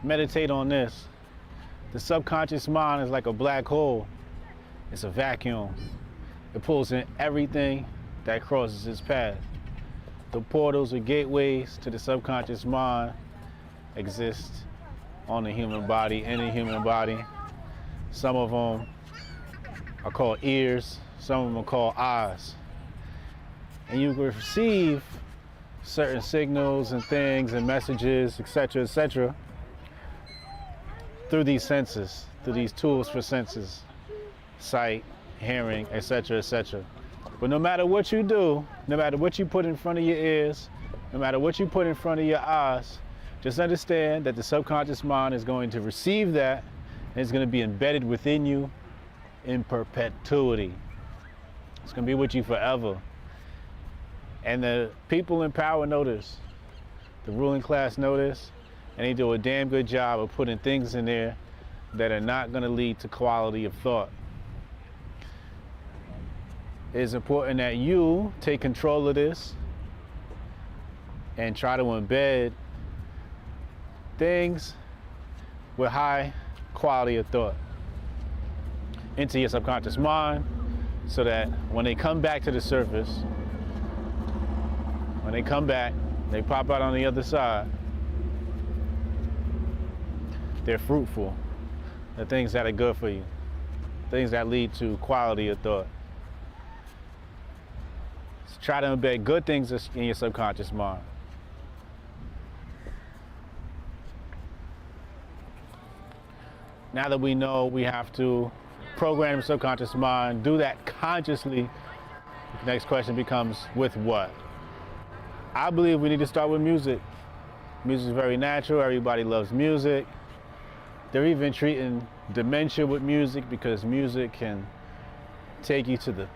meditate on this. The subconscious mind is like a black hole. It's a vacuum. It pulls in everything that crosses its path. The portals or gateways to the subconscious mind exist on the human body, in the human body. Some of them are called ears, some of them are called eyes. And you can receive certain signals and things and messages, etc., through these senses, through these tools for senses, sight, hearing, etc. But no matter what you do, no matter what you put in front of your ears, no matter what you put in front of your eyes, just understand that the subconscious mind is going to receive that and it's going to be embedded within you in perpetuity. It's going to be with you forever. And the people in power know this. The ruling class know this, and they do a damn good job of putting things in there that are not going to lead to quality of thought. It's important that you take control of this and try to embed things with high quality of thought into your subconscious mind, so that when they come back to the surface, when they come back, they pop out on the other side, they're fruitful. The things that are good for you, things that lead to quality of thought. So try to embed good things in your subconscious mind. Now that we know we have to program the subconscious mind, do that consciously, the next question becomes, with what? I believe we need to start with music. Music is very natural. Everybody loves music. They're even treating dementia with music, because music can take you to the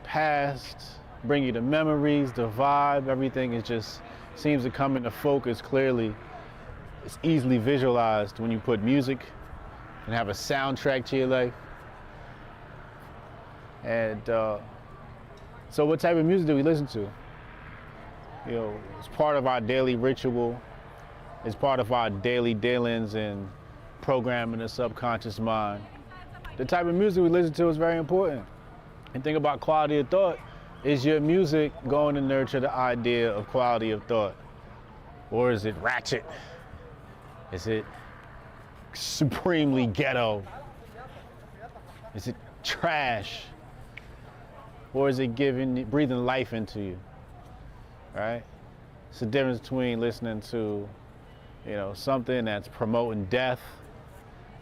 past, bring you to memories, the vibe. Everything is just seems to come into focus clearly. It's easily visualized when you put music and have a soundtrack to your life. And so what type of music do we listen to? You know, it's part of our daily ritual. It's part of our daily dealings and programming the subconscious mind. The type of music we listen to is very important. And think about quality of thought. Is your music going to nurture the idea of quality of thought? Or is it ratchet? Is it supremely ghetto? Is it trash? Or is it breathing life into you? Right? It's the difference between listening to, something that's promoting death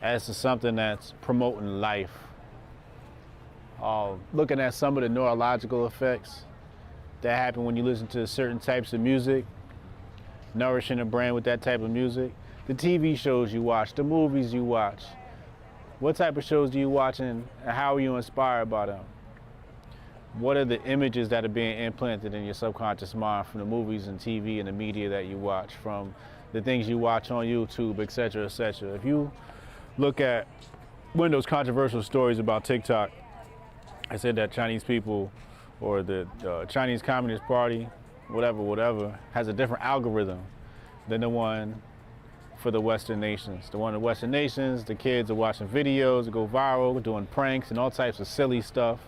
as to something that's promoting life. Looking at some of the neurological effects that happen when you listen to certain types of music, nourishing the brain with that type of music. The TV shows you watch, the movies you watch. What type of shows do you watch, and how are you inspired by them? What are the images that are being implanted in your subconscious mind from the movies and TV and the media that you watch, from the things you watch on YouTube, etc., etc. If you look at one of those controversial stories about TikTok, I said that Chinese people, or the Chinese Communist Party, whatever, has a different algorithm than the one for the Western nations. The one in the Western nations, the kids are watching videos that go viral, doing pranks and all types of silly stuff.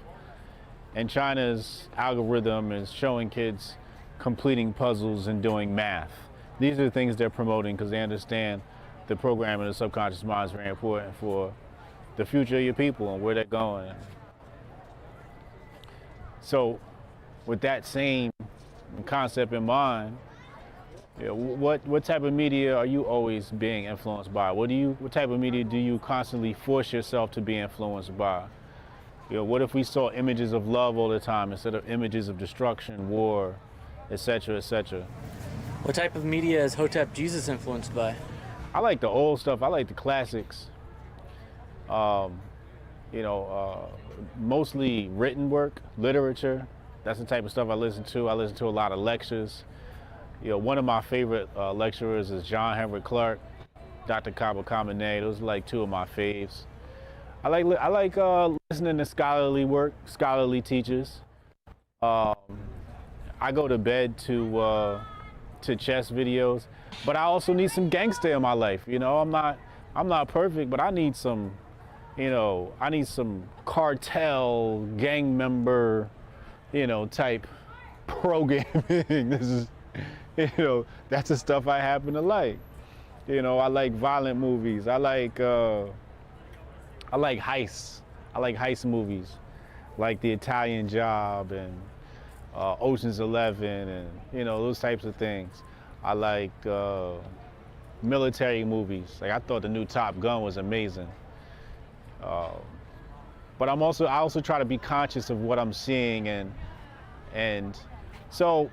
And China's algorithm is showing kids completing puzzles and doing math. These are the things they're promoting because they understand the programming of the subconscious mind is very important for the future of your people and where they're going. So with that same concept in mind, what type of media are you always being influenced by? What type of media do you constantly force yourself to be influenced by? What if we saw images of love all the time instead of images of destruction, war, etc., etc.? What type of media is Hotep Jesus influenced by? I like the old stuff. I like the classics. Mostly written work, literature. That's the type of stuff I listen to. I listen to a lot of lectures. One of my favorite lecturers is John Henry Clark, Dr. Kaba Kamene. Those are like two of my faves. I like listening to scholarly work, scholarly teachers. I go to bed to to chess videos, but I also need some gangster in my life. You know, I'm not perfect, but I need some, you know, I need some cartel gang member, you know, type programming. This is, you know, that's the stuff I happen to like. You know, I like violent movies. I like heists. I like heist movies, like The Italian Job and Ocean's 11 and, you know, those types of things. I like military movies. Like, I thought the new Top Gun was amazing. But I also try to be conscious of what I'm seeing, and so,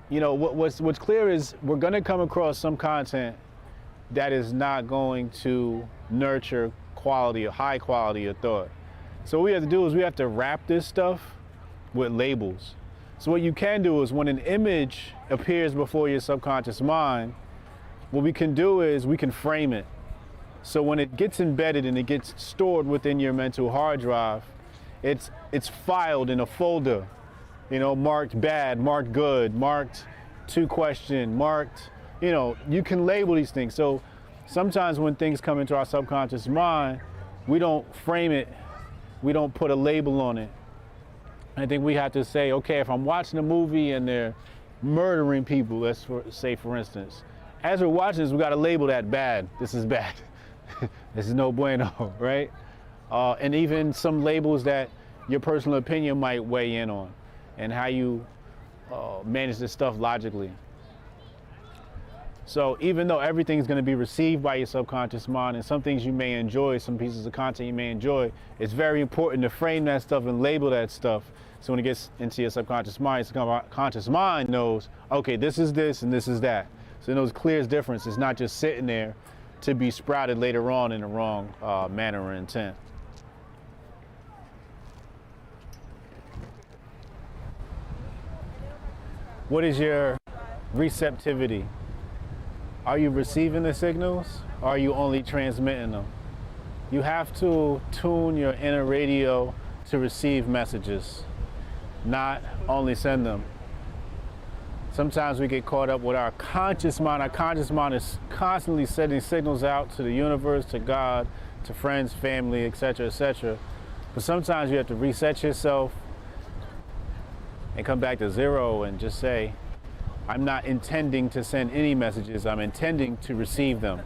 you know, what's clear is we're gonna come across some content that is not going to nurture quality or high quality of thought. So what we have to do is we have to wrap this stuff with labels. So what you can do is when an image appears before your subconscious mind, what we can do is we can frame it. So when it gets embedded and it gets stored within your mental hard drive, it's filed in a folder, you know, marked bad, marked good, marked to question, marked, you know, you can label these things. So sometimes when things come into our subconscious mind, we don't frame it, we don't put a label on it. I think we have to say, okay, if I'm watching a movie and they're murdering people, let's say for instance, as we're watching this, we got to label that bad. This is bad. This is no bueno, right? And even some labels that your personal opinion might weigh in on, and how you manage this stuff logically. So even though everything is going to be received by your subconscious mind, and some things you may enjoy, some pieces of content you may enjoy, it's very important to frame that stuff and label that stuff. So when it gets into your subconscious mind, your conscious mind knows, okay, this is this and this is that. So it knows clear difference. It's not just sitting there to be sprouted later on in the wrong manner or intent. What is your receptivity? Are you receiving the signals, or are you only transmitting them? You have to tune your inner radio to receive messages, not only send them. Sometimes we get caught up with our conscious mind. Our conscious mind is constantly sending signals out to the universe, to God, to friends, family, etc., etc. But sometimes you have to reset yourself and come back to zero and just say, I'm not intending to send any messages, I'm intending to receive them.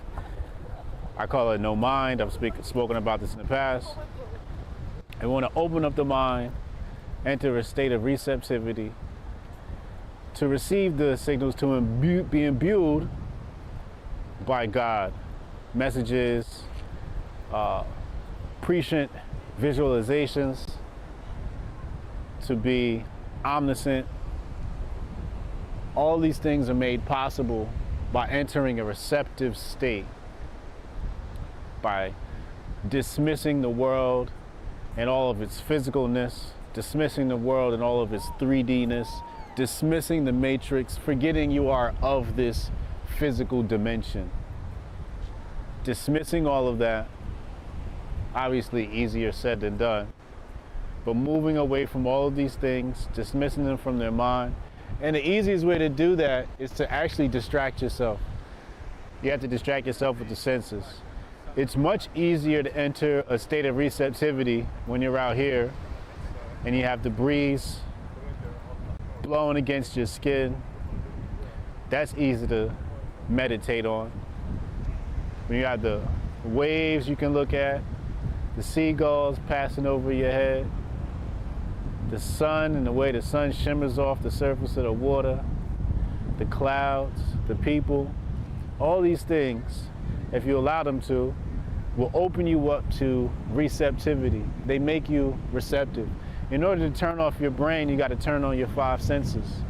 I call it no mind. I've spoken about this in the past. I want to open up the mind, enter a state of receptivity, to receive the signals, to be imbued by God. Messages, prescient visualizations, to be omniscient. All these things are made possible by entering a receptive state, by dismissing the world and all of its physicalness, dismissing the world and all of its 3D-ness, dismissing the matrix, forgetting you are of this physical dimension. Dismissing all of that, obviously easier said than done, but moving away from all of these things, dismissing them from their mind. And the easiest way to do that is to actually distract yourself. You have to distract yourself with the senses. It's much easier to enter a state of receptivity when you're out here and you have the breeze blowing against your skin. That's easy to meditate on. When you have the waves you can look at, the seagulls passing over your head, the sun and the way the sun shimmers off the surface of the water, the clouds, the people, all these things, if you allow them to, will open you up to receptivity. They make you receptive. In order to turn off your brain, you got to turn on your 5 senses.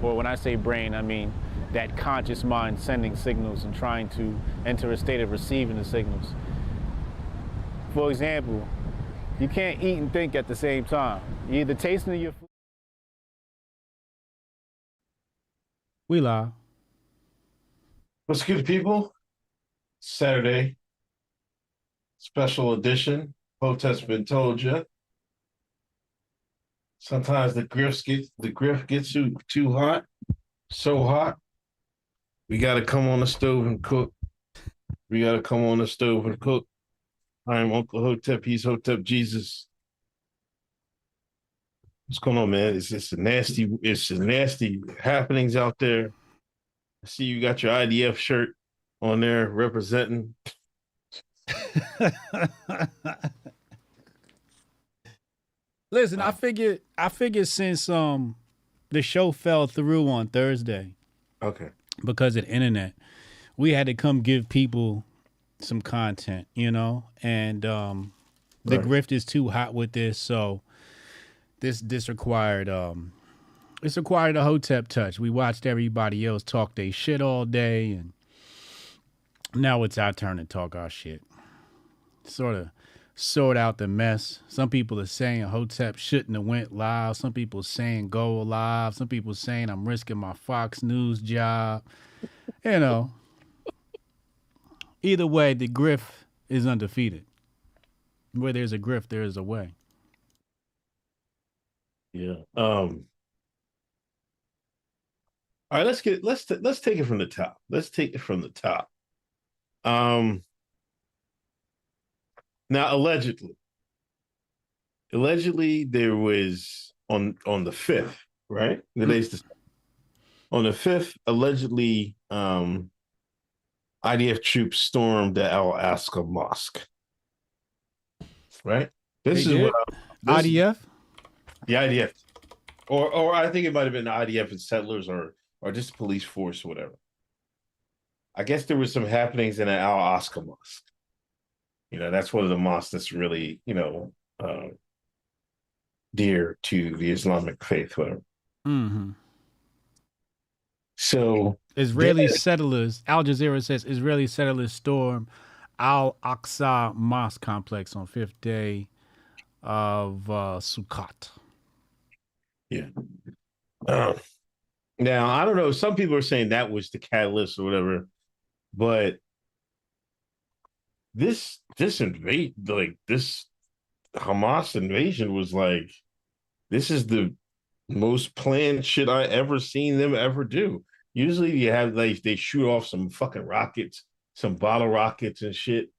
Or when I say brain, I mean that conscious mind sending signals and trying to enter a state of receiving the signals. For example, you can't eat and think at the same time. You're either tasting your food. We live. What's good, people? Saturday, special edition. Hoteps been told you. Sometimes the grift gets too hot, So hot. We got to come on the stove and cook. We got to come on the stove and cook. I'm Uncle Hotep. He's Hotep Jesus. What's going on, man? It's just nasty happenings out there. I see you got your IDF shirt on there representing. Listen, I figured since the show fell through on Thursday Okay. because of the internet, we had to come give people some content, and the Right. grift is too hot with this, so this required it's required a Hotep touch. We watched everybody else talk their shit all day, and now it's our turn to talk our shit. Sort of sort out the mess. Some people are saying Hotep shouldn't have went live. Some people saying go live. Some people saying I'm risking my Fox News job. You know, either way, the grift is undefeated. Where there's a grift, there is a way. Yeah. All right. Let's take it from the top. Let's take it from the top. Um. Now, allegedly, there was on the 5th, right? On the 5th, allegedly, IDF troops stormed the Al Aqsa Mosque, right? They This is did? what IDF? the IDF, or I think it might have been the IDF and settlers, or just the police force, or whatever. I guess there was some happenings in the Al Aqsa Mosque. That's one of the mosques that's really, dear to the Islamic faith, whatever. Mm-hmm. So Israeli settlers, Al Jazeera says Israeli settlers storm Al Aqsa Mosque complex on 5th day of Sukkot. yeah. Now I don't know. Some people are saying that was the catalyst or whatever, but this Hamas invasion was like, this is the most planned shit I ever seen them ever do. Usually you have they shoot off some fucking rockets, some bottle rockets and shit.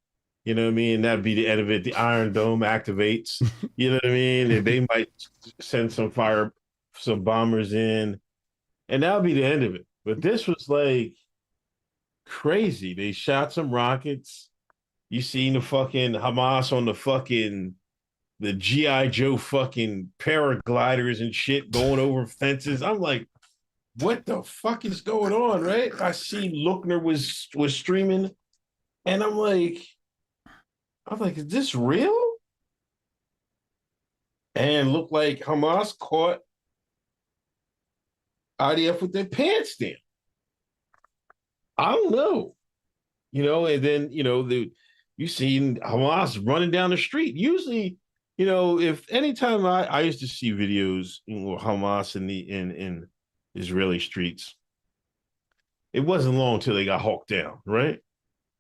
You know what I mean? That'd be the end of it. The Iron Dome activates. You know what I mean? And they might send some bombers in, and that'll be the end of it. But this was like crazy. They shot some rockets. You seen the fucking Hamas on the GI Joe fucking paragliders and shit going over fences. I'm like, what the fuck is going on, right? I see Lookner was streaming, and I'm like, is this real? And looked like Hamas caught IDF with their pants down. I don't know, and then you seen Hamas running down the street. Usually, if anytime I used to see videos, Hamas in Israeli streets, it wasn't long till they got hawked down, right?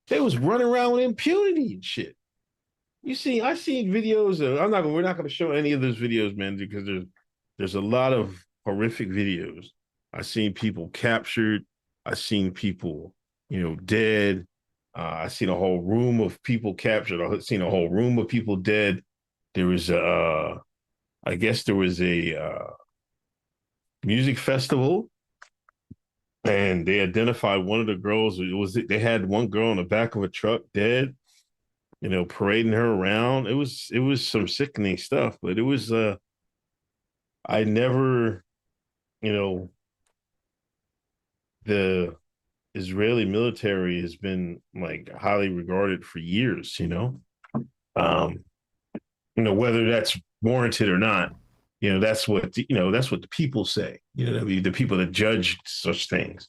They was running around with impunity and shit. I seen videos of, we're not gonna show any of those videos, man, because there's a lot of horrific videos. I seen people captured, I seen people, dead. I seen a whole room of people captured, I seen a whole room of people dead. There was I guess there was a music festival, and they identified one of the girls. They had one girl in the back of a truck dead, parading her around. It was some sickening stuff, but it was I never, the Israeli military has been like highly regarded for years, um, whether that's warranted or not, that's what the people say, the people that judge such things.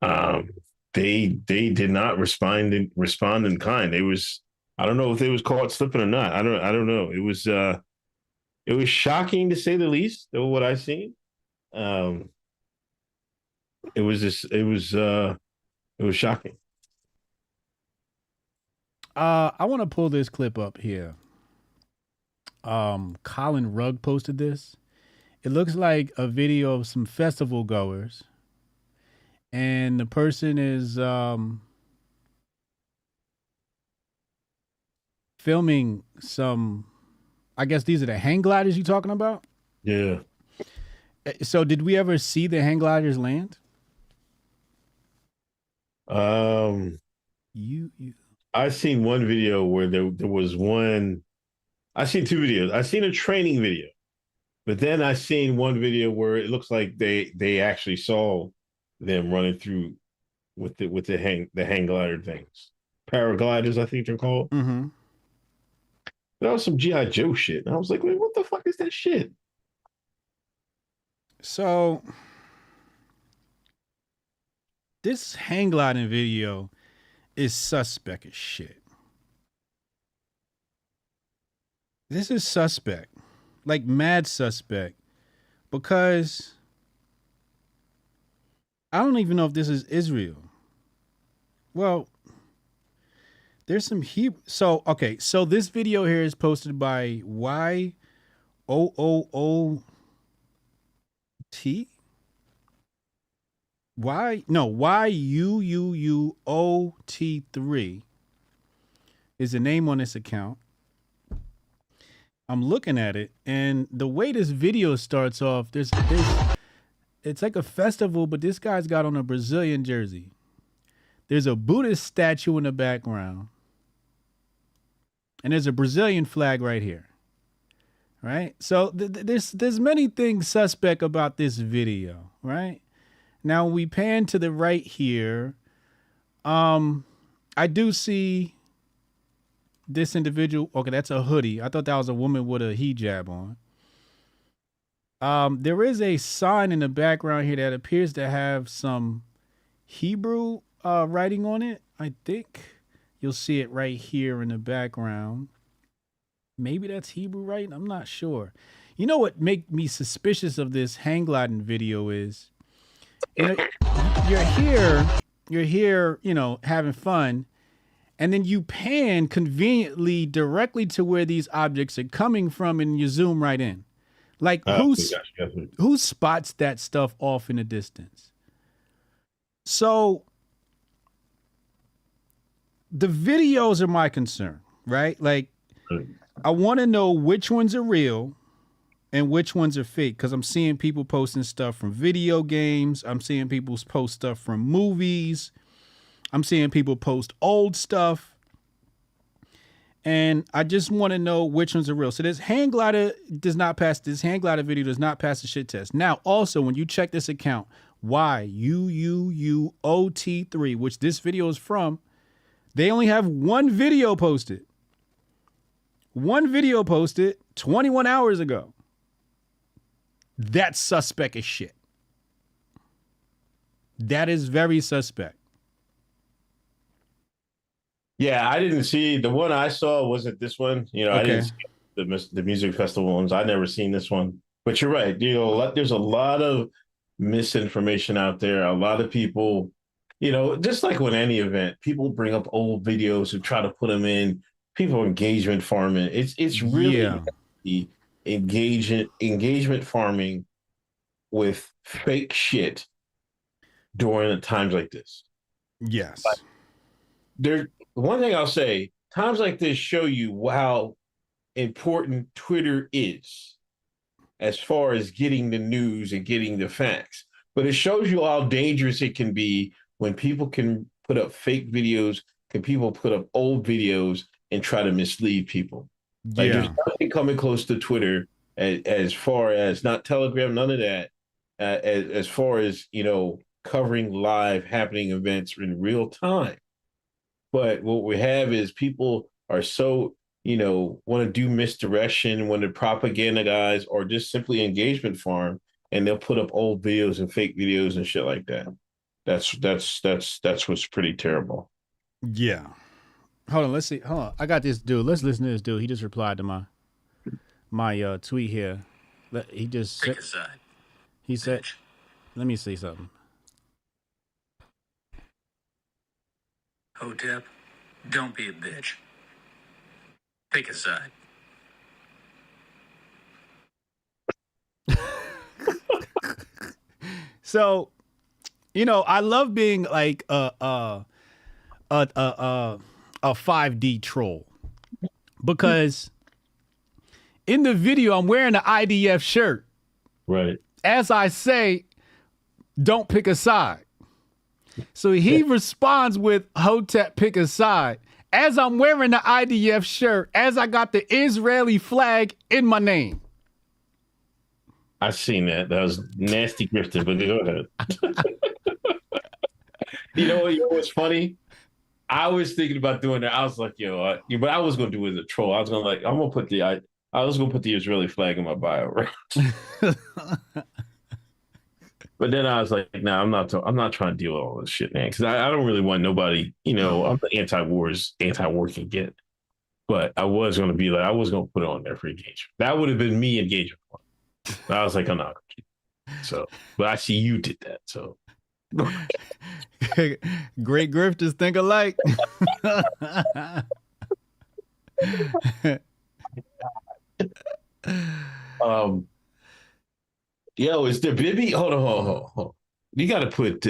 Um, they did not respond in kind. I don't know if they was caught slipping or not. I don't know. It was shocking to say the least of what I seen. Um, it was shocking. I want to pull this clip up here. Colin Rugg posted this. It looks like a video of some festival goers and the person is filming some. I guess these are the hang gliders you talking about. Yeah. So did we ever see the hang gliders land? You. I seen one video where there was one. I seen two videos. I seen a training video, but then I seen one video where it looks like they actually saw them running through with the hang glider things, paragliders, I think they're called. Mm-hmm. That was some GI Joe shit, and I was like, "Wait, what the fuck is that shit?" So this hang gliding video is suspect as shit. This is suspect, like mad suspect, because I don't even know if this is Israel. Well, there's some Hebrew. So okay, so this video here is posted by YOOOT. YUUUOT3 is the name on this account. I'm looking at it, and the way this video starts off, it's like a festival, but this guy's got on a Brazilian jersey. There's a Buddhist statue in the background, and there's a Brazilian flag right here. Right? So there's many things suspect about this video, right? Now we pan to the right here. I do see this individual. Okay, that's a hoodie. I thought that was a woman with a hijab on. There is a sign in the background here that appears to have some Hebrew writing on it. I think you'll see it right here in the background. Maybe that's Hebrew writing. I'm not sure. You know what make me suspicious of this hang gliding video is, you know, you're here, you know, having fun, and then you pan conveniently directly to where these objects are coming from, and you zoom right in. Like who spots that stuff off in the distance? So the videos are my concern, right? Like I want to know which ones are real and which ones are fake, because I'm seeing people posting stuff from video games. I'm seeing people post stuff from movies. I'm seeing people post old stuff. And I just want to know which ones are real. So this hang glider video does not pass the shit test. Now, also, when you check this account, YUUUOT3, which this video is from, they only have one video posted. One video posted 21 hours ago. That's suspect as shit. That is very suspect. Yeah, I didn't see the one I saw. Wasn't this one? You know, okay. I didn't see the music festival ones. I never seen this one. But you're right. You know, there's a lot of misinformation out there. A lot of people, you know, just like with any event, people bring up old videos and try to put them in. People engagement farming. It's really the engagement farming with fake shit during times like this. Yes. But one thing I'll say, times like this show you how important Twitter is as far as getting the news and getting the facts. But it shows you how dangerous it can be when people can put up fake videos, can people put up old videos and try to mislead people. Like there's nothing coming close to Twitter as far as not Telegram, none of that, as far as, you know, covering live happening events in real time. But what we have is people are so, you know, want to do misdirection, want to propagandize, or just simply engagement farm, and they'll put up old videos and fake videos and shit like that. That's what's pretty terrible. Yeah. Hold on, let's see. Hold on. I got this dude. Let's listen to this dude. He just replied to my tweet here. He just Take a side. He said, let me see something. Hotep, don't be a bitch. Take a side. So You know, I love being like a 5D troll because in the video I'm wearing an IDF shirt. Right. As I say, don't pick a side. So he responds with Hotep pick a side. As I'm wearing the IDF shirt, as I got the Israeli flag in my name. I seen that. That was nasty grifting, but go ahead. You know what's funny? I was thinking about doing that. I was like, but I was gonna do it as a troll. I was gonna I'm gonna put I was gonna put the Israeli flag in my bio, right? But then I was like, nah, I'm not trying to deal with all this shit, man. Because I don't really want nobody, I'm the anti-war can get. But I was gonna be like, I was gonna put it on there for engagement. That would have been me engagement. But I was like, I'm not gonna keep it. So, but I see you did that. So great grifters think alike. Is there Bibby? Hold on. You gotta put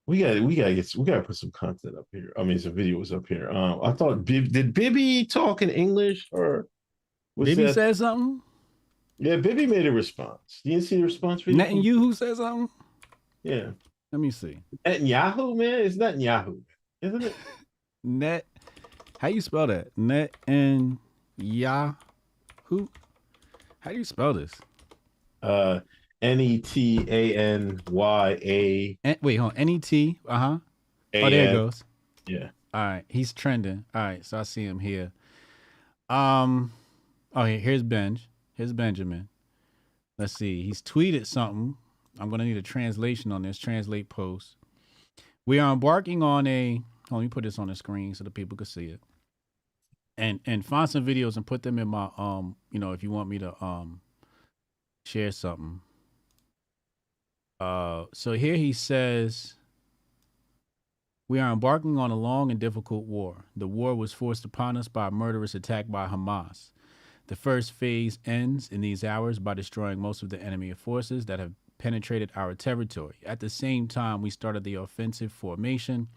we gotta put some content up here. I mean, some videos up here. I thought did Bibby talk in English or Bibby said something? Yeah, Bibby made a response. You didn't see the response video? Netanyahu who said something? Yeah. Let me see. Netanyahu, man? It's Netanyahu, isn't it? Net. How you spell that? Netanyahu. How do you spell this? Netanya. Wait, hold on. Net. Oh, there it goes. Yeah. All right. He's trending. All right. So I see him here. Here's Benj. Here's Benjamin. Let's see. He's tweeted something. I'm going to need a translation on this. Translate post. We are embarking on let me put this on the screen so the people can see it. And find some videos and put them in my, if you want me to share something. So here he says, we are embarking on a long and difficult war. The war was forced upon us by a murderous attack by Hamas. The first phase ends in these hours by destroying most of the enemy forces that have penetrated our territory. At the same time, we started the offensive formation,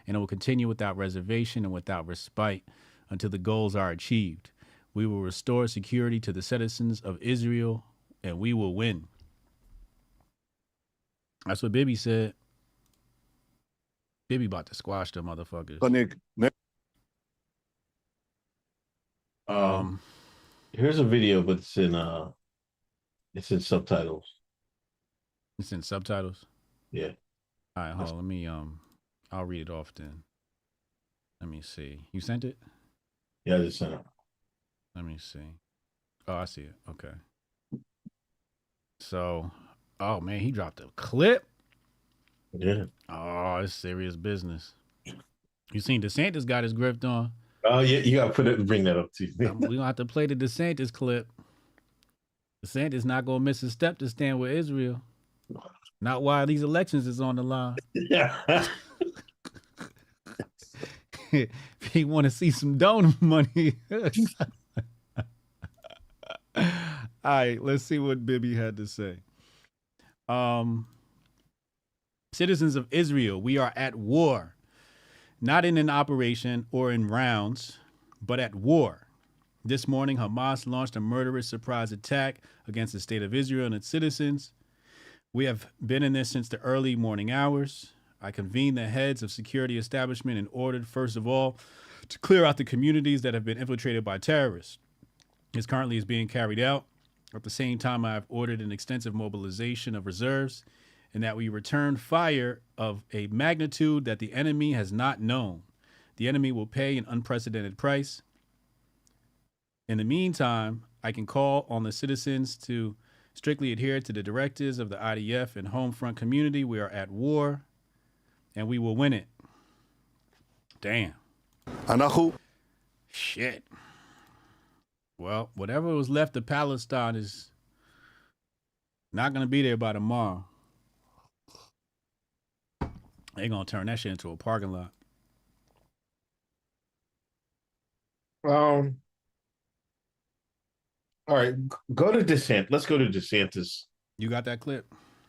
and it will continue without reservation and without respite until the goals are achieved. We will restore security to the citizens of Israel, and we will win. That's what Bibby said. Bibby about to squash them motherfuckers. Here's a video, but it's in subtitles. It's in subtitles? Yeah. All right, hold on. Let me I'll read it off then. Let me see. You sent it? Yeah, I just sent it. Let me see. Oh, I see it. Okay. So, oh man, he dropped a clip. Yeah. Oh, it's serious business. You seen DeSantis got his grift on? Oh yeah, you gotta bring that up too. We gonna have to play the DeSantis clip. DeSantis not gonna miss a step to stand with Israel. Not while these elections is on the line. Yeah. If he want to see some donor money. All right, let's see what Bibby had to say. Citizens of Israel, we are at war. Not in an operation or in rounds, but at war. This morning, Hamas launched a murderous surprise attack against the state of Israel and its citizens. We have been in this since the early morning hours. I convened the heads of security establishment and ordered, first of all, to clear out the communities that have been infiltrated by terrorists. This currently is being carried out. At the same time, I have ordered an extensive mobilization of reserves and that we return fire of a magnitude that the enemy has not known. The enemy will pay an unprecedented price. In the meantime, I can call on the citizens to strictly adhere to the directives of the IDF and home front community. We are at war, and we will win it. Damn. Shit. Well, whatever was left of Palestine is not going to be there by tomorrow. They're going to turn that shit into a parking lot. All right, go to DeSantis. Let's go to DeSantis. You got that clip?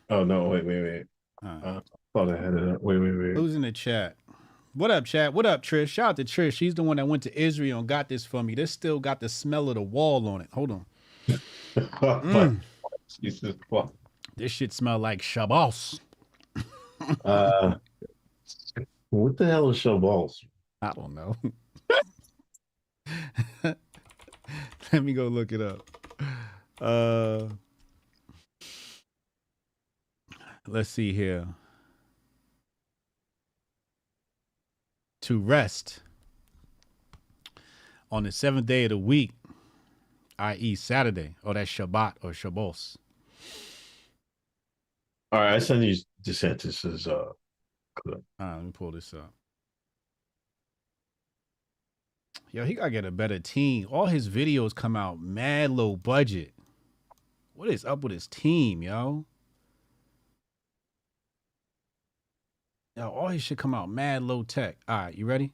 Oh no, wait. Thought I had it up. Wait. Who's in the chat? What up, chat? What up, Trish? Shout out to Trish. She's the one that went to Israel and got this for me. This still got the smell of the wall on it. Hold on. Jesus fuck. This shit smell like Shabbos. What the hell is show balls? I don't know. Let me go look it up. Let's see here. To rest on the 7th day of the week, i.e. Saturday, or that's Shabbat or Shabbos. All right, I send you DeSantis's clip. All right, let me pull this up. Yo, he gotta get a better team. All his videos come out mad low budget. What is up with his team, yo? Yo, all his shit come out mad low tech. All right, you ready?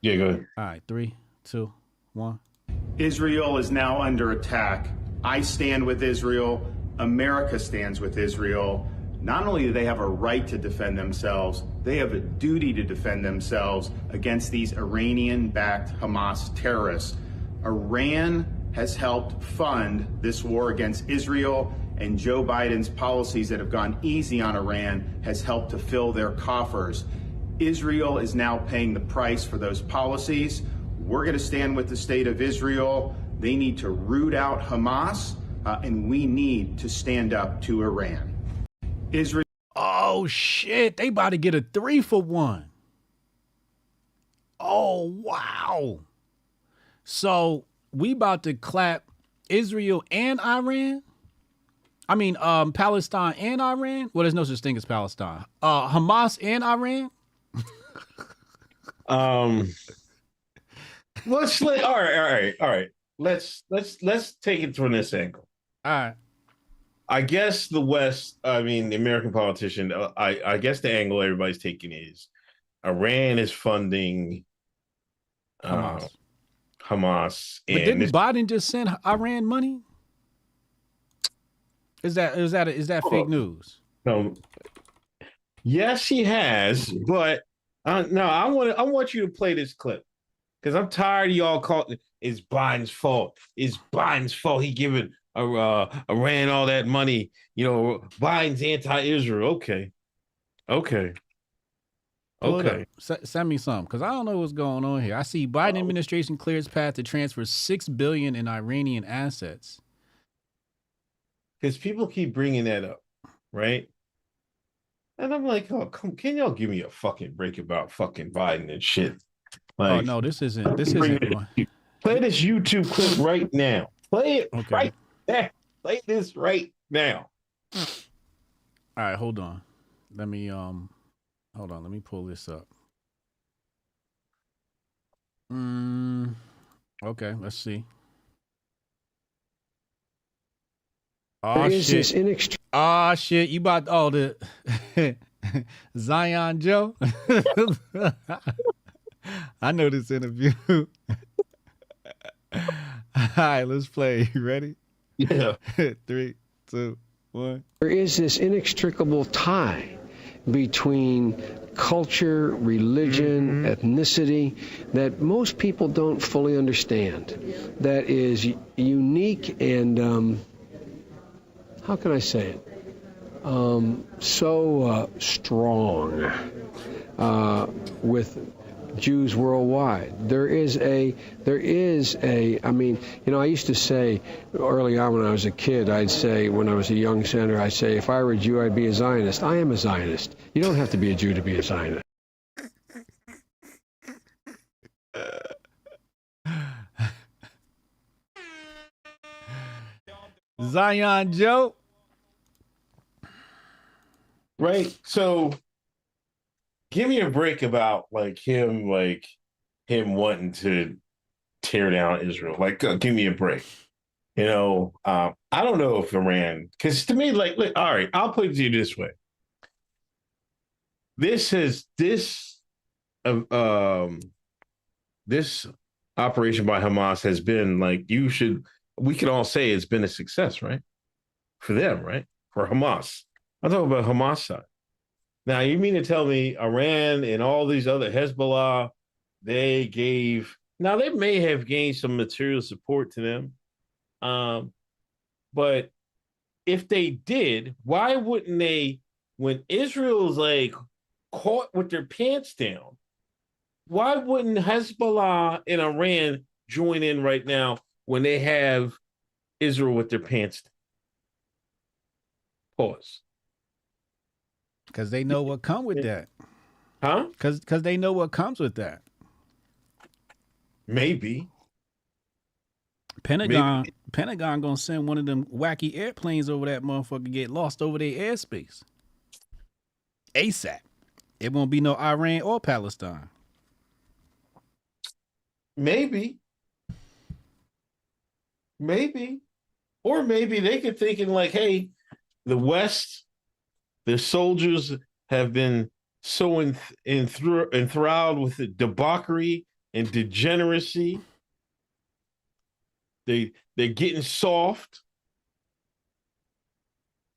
Yeah, go ahead. All right, 3, 2, 1. Israel is now under attack. I stand with Israel. America stands with Israel. Not only do they have a right to defend themselves, they have a duty to defend themselves against these Iranian-backed Hamas terrorists. Iran has helped fund this war against Israel, and Joe Biden's policies that have gone easy on Iran has helped to fill their coffers. Israel is now paying the price for those policies. We're going to stand with the state of Israel. They need to root out Hamas, and we need to stand up to Iran. Israel. Oh shit! They about to get a 3-for-1. Oh wow! So we about to clap Israel and Iran. I mean, Palestine and Iran. Well, there's no such thing as Palestine. Hamas and Iran. All right. Let's take it from this angle. All right. I guess the West, I mean, the American politician, I guess the angle everybody's taking is Iran is funding Hamas. Hamas. But didn't Biden just send Iran money? Is that fake news? Yes, he has, but no, I want you to play this clip because I'm tired of y'all calling it's Biden's fault. It's Biden's fault. He giving Iran all that money. You know, Biden's anti-Israel. Okay. Send me some because I don't know what's going on here. I see Biden administration clears path to transfer $6 billion in Iranian assets. Because people keep bringing that up, right? And I'm like, oh, can y'all give me a fucking break about fucking Biden and shit? Like, oh no, this isn't. Play this YouTube clip right now. Play it right now. Play this right now. All right, hold on. Let me pull this up. Okay, let's see. Oh shit! Oh shit! You about the Zion Joe? I know this interview. All right, let's play. You ready? Yeah. 3, 2, 1. There is this inextricable tie between culture, religion, ethnicity that most people don't fully understand. That is unique and how can I say it? So strong with Jews worldwide. There is a, I mean, you know, I used to say early on when I was a kid, I'd say, when I was a young senator, I'd say, if I were a Jew, I'd be a Zionist. I am a Zionist. You don't have to be a Jew to be a Zionist. Zion Joe. Right. So give me a break about him wanting to tear down Israel. Give me a break. You know, I don't know if Iran, because to me, look, all right, I'll put it to you this way. This operation by Hamas has been we can all say it's been a success, right? For them, right? For Hamas. I'm talking about Hamas side. Now, you mean to tell me Iran and all these other Hezbollah, they gave, now they may have gained some material support to them. But if they did, why wouldn't they, when Israel's like caught with their pants down, why wouldn't Hezbollah and Iran join in right now when they have Israel with their pants down? Pause. Because they know what come with that. Huh? Because they know what comes with that. Maybe. Pentagon gonna send one of them wacky airplanes over that motherfucker, get lost over their airspace. ASAP. It won't be no Iran or Palestine. Maybe. Or maybe they could thinking like, hey, the West, their soldiers have been so enthralled with the debauchery and degeneracy. They're getting soft.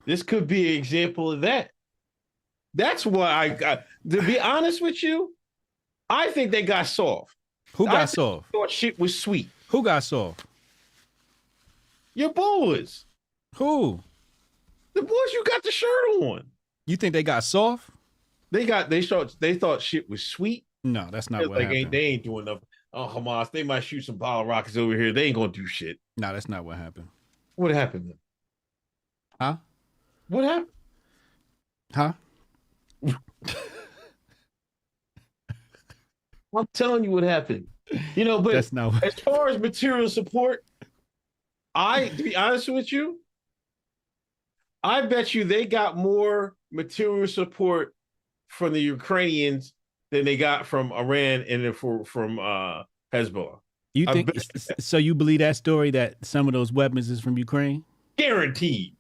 This could be an example of that. That's why I got, to be honest with you, I think they got soft. Who got soft? Thought shit was sweet. Who got soft? Your boys. Who? The boys you got the shirt on. You think they got soft? They thought shit was sweet. No, that's not what happened. They ain't doing nothing. Oh, Hamas, they might shoot some bottle rockets over here. They ain't gonna do shit. No, that's not what happened. What happened then? Huh? What happened? Huh? I'm telling you what happened. You know, but that's not what... as far as material support, to be honest with you, I bet you they got more material support from the Ukrainians than they got from Iran and then from Hezbollah. You think so? You believe that story that some of those weapons is from Ukraine? Guaranteed.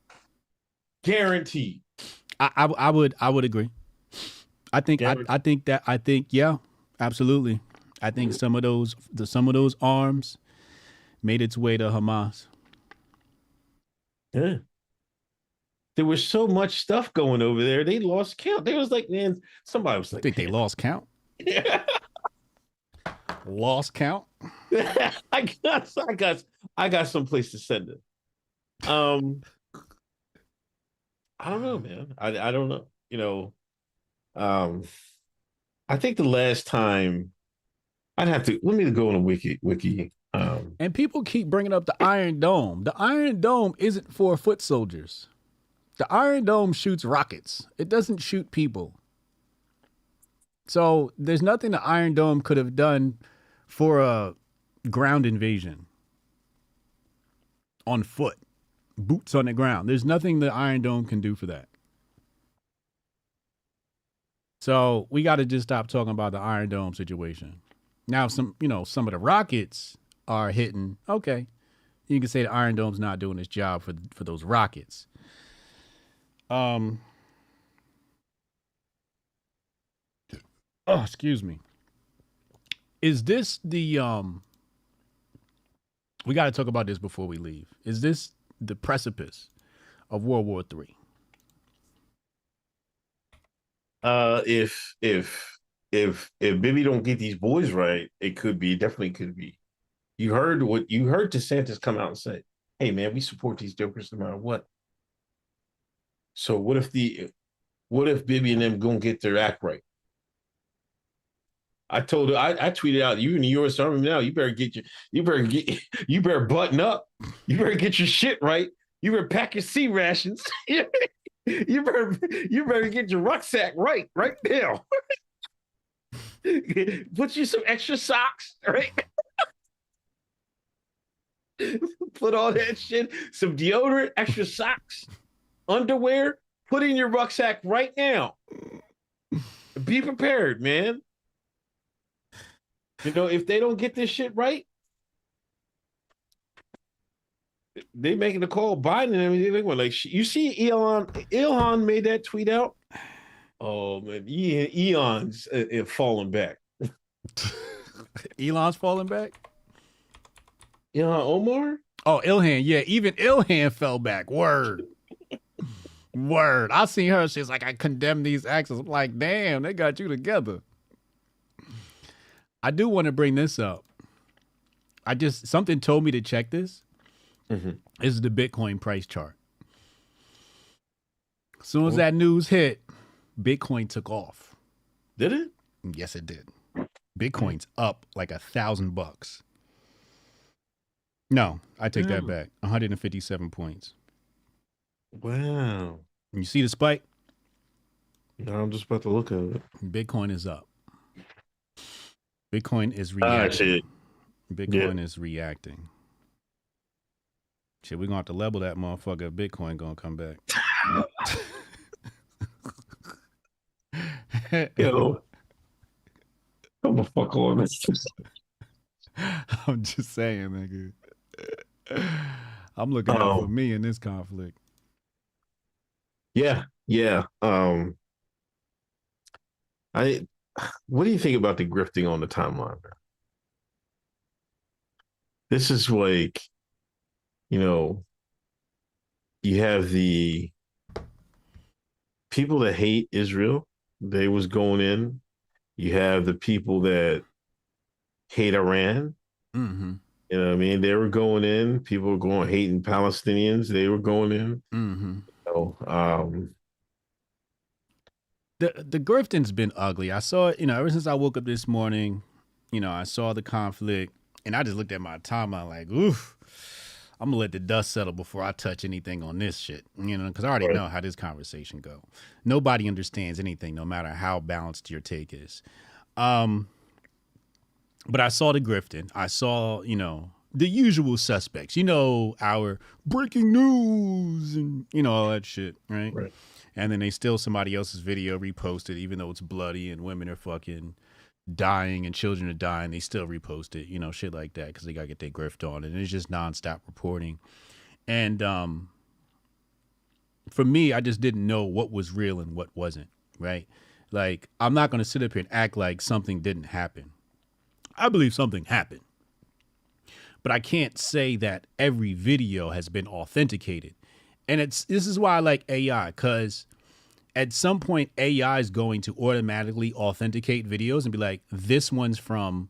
I would agree. I think yeah, absolutely. I think some of those arms made its way to Hamas. Yeah. There was so much stuff going over there. They lost count. They was like, man, somebody was like, I think they lost count. Lost count. I got some place to send it. I don't know, man. I don't know. You know, I think the last time let me go on a wiki. And people keep bringing up the Iron Dome. The Iron Dome isn't for foot soldiers. The Iron Dome shoots rockets. It doesn't shoot people. So there's nothing the Iron Dome could have done for a ground invasion on foot, boots on the ground. There's nothing the Iron Dome can do for that. So we got to just stop talking about the Iron Dome situation. Now, some of the rockets are hitting. Okay, you can say the Iron Dome's not doing its job for those rockets. Excuse me. Is this the we got to talk about this before we leave. Is this the precipice of World War III? If Bibi don't get these boys right, it definitely could be. You heard DeSantis come out and say, hey man, we support these jokers no matter what. So what if Bibi and them gonna get their act right? I told her, I tweeted out, you in the U.S. Army now, you better button up. You better get your shit right. You better pack your C rations. you better get your rucksack right now. Put you some extra socks, right? Put all that shit, some deodorant, extra socks, underwear, put in your rucksack right now. Be prepared, man. You know, if they don't get this shit right, they making a call Biden and everything. Like, you see Elon made that tweet out. Oh man, Elon's falling back. Elon's falling back? Elon Omar? Oh, Ilhan. Yeah, even Ilhan fell back. Word. Word. I seen her. She's like, I condemn these acts. I'm like, damn, they got you together. I do want to bring this up. Something told me to check this. Mm-hmm. This is the Bitcoin price chart. As soon as that news hit, Bitcoin took off. Did it? Yes, it did. Bitcoin's up like $1,000. No, I take that back. 157 points. Wow. You see the spike? No, I'm just about to look at it. Bitcoin is up. Bitcoin is reacting. Bitcoin is reacting. Shit, we're going to have to level that motherfucker. Bitcoin going to come back. Yo. Come the fuck on, man. I'm just saying, nigga. I'm looking out for me in this conflict. Yeah. What do you think about the grifting on the timeline, man? This is like, you have the people that hate Israel. They was going in. You have the people that hate Iran. Mm-hmm. You know what I mean? They were going in. People were going hating Palestinians. They were going in. Mm-hmm. The grifting's been ugly. I saw it, ever since I woke up this morning, I saw the conflict and I just looked at my timeline like, oof, I'm gonna let the dust settle before I touch anything on this shit, because I already know how this conversation go. Nobody understands anything, no matter how balanced your take is. But I saw the grifting. I saw, the usual suspects, our breaking news and, all that shit, right? And then they steal somebody else's video, repost it, even though it's bloody and women are fucking dying and children are dying. They still repost it, shit like that, because they got to get their grift on. And it's just nonstop reporting. And for me, I just didn't know what was real and what wasn't, right? Like, I'm not going to sit up here and act like something didn't happen. I believe something happened. But I can't say that every video has been authenticated. And this is why I like AI, because at some point AI is going to automatically authenticate videos and be like, this one's from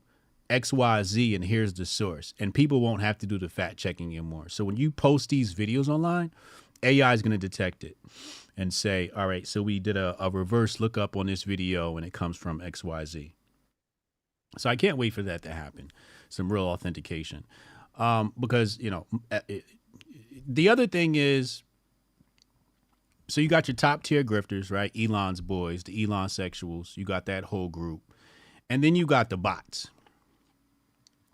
XYZ and here's the source. And people won't have to do the fact checking anymore. So when you post these videos online, AI is going to detect it and say, all right, so we did a reverse lookup on this video and it comes from XYZ. So I can't wait for that to happen. Some real authentication. Because, the other thing is, so you got your top tier grifters, right? Elon's boys, the Elon sexuals. You got that whole group. And then you got the bots,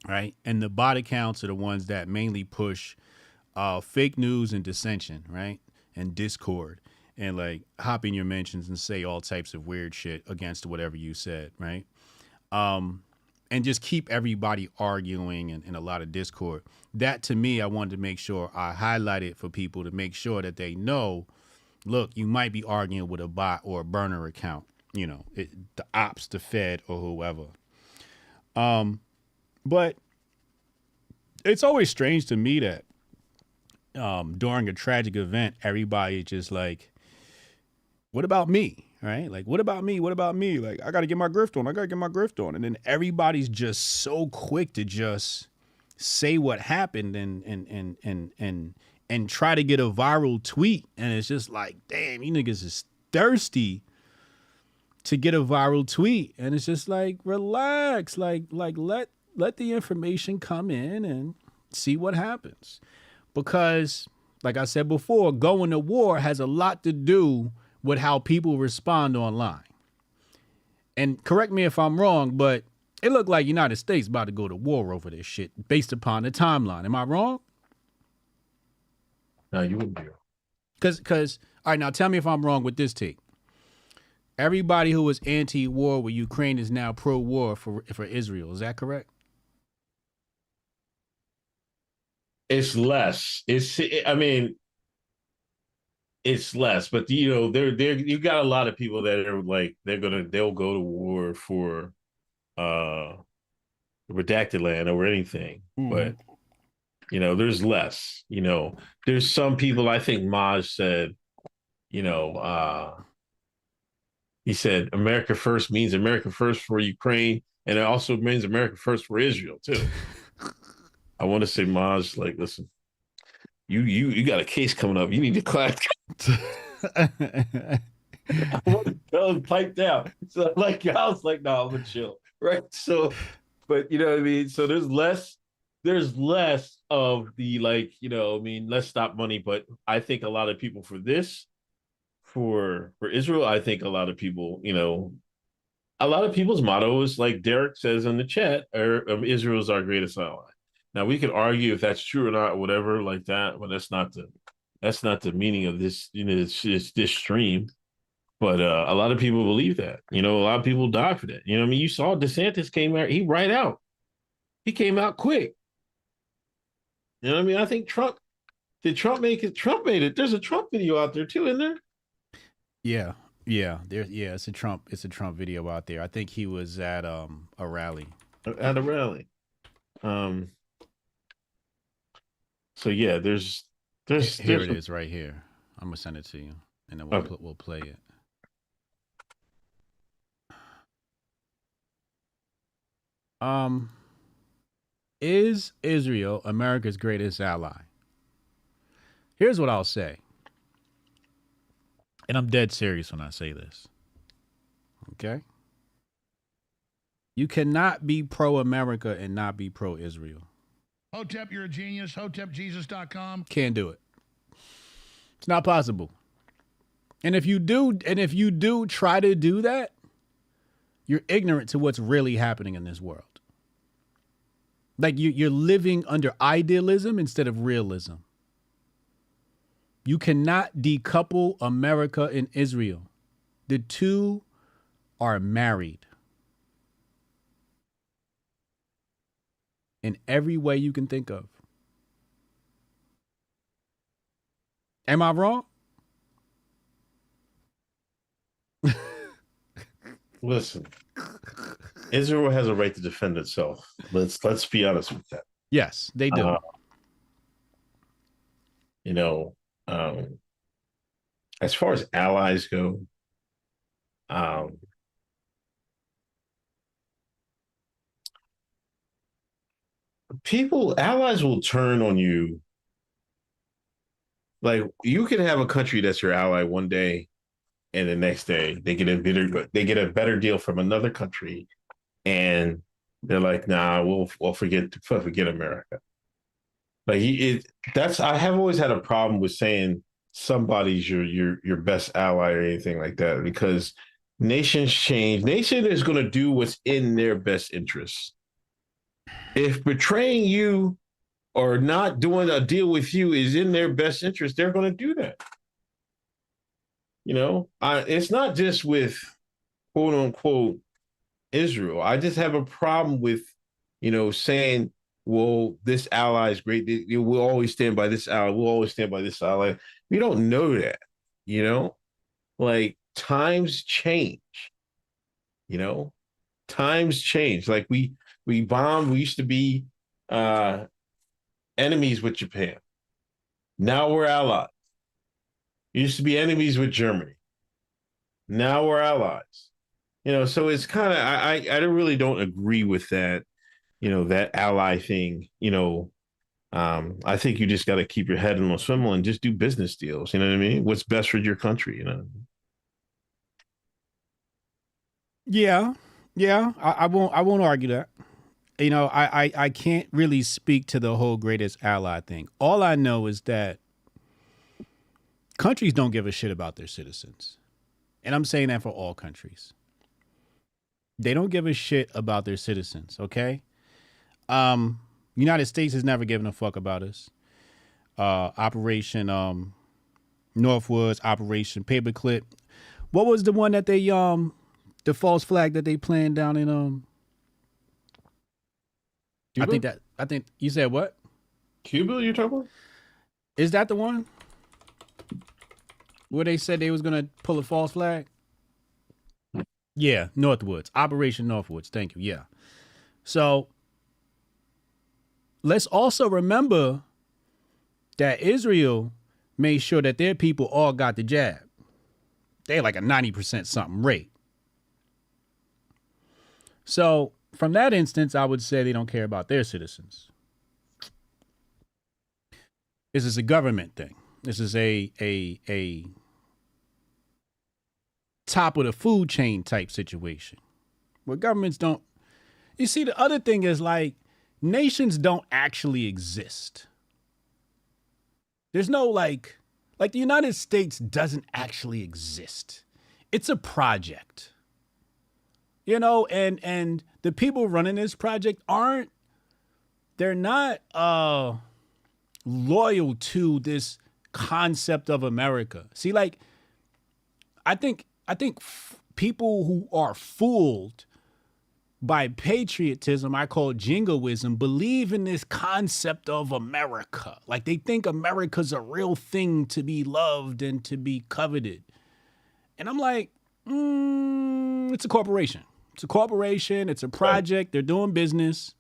right? And the bot accounts are the ones that mainly push fake news and dissension, right? And discord. And like hop in your mentions and say all types of weird shit against whatever you said, right? And just keep everybody arguing and a lot of discord. That, to me, I wanted to make sure I highlighted for people to make sure that they know, look, you might be arguing with a bot or a burner account, the ops, the Fed, or whoever. But it's always strange to me that during a tragic event, everybody is just like, what about me? Right? Like, what about me? What about me? Like, I got to get my grift on. I got to get my grift on. And then everybody's just so quick to just say what happened and try to get a viral tweet. And it's just like, damn, you niggas is thirsty to get a viral tweet. And it's just like, relax, like let the information come in and see what happens. Because like I said before, going to war has a lot to do with how people respond online. And correct me if I'm wrong, but it looked like United States about to go to war over this shit based upon the timeline. Am I wrong? No, you wouldn't be wrong. Because, all right, now tell me if I'm wrong with this take. Everybody who was anti-war with Ukraine is now pro-war for Israel. Is that correct? It's less. It's less, but you got a lot of people that are like they'll go to war for redacted land or anything. But there's less. There's some people, I think Maj said, he said America first means America first for Ukraine, and it also means America first for Israel too. I want to say, Maj, like, listen, you got a case coming up. You need to clap. I want to tell him pipe down. So like I was like, no, I'm gonna chill. Right. So, but you know what I mean? So there's less of the like, let's stop money. But I think a lot of people for this, for Israel, I think a lot of people, a lot of people's motto is like Derek says in the chat, Israel is our greatest ally. Now we could argue if that's true or not, or whatever, like that, but that's not the meaning of this, it's this stream. But a lot of people believe that. A lot of people die for that. You saw DeSantis came out, he came out quick. I think Trump make it? Trump made it. There's a Trump video out there too, isn't there? Yeah. It's a Trump video out there. I think he was at a rally. At a rally. So yeah, there's here it is right here. I'm gonna send it to you, and then we'll play it. Is Israel America's greatest ally? Here's what I'll say. And I'm dead serious when I say this. Okay? You cannot be pro-America and not be pro-Israel. Hotep, you're a genius. HotepJesus.com. Can't do it. It's not possible. And if you do try to do that, you're ignorant to what's really happening in this world. Like you're living under idealism instead of realism. You cannot decouple America and Israel. The two are married in every way you can think of. Am I wrong? Listen, Israel has a right to defend itself. Let's be honest with that. Yes, they do. As far as allies go, allies will turn on you. Like you can have a country that's your ally one day, and the next day they get a better deal from another country, and they're like, nah, we'll forget America. Like I have always had a problem with saying somebody's your best ally or anything like that, because nations change. Nation is going to do what's in their best interests. If betraying you or not doing a deal with you is in their best interest, they're going to do that. It's not just with quote unquote Israel. I just have a problem with, saying, well, this ally is great. We'll always stand by this ally. We'll always stand by this ally. We don't know that, like times change, times change. Like we bombed, we used to be enemies with Japan. Now we're allies. We used to be enemies with Germany. Now we're allies. So it's kind of, I really don't agree with that, that ally thing. I think you just got to keep your head in the swivel and just do business deals. You know what I mean? What's best for your country, Yeah. I won't argue that. I can't really speak to the whole greatest ally thing. All I know is that countries don't give a shit about their citizens. And I'm saying that for all countries. They don't give a shit about their citizens, okay? United States has never given a fuck about us. Operation Northwoods, Operation Paperclip. What was the one that they the false flag that they planned down in Cuba? I think you said what? Cuba you're talking about? Is that the one? Where they said they was gonna pull a false flag? Yeah, Northwoods. Operation Northwoods. Thank you. Yeah. So let's also remember that Israel made sure that their people all got the jab. They're like a 90% something rate. So from that instance, I would say they don't care about their citizens. This is a government thing. This is a top of the food chain type situation where governments don't. You see, the other thing is like nations don't actually exist. There's no like the United States doesn't actually exist. It's a project. You know, and the people running this project they're not loyal to this concept of America. See, like, I think people who are fooled by patriotism, I call it jingoism, believe in this concept of America. Like, they think America's a real thing to be loved and to be coveted. And I'm like, it's a corporation. It's a corporation. It's a project. They're doing business.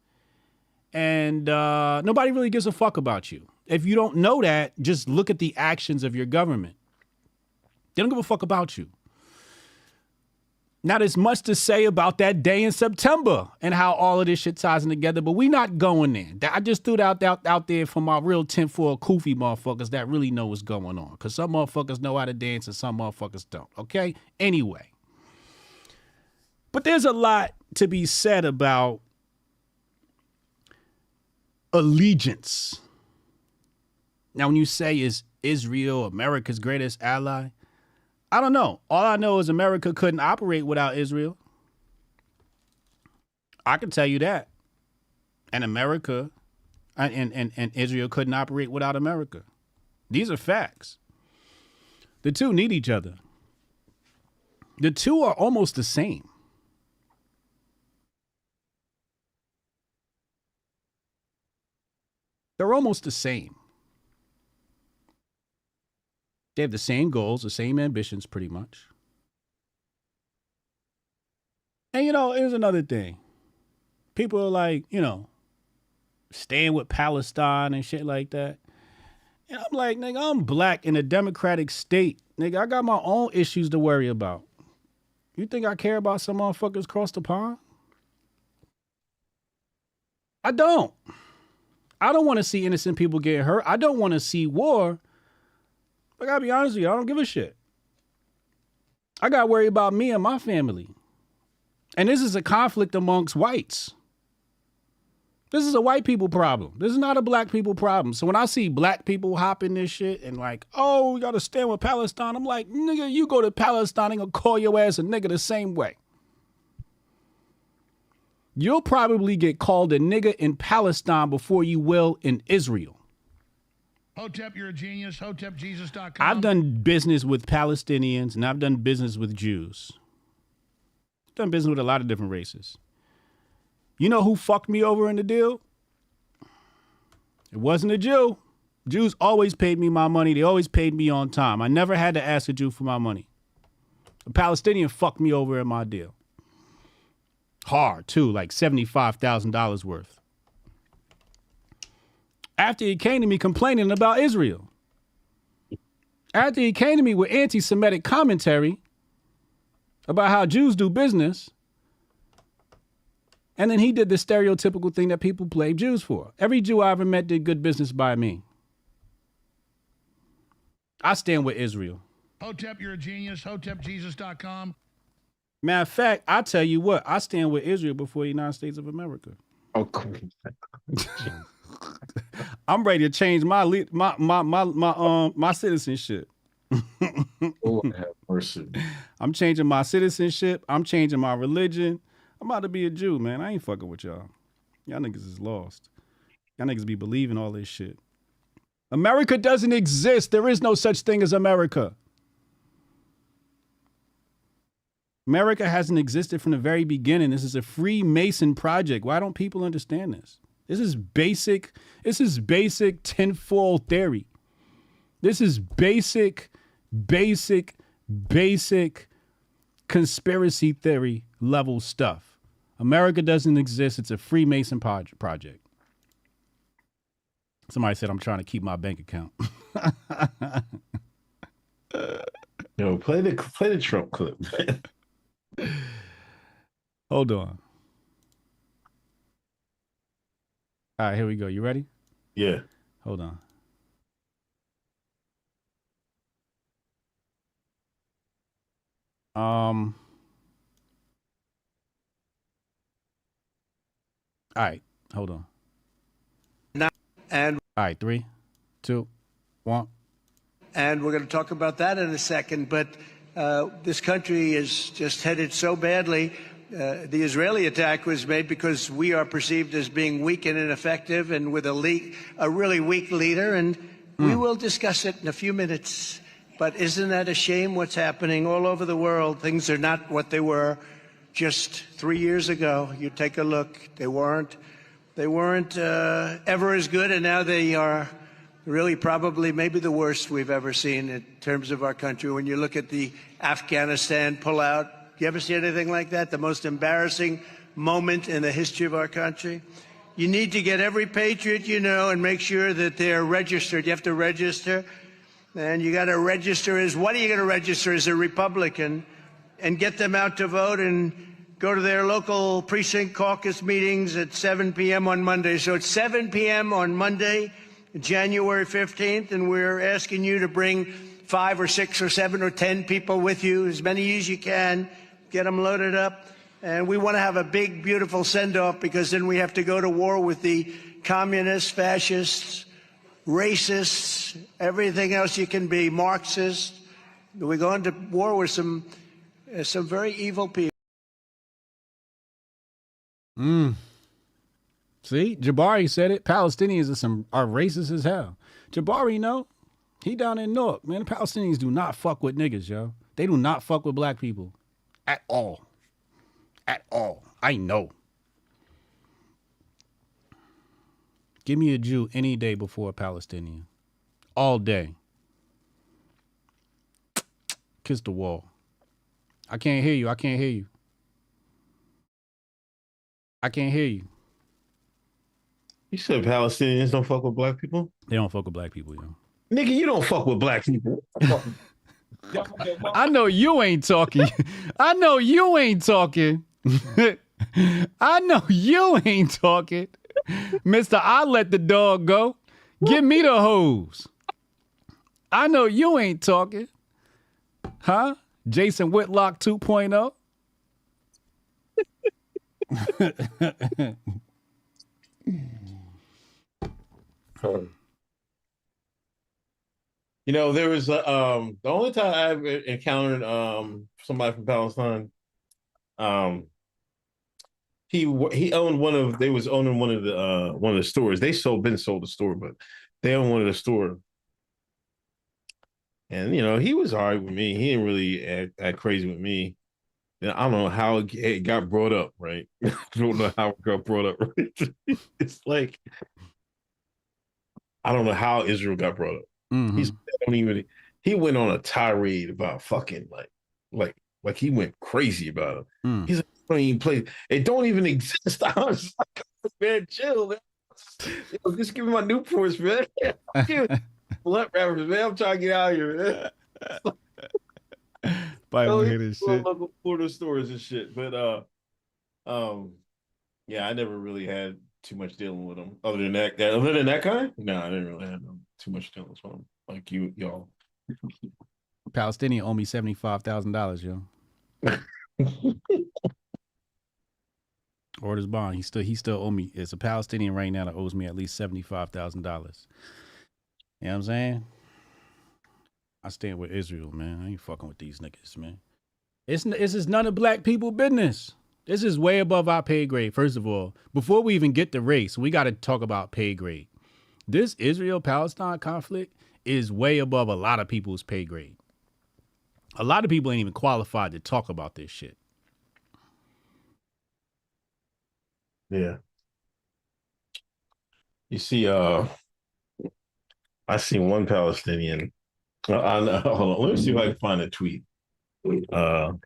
And nobody really gives a fuck about you. If you don't know that, just look at the actions of your government. They don't give a fuck about you. Now, there's much to say about that day in September and how all of this shit ties in together, but we not going there. I just threw it out there for my real tinfoil koofy motherfuckers that really know what's going on. Because some motherfuckers know how to dance and some motherfuckers don't, okay? Anyway. But there's a lot to be said about allegiance. Now, when you say, is Israel America's greatest ally? I don't know. All I know is America couldn't operate without Israel. I can tell you that. And America and Israel couldn't operate without America. These are facts. The two need each other. The two are almost the same. They're almost the same. They have the same goals, the same ambitions, pretty much. And, you know, here's another thing. People are like, you know, staying with Palestine and shit like that. And I'm like, nigga, I'm black in a democratic state. Nigga, I got my own issues to worry about. You think I care about some motherfuckers across the pond? I don't. I don't want to see innocent people get hurt. I don't want to see war. But I gotta be honest with you, I don't give a shit. I gotta worry about me and my family. And this is a conflict amongst whites. This is a white people problem. This is not a black people problem. So when I see black people hopping this shit and like, oh, we gotta stand with Palestine, I'm like, nigga, you go to Palestine and gonna call your ass a nigga the same way. You'll probably get called a nigga in Palestine before you will in Israel. Hotep, you're a genius. HotepJesus.com. I've done business with Palestinians and I've done business with Jews. I've done business with a lot of different races. You know who fucked me over in the deal? It wasn't a Jew. Jews always paid me my money. They always paid me on time. I never had to ask a Jew for my money. A Palestinian fucked me over in my deal. Hard, too, like $75,000 worth. After he came to me complaining about Israel. After he came to me with anti-Semitic commentary about how Jews do business. And then he did the stereotypical thing that people blame Jews for. Every Jew I ever met did good business by me. I stand with Israel. Hotep, you're a genius. HotepJesus.com. Matter of fact, I tell you what, I stand with Israel before the United States of America. Oh, cool. I'm ready to change my citizenship. Oh, have mercy. I'm changing my citizenship. I'm changing my religion. I'm about to be a Jew, man. I ain't fucking with y'all. Y'all niggas is lost. Y'all niggas be believing all this shit. America doesn't exist. There is no such thing as America. America hasn't existed from the very beginning. This is a Freemason project. Why don't people understand this? This is basic tinfoil theory. This is basic conspiracy theory level stuff. America doesn't exist. It's a Freemason project. Somebody said I'm trying to keep my bank account. Yo, Play the Trump clip. Hold on. All right, here we go. You ready? Yeah. Hold on. All right, hold on. And all right, 3, 2, 1. And we're going to talk about that in a second. But this country is just headed so badly. The Israeli attack was made because we are perceived as being weak and ineffective, and with a really weak leader. And we will discuss it in a few minutes. But isn't that a shame what's happening all over the world? Things are not what they were just 3 years ago. You take a look. They weren't ever as good, and now they are really probably maybe the worst we've ever seen in terms of our country. When you look at the Afghanistan pullout, you ever see anything like that? The most embarrassing moment in the history of our country. You need to get every patriot you know and make sure that they're registered. You have to register. And you got to register what are you going to register as a Republican? And get them out to vote and go to their local precinct caucus meetings at 7 p.m. on Monday. So it's 7 p.m. on Monday, January 15th, and we're asking you to bring 5 or 6 or 7 or 10 people with you, as many as you can, get them loaded up. And we want to have a big, beautiful send-off, because then we have to go to war with the communists, fascists, racists, everything else you can be, Marxists. We're going to war with some very evil people. See, Jabari said it. Palestinians are racist as hell. Jabari, know, he down in Newark, man. The Palestinians do not fuck with niggas, yo. They do not fuck with black people at all. At all. I know. Give me a Jew any day before a Palestinian. All day. Kiss the wall. I can't hear you. I can't hear you. I can't hear you. You said Palestinians don't fuck with black people? They don't fuck with black people, yo. Nigga, you don't fuck with black people. I know you ain't talking. I know you ain't talking. I know you ain't talking. Mister, I let the dog go. Give me the hose. I know you ain't talking. Huh? Jason Whitlock 2.0. You know, there was the only time I ever encountered somebody from Palestine. He owned they was owning one of the stores. They sold the store, but they owned one of the store. And you know, he was all right with me. He didn't really act crazy with me. And I don't know how it got brought up, right? I don't know how it got brought up, right? It's like, I don't know how Israel got brought up. Mm-hmm. He went on a tirade about fucking like he went crazy about it. Mm. He's like, don't even play. It don't even exist. I was like, man, chill, man. Yo, just give me my Newports, man. Blood rappers, man. I'm trying to get out of here, man. Bible haters shit. Local Florida stores and shit. But yeah, I never really had too much dealing with them. Other than that guy? No, I didn't really have too much dealing with them. Like y'all. Palestinian owe me $75,000, yo. Or his bond. He still owe me. It's a Palestinian right now that owes me at least $75,000. You know what I'm saying? I stand with Israel, man. I ain't fucking with these niggas, man. This is none of black people business. This is way above our pay grade. First of all, before we even get to race, we got to talk about pay grade. This Israel-Palestine conflict is way above a lot of people's pay grade. A lot of people ain't even qualified to talk about this shit. Yeah. You see, I seen one Palestinian. Hold on, let me see if I can find a tweet. Because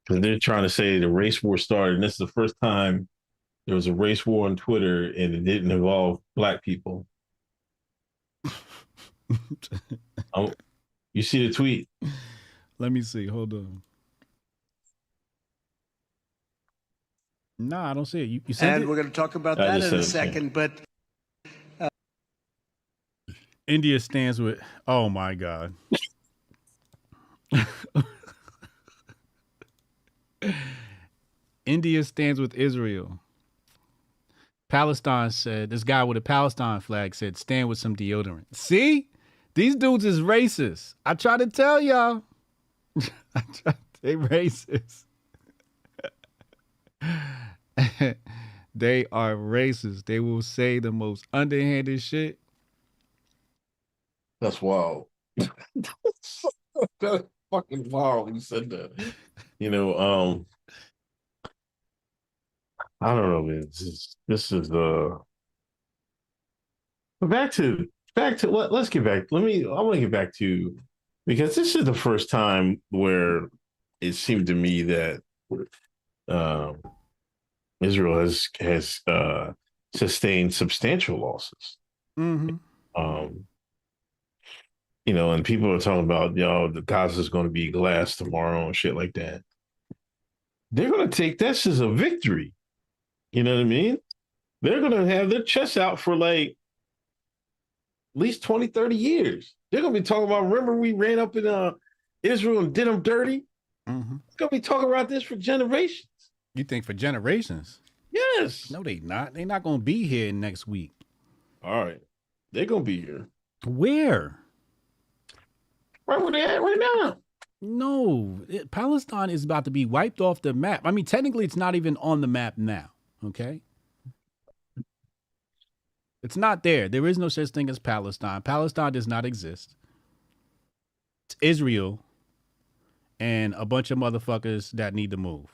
they're trying to say the race war started, and this is the first time there was a race war on Twitter, and it didn't involve black people. You see the tweet? Let me see. Hold on. No, I don't see it. You sent And it? we're going to talk about I that just in a sent it to you. second. But India stands with. Oh my God. India stands with Israel. Palestine said, this guy with a Palestine flag said, stand with some deodorant. See? These dudes is racist. I try to tell y'all. They racist. They are racist. They will say the most underhanded shit. That's wild. That's fucking wild. You said that. You know, I don't know, man. This is but back to what let's get back. I want to get back to because this is the first time where it seemed to me that um Israel has sustained substantial losses. Mm-hmm. You know, and people are talking about, the Gaza is going to be glass tomorrow and shit like that. They're going to take this as a victory. You know what I mean? They're going to have their chests out for like at least 20, 30 years. They're going to be talking about, remember we ran up in Israel and did them dirty? Mm-hmm. They're going to be talking about this for generations. You think for generations? Yes. No, they not. They not going to be here next week. All right. They're going to be here. Where? Right where they at right now. No, Palestine is about to be wiped off the map. I mean, technically, it's not even on the map now. Okay, it's not there. There is no such thing as Palestine. Palestine does not exist. It's Israel and a bunch of motherfuckers that need to move.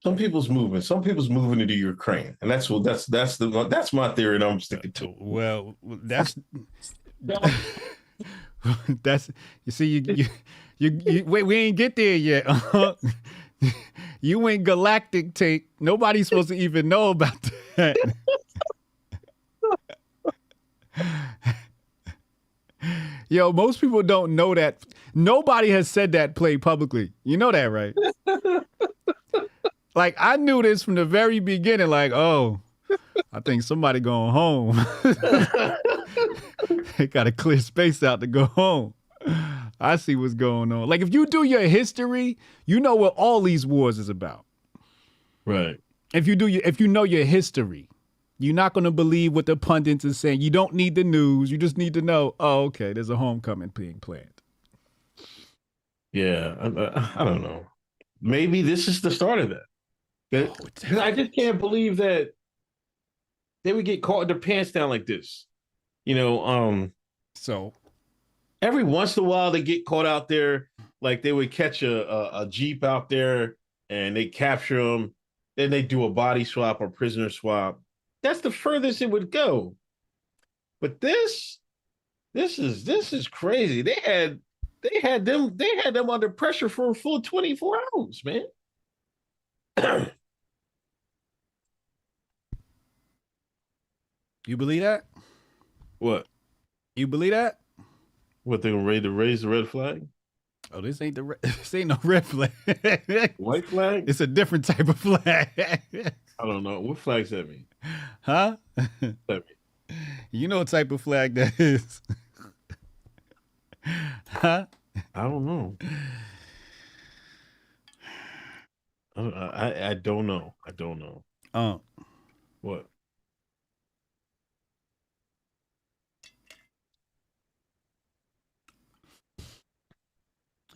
Some people's moving. Some people's moving into Ukraine, and that's my theory, and I'm sticking to. Well, that's. That's you see you wait, we ain't get there yet. You ain't galactic take. Nobody's supposed to even know about that. Yo, most people don't know that. Nobody has said that play publicly. You know that, right? Like, I knew this from the very beginning. Like, oh, I think somebody going home. They got to clear space out to go home. I see what's going on. Like, if you do your history, you know what all these wars is about. Right. If you know your history, you're not going to believe what the pundits are saying. You don't need the news. You just need to know, oh, okay, there's a homecoming being planned. Yeah, I don't know. Maybe this is the start of that. I just can't believe that they would get caught with their pants down like this. So every once in a while they get caught out there, like they would catch a Jeep out there and they capture them. Then they do a body swap or prisoner swap. That's the furthest it would go. But this is crazy. They had them under pressure for a full 24 hours, man. You believe that? What? You believe that? What, they gonna raise the red flag? Oh, this ain't no red flag. White flag? It's a different type of flag. I don't know. What flags that mean? Huh? That mean? You know what type of flag that is. Huh? I don't know. I don't know. I don't know. What?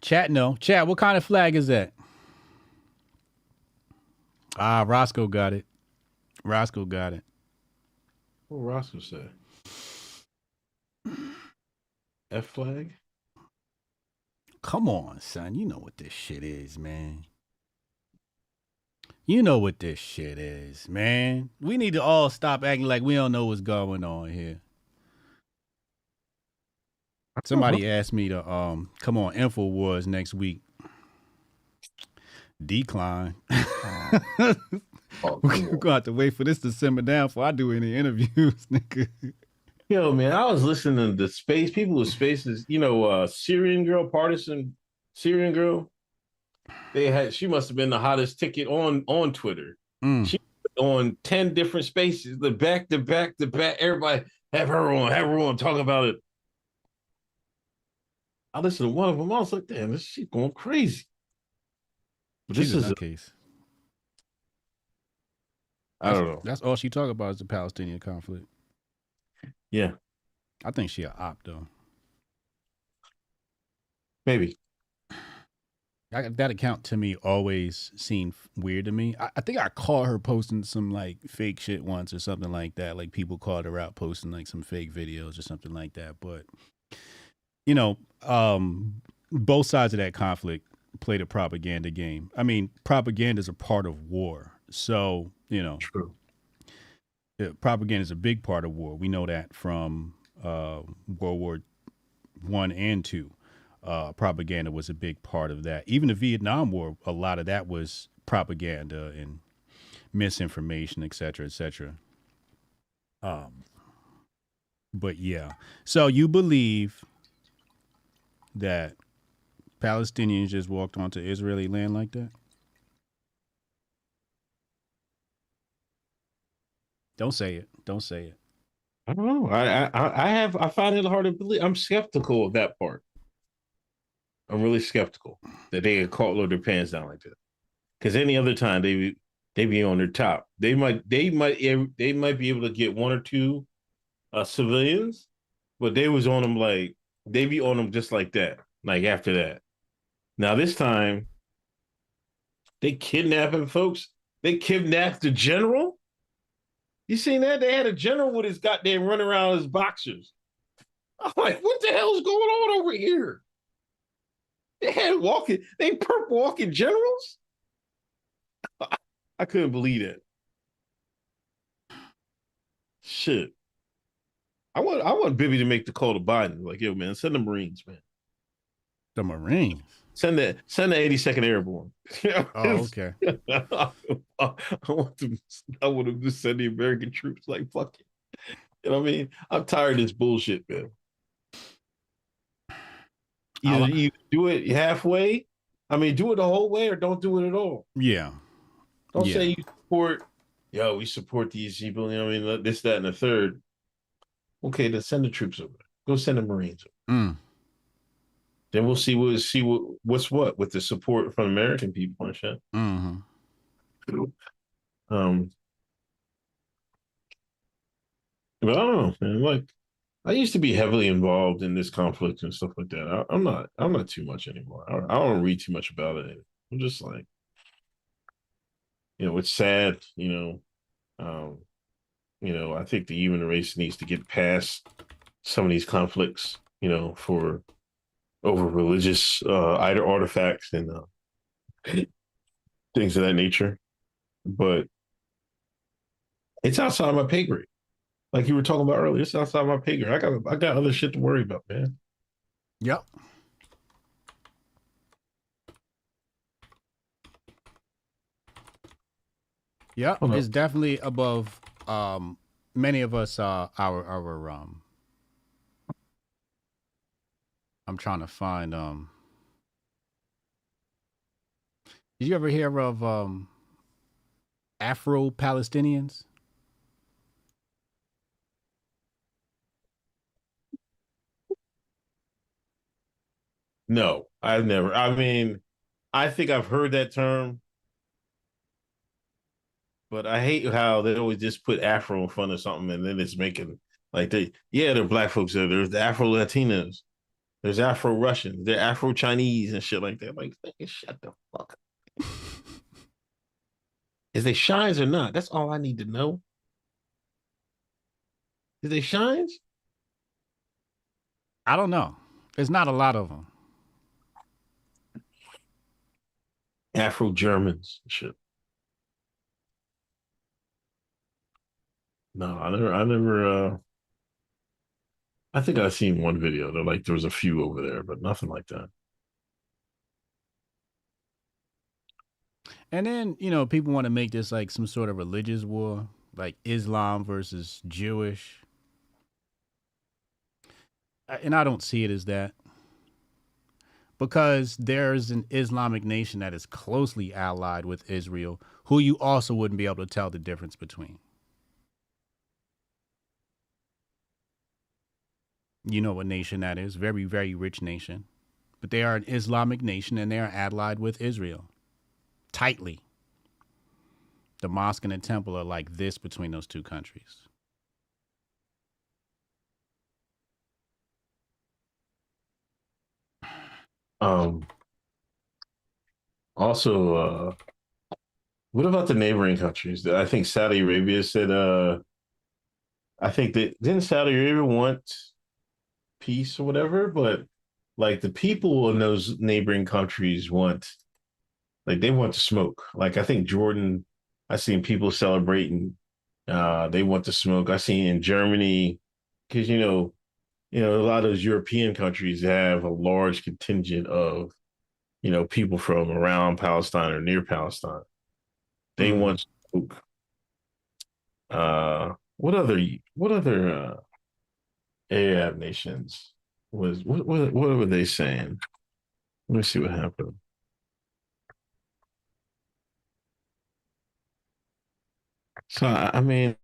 Chat, no. Chat, what kind of flag is that? Ah, Roscoe got it. Roscoe got it. What Roscoe say? F flag? Come on, son. You know what this shit is, man. You know what this shit is, man. We need to all stop acting like we don't know what's going on here. Somebody asked me to come on InfoWars next week. Decline. We're gonna have to wait for this to simmer down before I do any interviews, nigga. Yo, man, I was listening to space people with spaces. Syrian girl, partisan Syrian girl. She must have been the hottest ticket on Twitter. Mm. She on 10 different spaces, the back to back to back. Everybody have her on, talk about it. I listened to one of them. I was like, damn, this shit going crazy. But She's this a is nutcase. I don't know. That's all she talk about is the Palestinian conflict. Yeah. I think she a op though. Maybe. That account to me always seemed weird to me. I think I caught her posting some like fake shit once or something like that. Like people called her out posting like some fake videos or something like that. But both sides of that conflict played a propaganda game. I mean, propaganda is a part of war. So, True. Propaganda is a big part of war. We know that from World War I and II. Propaganda was a big part of that. Even the Vietnam War, a lot of that was propaganda and misinformation, et cetera, et cetera. But yeah. So you believe that Palestinians just walked onto Israeli land like that? Don't say it. Don't say it. I don't know. I find it hard to believe. I'm skeptical of that part. I'm really skeptical that they could load their pants down like that. Because any other time they be on their top. They might be able to get one or two civilians, but they was on them like they be on them just like that. Like after that. Now this time they kidnapping folks. They kidnapped the general. You seen that? They had a general with his goddamn run around his boxers. I'm like, what the hell's going on over here? They perp walking generals. I couldn't believe it. Shit. I want Bibby to make the call to Biden. Like, yo, man, send the Marines, man. The Marines. Send the 82nd Airborne. Oh, okay. I want them to send the American troops. Like, fuck it. You know what I mean? I'm tired of this bullshit, man. Either do it halfway. I mean, do it the whole way or don't do it at all. Yeah. Don't say you support, we support these people, you know what I mean? This, that, and the third. Okay, then send the troops over. Go send the Marines over. Mm. Then we'll see what's what with the support from American people and shit. Mm-hmm. But I don't know, man. Like, I used to be heavily involved in this conflict and stuff like that. I'm not too much anymore. I don't read too much about it. I'm just like, it's sad, I think the human race needs to get past some of these conflicts, for over religious either artifacts and things of that nature. But it's outside my pay grade. Like you were talking about earlier, it's outside my pay grade. I got other shit to worry about, man. Yep. Yep. It's definitely above many of us our I'm trying to find did you ever hear of Afro-Palestinians? No, I've never. I mean, I think I've heard that term, but I hate how they always just put Afro in front of something and then it's making like they're black folks there. There's the Afro Latinos, there's Afro Russians, there's Afro Chinese and shit like that. Like, shut the fuck up. Is they shines or not? That's all I need to know. Is they shines? I don't know. There's not a lot of them. Afro Germans shit. No, I never. I think I've seen one video. They're like there was a few over there, but nothing like that. And then, people want to make this like some sort of religious war, like Islam versus Jewish. And I don't see it as that. Because there's an Islamic nation that is closely allied with Israel, who you also wouldn't be able to tell the difference between. You know what nation that is. Very, very rich nation. But they are an Islamic nation and they are allied with Israel. Tightly. The mosque and the temple are like this between those two countries. Also, what about the neighboring countries? I think Saudi Arabia said, I think that didn't Saudi Arabia want peace or whatever, but like the people in those neighboring countries want, like they want to smoke. Like I think Jordan, I seen people celebrating. They want to smoke. I seen in Germany, because a lot of those European countries have a large contingent of, people from around Palestine or near Palestine. They want smoke. What other Arab nations what were they saying? Let me see what happened. So I mean,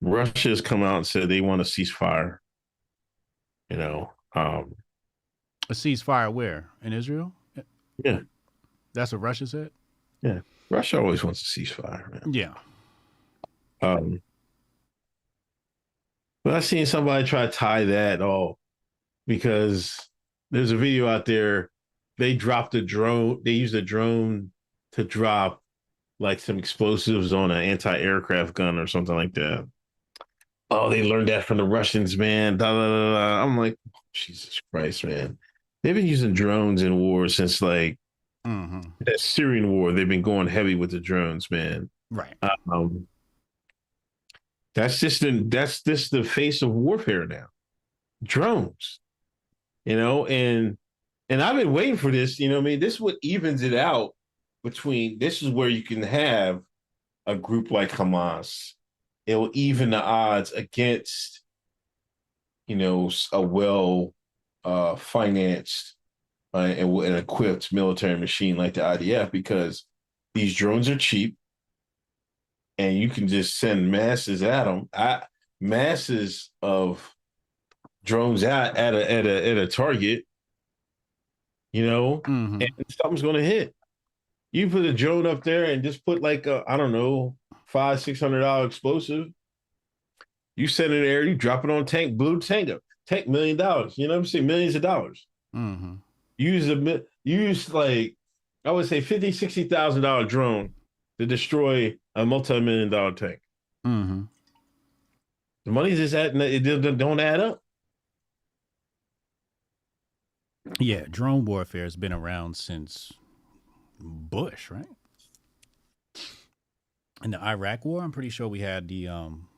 Russia's come out and said they want a ceasefire. A ceasefire where? In Israel? Yeah. That's what Russia said? Yeah. Russia always wants a ceasefire, man. Yeah. But I seen somebody try to tie that all because there's a video out there. They dropped a drone. They used a drone to drop like some explosives on an anti-aircraft gun or something like that. Oh, they learned that from the Russians, man. Da, da, da, da. I'm like, Jesus Christ, man. They've been using drones in war since like that Syrian war. They've been going heavy with the drones, man. Right. That's just the face of warfare now. Drones, and I've been waiting for this. This is what evens it out between. This is where you can have a group like Hamas. It will even the odds against, a well financed and equipped military machine like the IDF, because these drones are cheap. And you can just send masses at them, masses of drones at a target, and something's going to hit. You put a drone up there and just put like I don't know, $500-600 explosive. You send it there, you drop it on a tank, blue tank up, tank $1 million. You know what I'm saying? Millions of dollars. Use like I would say $50,000-60,000 drone to destroy a multi-million-dollar tank. The money just don't add up. Yeah, drone warfare has been around since Bush, right? In the Iraq War, I'm pretty sure we had the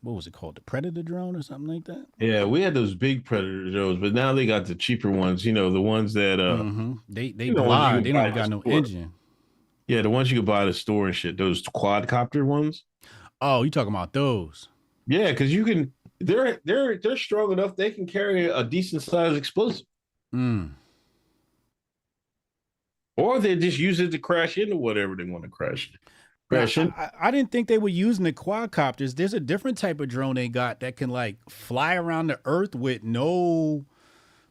what was it called, the Predator drone or something like that. Yeah, we had those big Predator drones, but now they got the cheaper ones. The ones that they glide. They don't got no engine. Yeah, the ones you could buy at the store and shit. Those quadcopter ones. Oh, you talking about those? Yeah, because you can. They're strong enough. They can carry a decent sized explosive. Or they just use it to crash into whatever they want to crash. I didn't think they were using the quadcopters. There's a different type of drone they got that can like fly around the earth with no.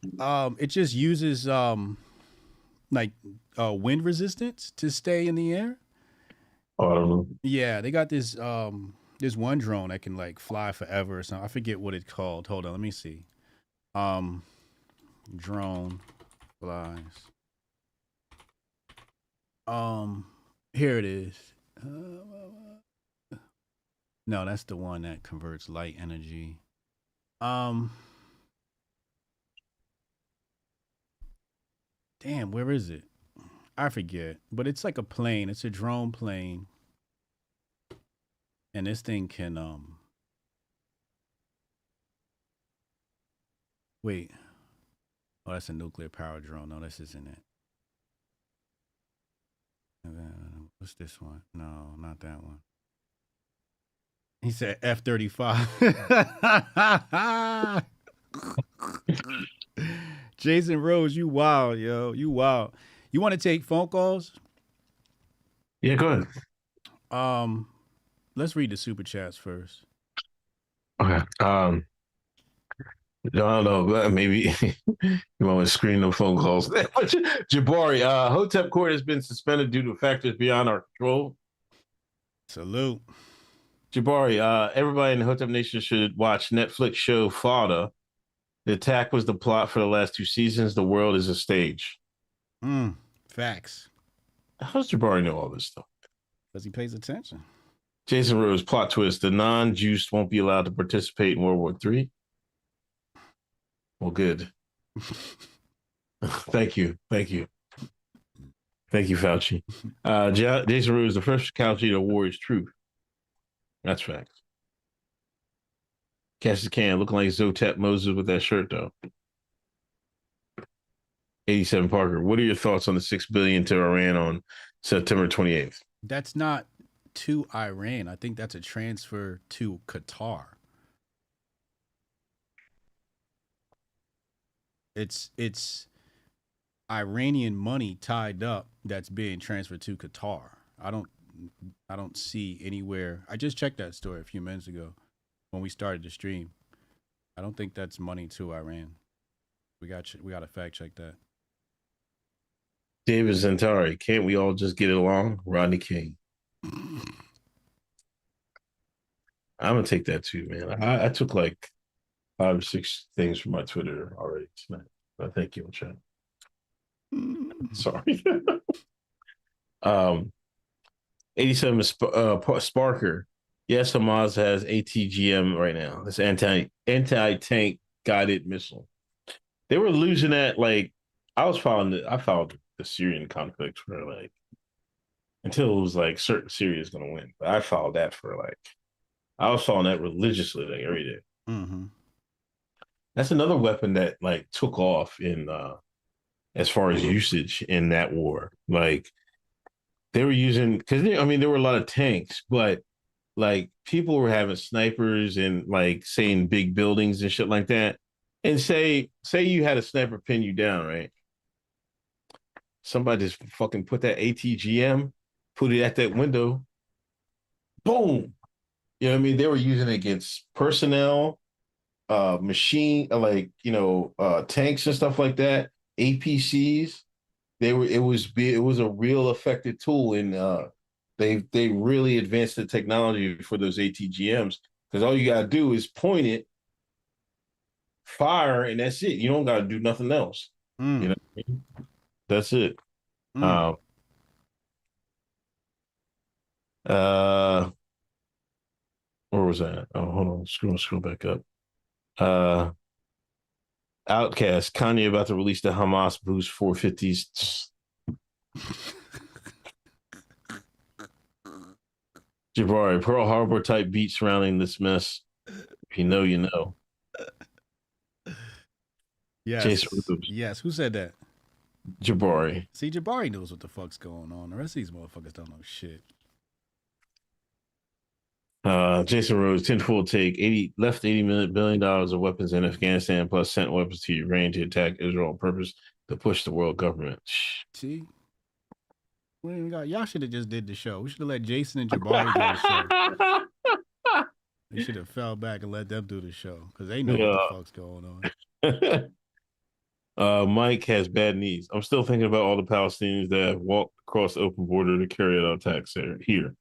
It just uses wind resistance to stay in the air. Oh, I don't know. Yeah, they got this there's one drone that can like fly forever or something. I forget what it's called. Hold on, let me see. Drone flies. Here it is. No, that's the one that converts light energy. Damn, where is it? I forget, but it's like a plane. It's a drone plane. And this thing can, wait. Oh, that's a nuclear power drone. No, this isn't it. What's this one? No, not that one. He said F-35. Jason Rose, you wild, yo. You wild. You want to take phone calls? Yeah, go ahead. Let's read the super chats first. Okay. I don't know. Maybe you want to screen the phone calls. Jabari, Hotep court has been suspended due to factors beyond our control. Salute. Jabari, everybody in the Hotep Nation should watch Netflix show Fauda. The attack was the plot for the last 2 seasons. The world is a stage. Facts. How does Jabari know all this stuff? Because he pays attention. Jason Rose, plot twist. The non-Jews won't be allowed to participate in World War III. Well, good. Thank you. Thank you, Fauci. Jason Rose, the first casualty of war is truth. That's facts. Cassius Can looking like Zotep Moses with that shirt, though. 87 Parker, what are your thoughts on the $6 billion to Iran on September 28th? That's not to Iran. I think that's a transfer to Qatar. It's Iranian money tied up that's being transferred to Qatar. I don't see anywhere. I just checked that story a few minutes ago when we started the stream. I don't think that's money to Iran. We got to fact check that. David Zentari, can't we all just get along? Rodney King. I'm gonna take that too, man. I took like 5 or 6 things from my Twitter already tonight. But thank you, chat. Sorry. 87 Sparker. Yes, Hamas has ATGM right now. That's anti-tank guided missile. They were losing that. Like I followed the Syrian conflict for like until it was like certain Syria is going to win. But I followed that for like I was following that religiously like every day. Mm-hmm. That's another weapon that like took off in as far as usage in that war. Like they were using because there were a lot of tanks, but like people were having snipers and like saying big buildings and shit like that. And say you had a sniper pin you down, right? Somebody just fucking put that ATGM, put it at that window, boom. You know what I mean? They were using it against personnel, machine, tanks and stuff like that, APCs. It was a real effective tool, and they really advanced the technology for those ATGMs because all you gotta do is point it, fire, and that's it. You don't gotta do nothing else. You know what I mean? That's it. Where was that? Oh, hold on. Scroll back up. Outcast, Kanye about to release the Hamas Boost 450s. Jabari, Pearl Harbor type beat surrounding this mess. If you know, you know. Yes. Yes. Who said that? Jabari. See, Jabari knows what the fuck's going on. The rest of these motherfuckers don't know shit. Jason Rose, tenfold take, $80 billion of weapons in Afghanistan, plus sent weapons to Ukraine to attack Israel on purpose to push the world government. See? We ain't got, y'all should have just did the show. We should have let Jason and Jabari do the show. We should have fell back and let them do the show because they know what the fuck's going on. Mike has bad knees. I'm still thinking about all the Palestinians that have walked across the open border to carry out attacks here.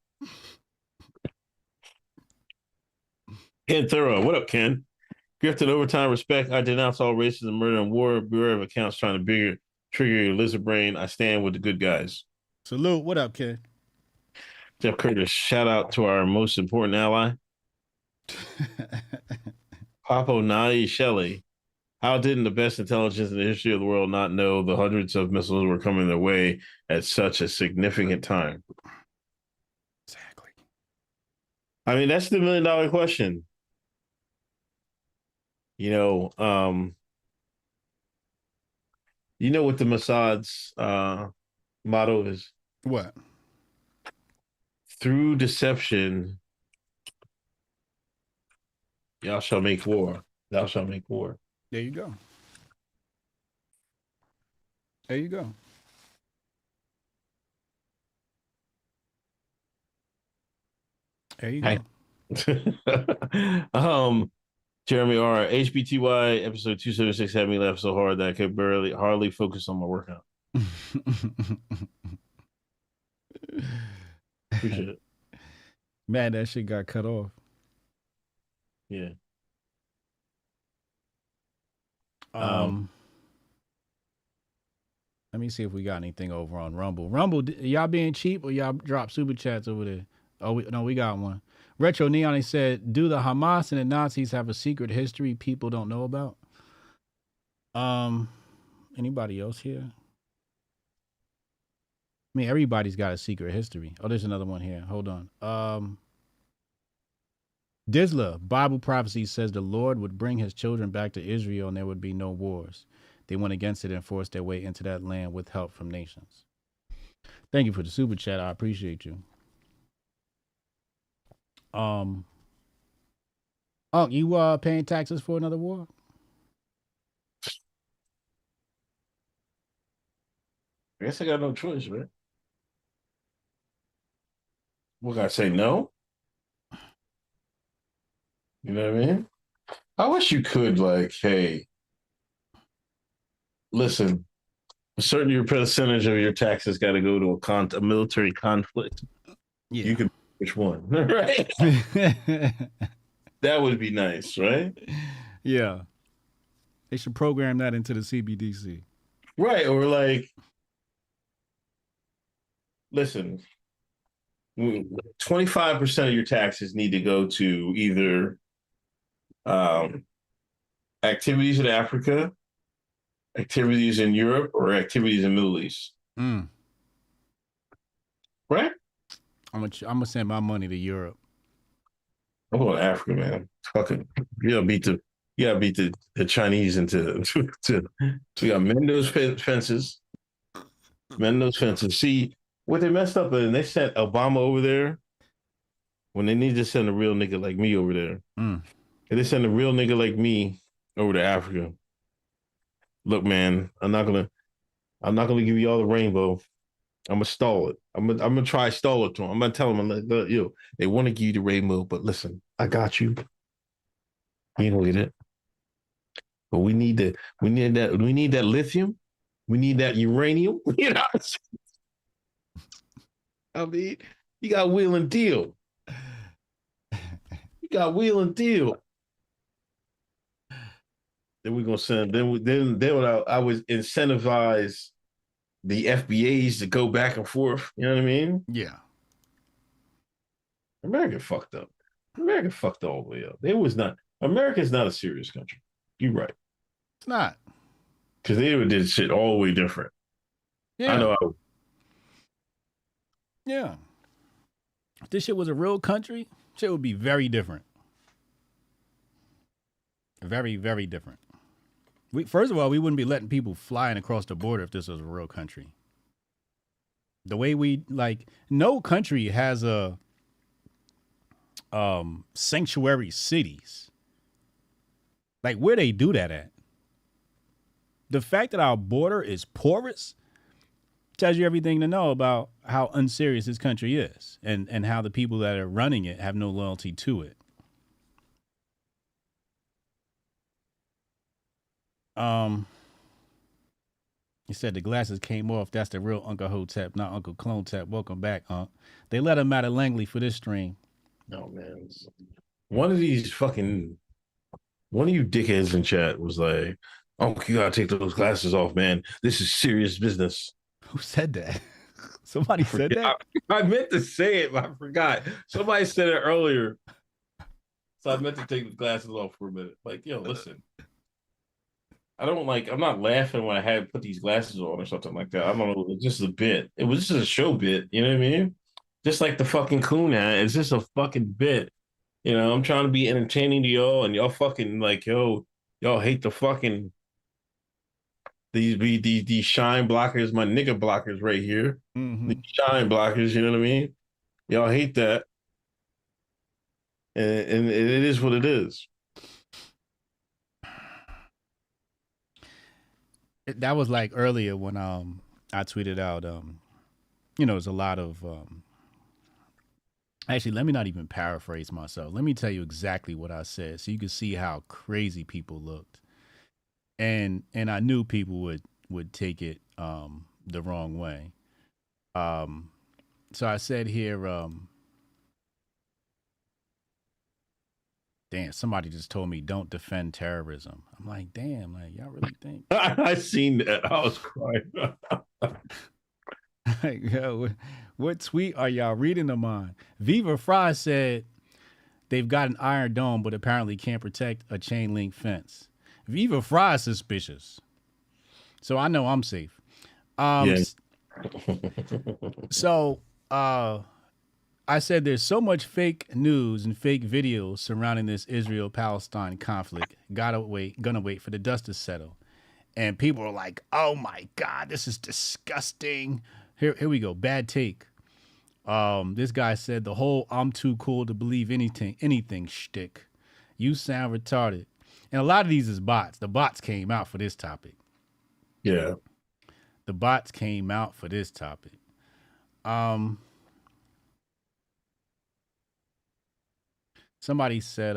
Ken Thorough, what up, Ken? Grifting overtime respect. I denounce all racism, murder, and war. Beware of accounts trying to trigger your lizard brain. I stand with the good guys. Salute. What up, Ken? Jeff Curtis, shout out to our most important ally. Papo Nadi Shelley. How didn't the best intelligence in the history of the world not know the hundreds of missiles were coming their way at such a significant time? Exactly. I mean, that's the $1 million question. You know what the Mossad's motto is? What? Through deception, y'all shall make war. Thou shalt make war. There you go. There you go. There you go. Jeremy R. HBTY episode 276 had me laugh so hard that I could hardly focus on my workout. Appreciate it. Man, that shit got cut off. Yeah. Let me see if we got anything over on Rumble. Rumble, y'all being cheap or y'all drop super chats over there? Oh, we got one. Retro Neon, he said, do the Hamas and the Nazis have a secret history people don't know about? Anybody else here? I mean, everybody's got a secret history. Oh, there's another one here. Hold on. Dizla, Bible prophecy says the Lord would bring his children back to Israel and there would be no wars. They went against it and forced their way into that land with help from nations. Thank you for the super chat. I appreciate you. You paying taxes for another war? I guess I got no choice, man. What, I say no? You know what I mean? I wish you could, like, hey, listen, a certain percentage of your taxes got to go to a military conflict. Yeah. You can pick which one, right? That would be nice, right? Yeah. They should program that into the CBDC. Right, or like, listen, 25% of your taxes need to go to either activities in Africa, activities in Europe, or activities in the Middle East. Right? I'm gonna send my money to Europe. I'm going to Africa, man. Fucking, you gotta beat the Chinese into we got mend those fences. Mend those fences. See what they messed up and they sent Obama over there when they need to send a real nigga like me over there. And they send a real nigga like me over to Africa. Look, man, I'm not gonna give you all the rainbow. I'm gonna stall it. I'm gonna try to stall it to them. I'm gonna tell them, yo, they want to give you the rainbow, but listen, I got you. You know it. But we need that lithium. We need that uranium. You know, I mean, you got wheel and deal. You got wheel and deal. Then we're gonna send. Then I would incentivize the FBAs to go back and forth. You know what I mean? Yeah. America fucked up. America fucked all the way up. America's not a serious country. You're right. It's not. Because they did shit all the way different. Yeah. I know. Yeah. If this shit was a real country, shit would be very different. Very, very different. First of all, we wouldn't be letting people flying across the border if this was a real country. The way no country has a sanctuary cities. Like, where they do that at? The fact that our border is porous tells you everything to know about how unserious this country is and how the people that are running it have no loyalty to it. He said the glasses came off. That's the real Uncle Hotep, not Uncle Clone Tep. Welcome back, They let him out of Langley for this stream. No, man. One of you dickheads in chat was like, "Oh, you gotta take those glasses off, man. This is serious business." Who said that? Somebody said that? I meant to say it, but I forgot. Somebody said it earlier. So I meant to take the glasses off for a minute. Like, yo, listen. I'm not laughing when I had put these glasses on or something like that. I don't know. It's just a bit. It was just a show bit. You know what I mean? Just like the fucking coon hat. It's just a fucking bit. You know, I'm trying to be entertaining to y'all, and y'all fucking like, yo, y'all hate the fucking these shine blockers, my nigga blockers right here. Mm-hmm. These shine blockers, you know what I mean? Y'all hate that. And it is what it is. That was like earlier when I tweeted out there's a lot of actually, let me not even paraphrase myself. Let me tell you exactly what I said so you can see how crazy people looked. And I knew people would take it the wrong way. So I said here, damn, somebody just told me don't defend terrorism. I'm like, damn, like y'all really think? I seen that. I was crying. Like, yo, what tweet are y'all reading of mine? Viva Fry said they've got an iron dome, but apparently can't protect a chain link fence. Viva Fry is suspicious, so I know I'm safe. So I said there's so much fake news and fake videos surrounding this Israel-Palestine conflict. Gonna wait for the dust to settle. And people are like, oh my God, this is disgusting. Here we go. Bad take. This guy said the whole I'm too cool to believe anything shtick. You sound retarded. And a lot of these is bots. The bots came out for this topic. Yeah. The bots came out for this topic. Somebody said,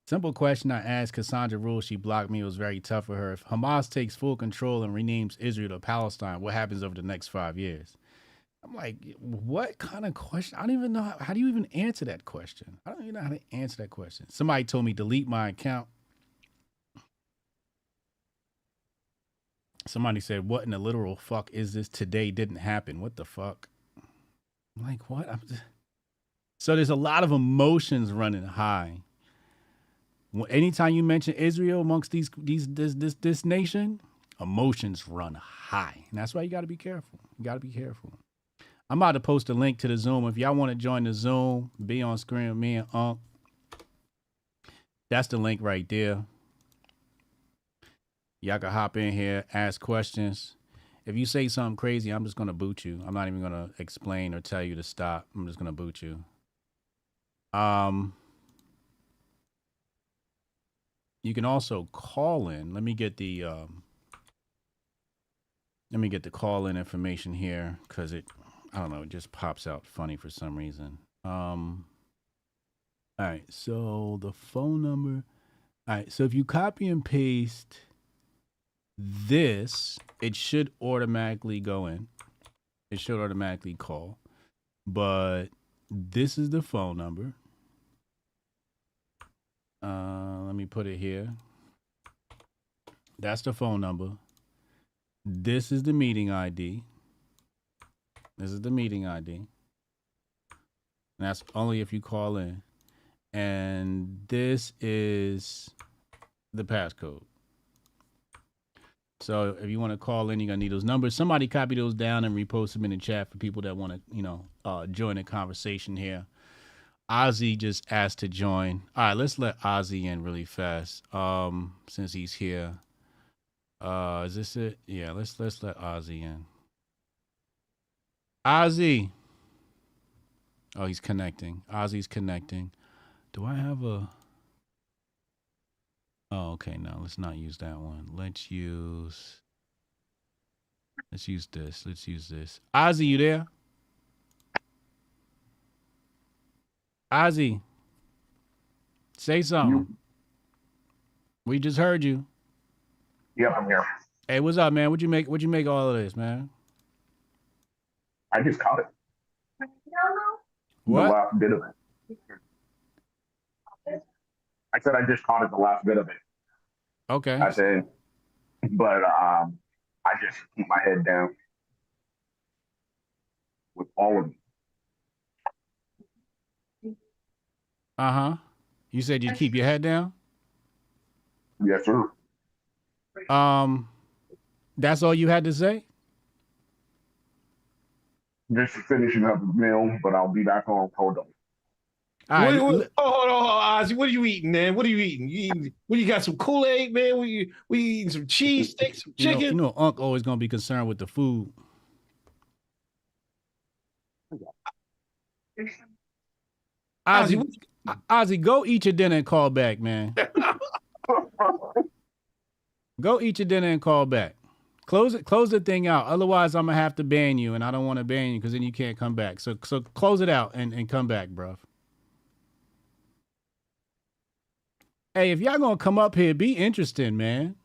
simple question I asked Cassandra Rule. She blocked me. It was very tough for her. If Hamas takes full control and renames Israel to Palestine, what happens over the next 5 years? I'm like, what kind of question? I don't even know. How do you even answer that question? I don't even know how to answer that question. Somebody told me delete my account. Somebody said, what in the literal fuck is this? Today didn't happen. What the fuck? I'm like, what? So there's a lot of emotions running high. Anytime you mention Israel amongst this nation, emotions run high. And that's why you got to be careful. You got to be careful. I'm about to post a link to the Zoom. If y'all want to join the Zoom, be on screen with me and Unc. That's the link right there. Y'all can hop in here, ask questions. If you say something crazy, I'm just going to boot you. I'm not even going to explain or tell you to stop. I'm just going to boot you. You can also call in. Let me get the call-in information here because I don't know, it just pops out funny for some reason. All right, so the phone number. All right, so if you copy and paste this, it should automatically go in. It should automatically call. But this is the phone number. Let me put it here. That's the phone number. This is the meeting ID. This is the meeting ID. And that's only if you call in. And this is the passcode. So if you want to call in, you're going to need those numbers. Somebody copy those down and repost them in the chat for people that want to, join the conversation here. Ozzy just asked to join. All right, let's let Ozzy in really fast. Since he's here. Is this it? Yeah, let's let Ozzy in. Ozzy. Oh, he's connecting. Ozzy's connecting. Do I have a... Oh, okay, no, let's not use that one. Let's use this. Let's use this. Ozzy, you there? Ozzy, say something. We just heard you. Yeah, I'm here. Hey, what's up, man? What'd you make all of this, man? I just caught it. What? The last bit of it. I said I just caught it, the last bit of it. Okay. I said, but I just keep my head down with all of it. Uh-huh. You said you'd keep your head down? Yes, sir. That's all you had to say? Just finishing up the meal, but I'll be back on. Hold on. All right. Hold on, Ozzy. What are you eating, man? What are you eating? You got some Kool-Aid, man? We eating some cheese sticks, some chicken? You know, Unc always gonna be concerned with the food. Ozzy, go eat your dinner and call back, man. Go eat your dinner and call back. Close the thing out. Otherwise, I'm gonna have to ban you, and I don't want to ban you because then you can't come back. So close it out and come back, bro. Hey, if y'all gonna come up here, be interesting, man.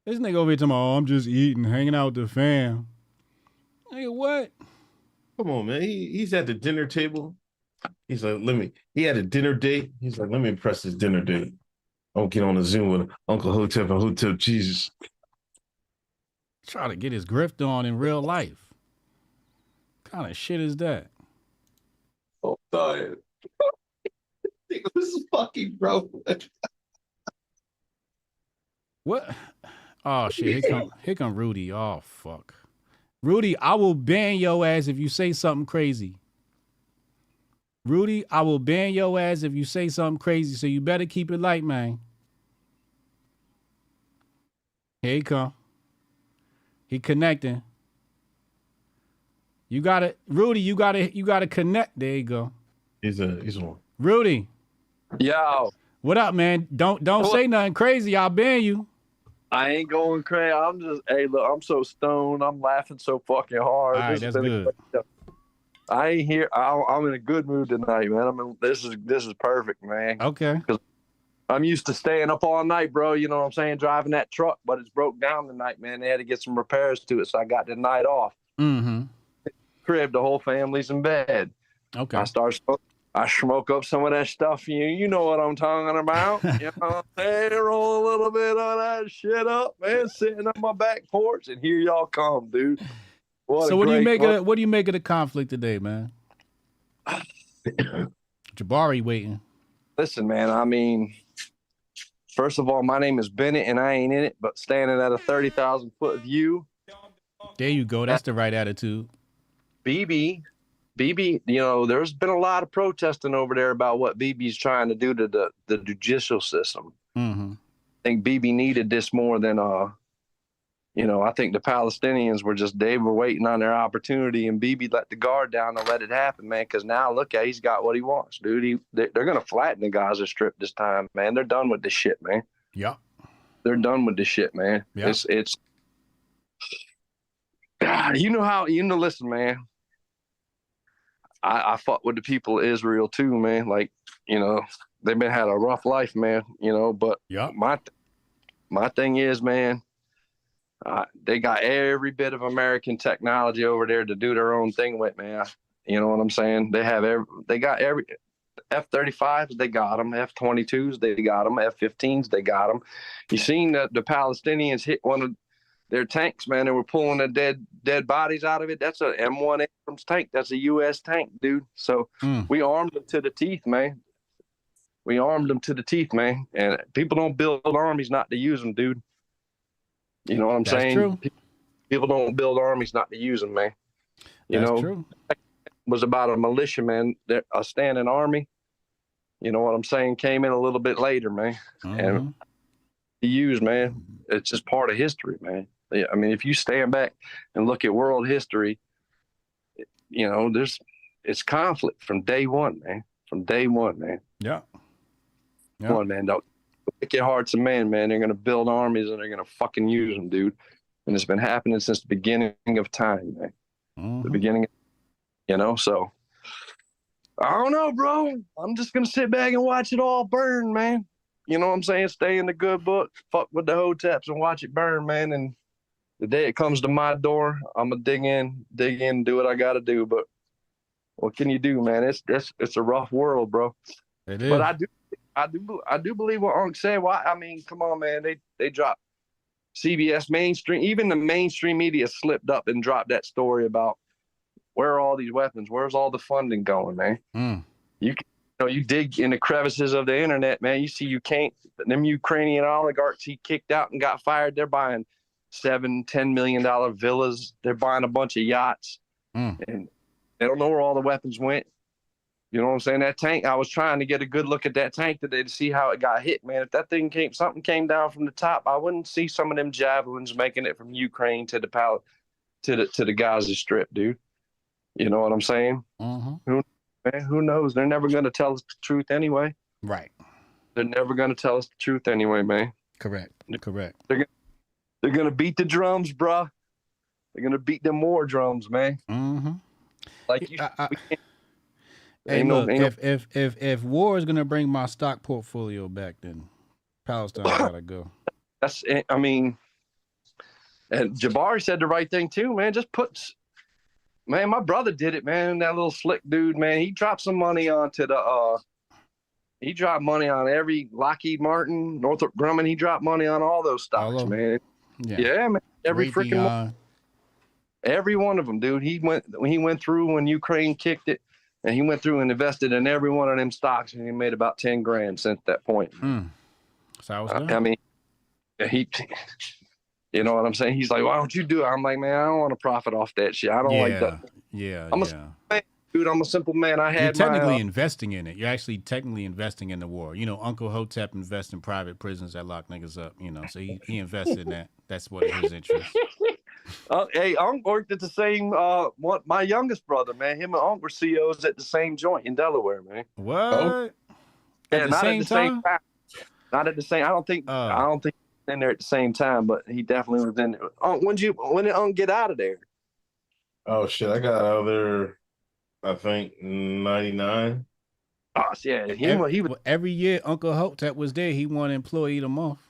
This nigga over here talking about, oh, I'm just eating, hanging out with the fam. Nigga, what? Come on, man. He's at the dinner table. He's like, he had a dinner date. He's like, let me impress this dinner date. I'll get on a Zoom with Uncle Hotep and Hotep Jesus. Try to get his grift on in real life. What kind of shit is that? Oh, sorry. This is fucking bro. What? Oh shit! Here come Rudy. Oh fuck, Rudy! I will ban your ass if you say something crazy. Rudy, I will ban your ass if you say something crazy. So you better keep it light, man. Here he come. He connecting. You gotta, Rudy. You gotta connect. There you go. He's on. Rudy. Yo. What up, man? Don't say nothing crazy. I'll ban you. I ain't going crazy. I'm just, hey, look, I'm so stoned. I'm laughing so fucking hard. All right, that's good. I ain't here. I'm in a good mood tonight, man. This is perfect, man. Okay. Because I'm used to staying up all night, bro. You know what I'm saying? Driving that truck, but it's broke down tonight, man. They had to get some repairs to it, so I got the night off. Mm-hmm. Crib, the whole family's in bed. Okay. I smoke up some of that stuff. You know what I'm talking about. You know what I'm saying? Roll a little bit of that shit up, man. Sitting on my back porch, and here y'all come, dude. So what do you make of the conflict today, man? Jabari waiting. Listen, man. I mean, first of all, my name is Bennett, and I ain't in it, but standing at a 30,000-foot view. There you go. That's the right attitude. BB, you know, there's been a lot of protesting over there about what BB's trying to do to the judicial system. Mm-hmm. I think BB needed this more than, you know, I think the Palestinians they were waiting on their opportunity, and BB let the guard down and let it happen, man, because now, look, he's got what he wants, dude. They're going to flatten the Gaza Strip this time, man. They're done with this shit, man. Yeah. They're done with this shit, man. Yeah. It's God, listen, man. I fought with the people of Israel too, man. Like, you know, they've had a rough life, man, you know, but yeah. My thing is, man, they got every bit of American technology over there to do their own thing with, man. You know what I'm saying? They got every F-35s, they got them. F-22s, they got them. F-15s, they got them. You seen the Palestinians hit one of their tanks, man. They were pulling the dead bodies out of it. That's a M1 Abrams tank. That's a U.S. tank, dude. So we armed them to the teeth, man. And people don't build armies not to use them, dude. You know what I'm saying? True. People don't build armies not to use them, man. That's true. It was about a militia, man. A standing army. You know what I'm saying? Came in a little bit later, man. Mm-hmm. And to use, man, it's just part of history, man. I mean, if you stand back and look at world history, you know, it's conflict from day one, man. From day one, man. Yeah. Come on, man. Don't make your hearts of man, man. They're going to build armies and they're going to fucking use them, dude. And it's been happening since the beginning of time, man. Mm-hmm. The beginning, you know, so I don't know, bro. I'm just going to sit back and watch it all burn, man. You know what I'm saying? Stay in the good book, fuck with the Hoteps and watch it burn, man. And the day it comes to my door, I'm going to dig in, do what I got to do. But what can you do, man? It's a rough world, bro. It is. But I do believe what Unc said. Well, I mean, come on, man. They dropped CBS mainstream. Even the mainstream media slipped up and dropped that story about where are all these weapons? Where's all the funding going, man? You dig in the crevices of the internet, man. You see them Ukrainian oligarchs he kicked out and got fired. They're buying $7-10 million villas. They're buying a bunch of yachts, and they don't know where all the weapons went. You know what I'm saying? That tank, I was trying to get a good look at that tank today to see how it got hit, man. If that thing something came down from the top, I wouldn't see some of them javelins making it from Ukraine to the Gaza Strip, dude. You know what I'm saying? Mm-hmm. Who knows? They're never going to tell us the truth anyway. Right. They're never going to tell us the truth anyway, man. Correct. They're gonna beat the drums, bruh. They're gonna beat them war drums, man. Mm-hmm. Like you, hey, look, if war is gonna bring my stock portfolio back, then Palestine gotta go. That's, I mean, and Jabari said the right thing too, man. Just man, my brother did it, man. That little slick dude, man. He dropped some money onto he dropped money on every Lockheed Martin, Northrop Grumman. He dropped money on all those stocks, man. Yeah, man. Every freaking one. Every one of them, dude. He went through when Ukraine kicked it, and he went through and invested in every one of them stocks, and he made about 10 grand since that point. So I was done. I mean, you know what I'm saying? He's like, why don't you do it? I'm like, man, I don't want to profit off that shit. I don't like that. I'm a simple man, dude. I'm a simple man. You're technically investing in it. You're actually technically investing in the war. You know, Uncle Hotep invests in private prisons that lock niggas up, you know, so he invested in that. That's what his interest. Hey, Unc worked at the same, my youngest brother, man. Him and Unc were CEOs at the same joint in Delaware, man. What? Yeah, not at the same time. Not at the same. I don't think in there at the same time, but he definitely was in there. Unc, when did Unc get out of there? Oh shit, I got out of there, I think 99. Oh yeah, he was every year Uncle Hotep was there. He won Employee of the Month.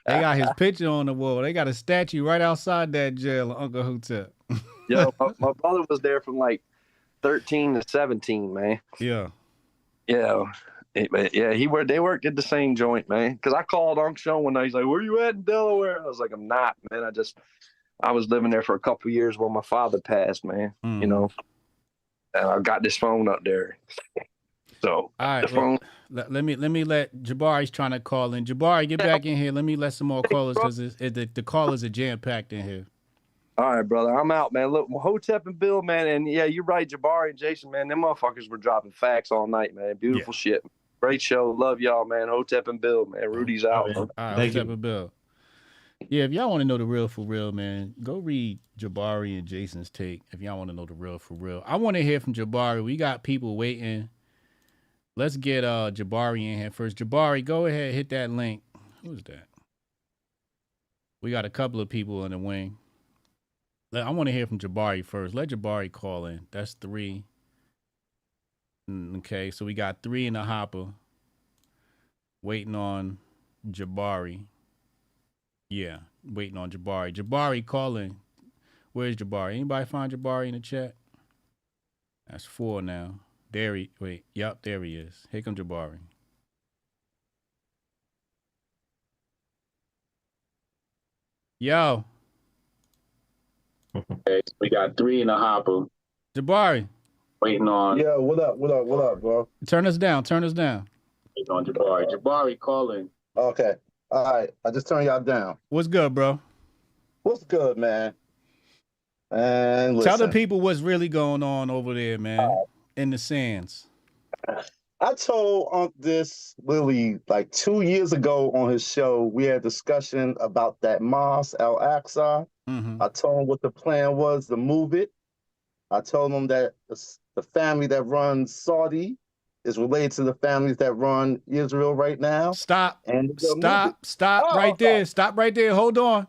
They got his picture on the wall. They got a statue right outside that jail of Uncle Hotep. Yo, my brother was there from like 13 to 17, man. Yeah. Yeah. They worked at the same joint, man. Because I called Unc Sean one night. He's like, where you at in Delaware? I was like, I'm not, man. I was living there for a couple of years when my father passed, man. You know, and I got this phone up there. So all right, let me let Jabari's trying to call in. Jabari, get back in here. Let me let some more callers because the callers are jam packed in here. All right, brother, I'm out, man. Look, Hotep and Bill, man, and yeah, you're right, Jabari and Jason, man. Them motherfuckers were dropping facts all night, man. Beautiful shit. Great show. Love y'all, man. Hotep and Bill, man. Rudy's out. All right, Hotep and Bill. Yeah, if y'all want to know the real for real, man, go read Jabari and Jason's take. If y'all want to know the real for real, I want to hear from Jabari. We got people waiting. Let's get Jabari in here first. Jabari, go ahead, hit that link. Who's that? We got a couple of people in the wing. I want to hear from Jabari first. Let Jabari call in. That's 3. Okay, so we got 3 in the hopper. Waiting on Jabari. Yeah, waiting on Jabari. Jabari, call in. Where's Jabari? Anybody find Jabari in the chat? That's 4 now. There he is. Here comes Jabari. Yo. Okay, we got 3 in the hopper. Jabari. Waiting on. Yeah, what up, bro? Turn us down. Waiting on Jabari. Jabari, calling. Okay. All right. I just turned y'all down. What's good, bro? What's good, man? And tell the people what's really going on over there, man, in the sands. I told this literally like 2 years ago on his show. We had a discussion about that mosque, Al-Aqsa. I told him what the plan was to move it. I told him that the family that runs Saudi is related to the families that run Israel right now. Stop right there. Stop right there. Hold on.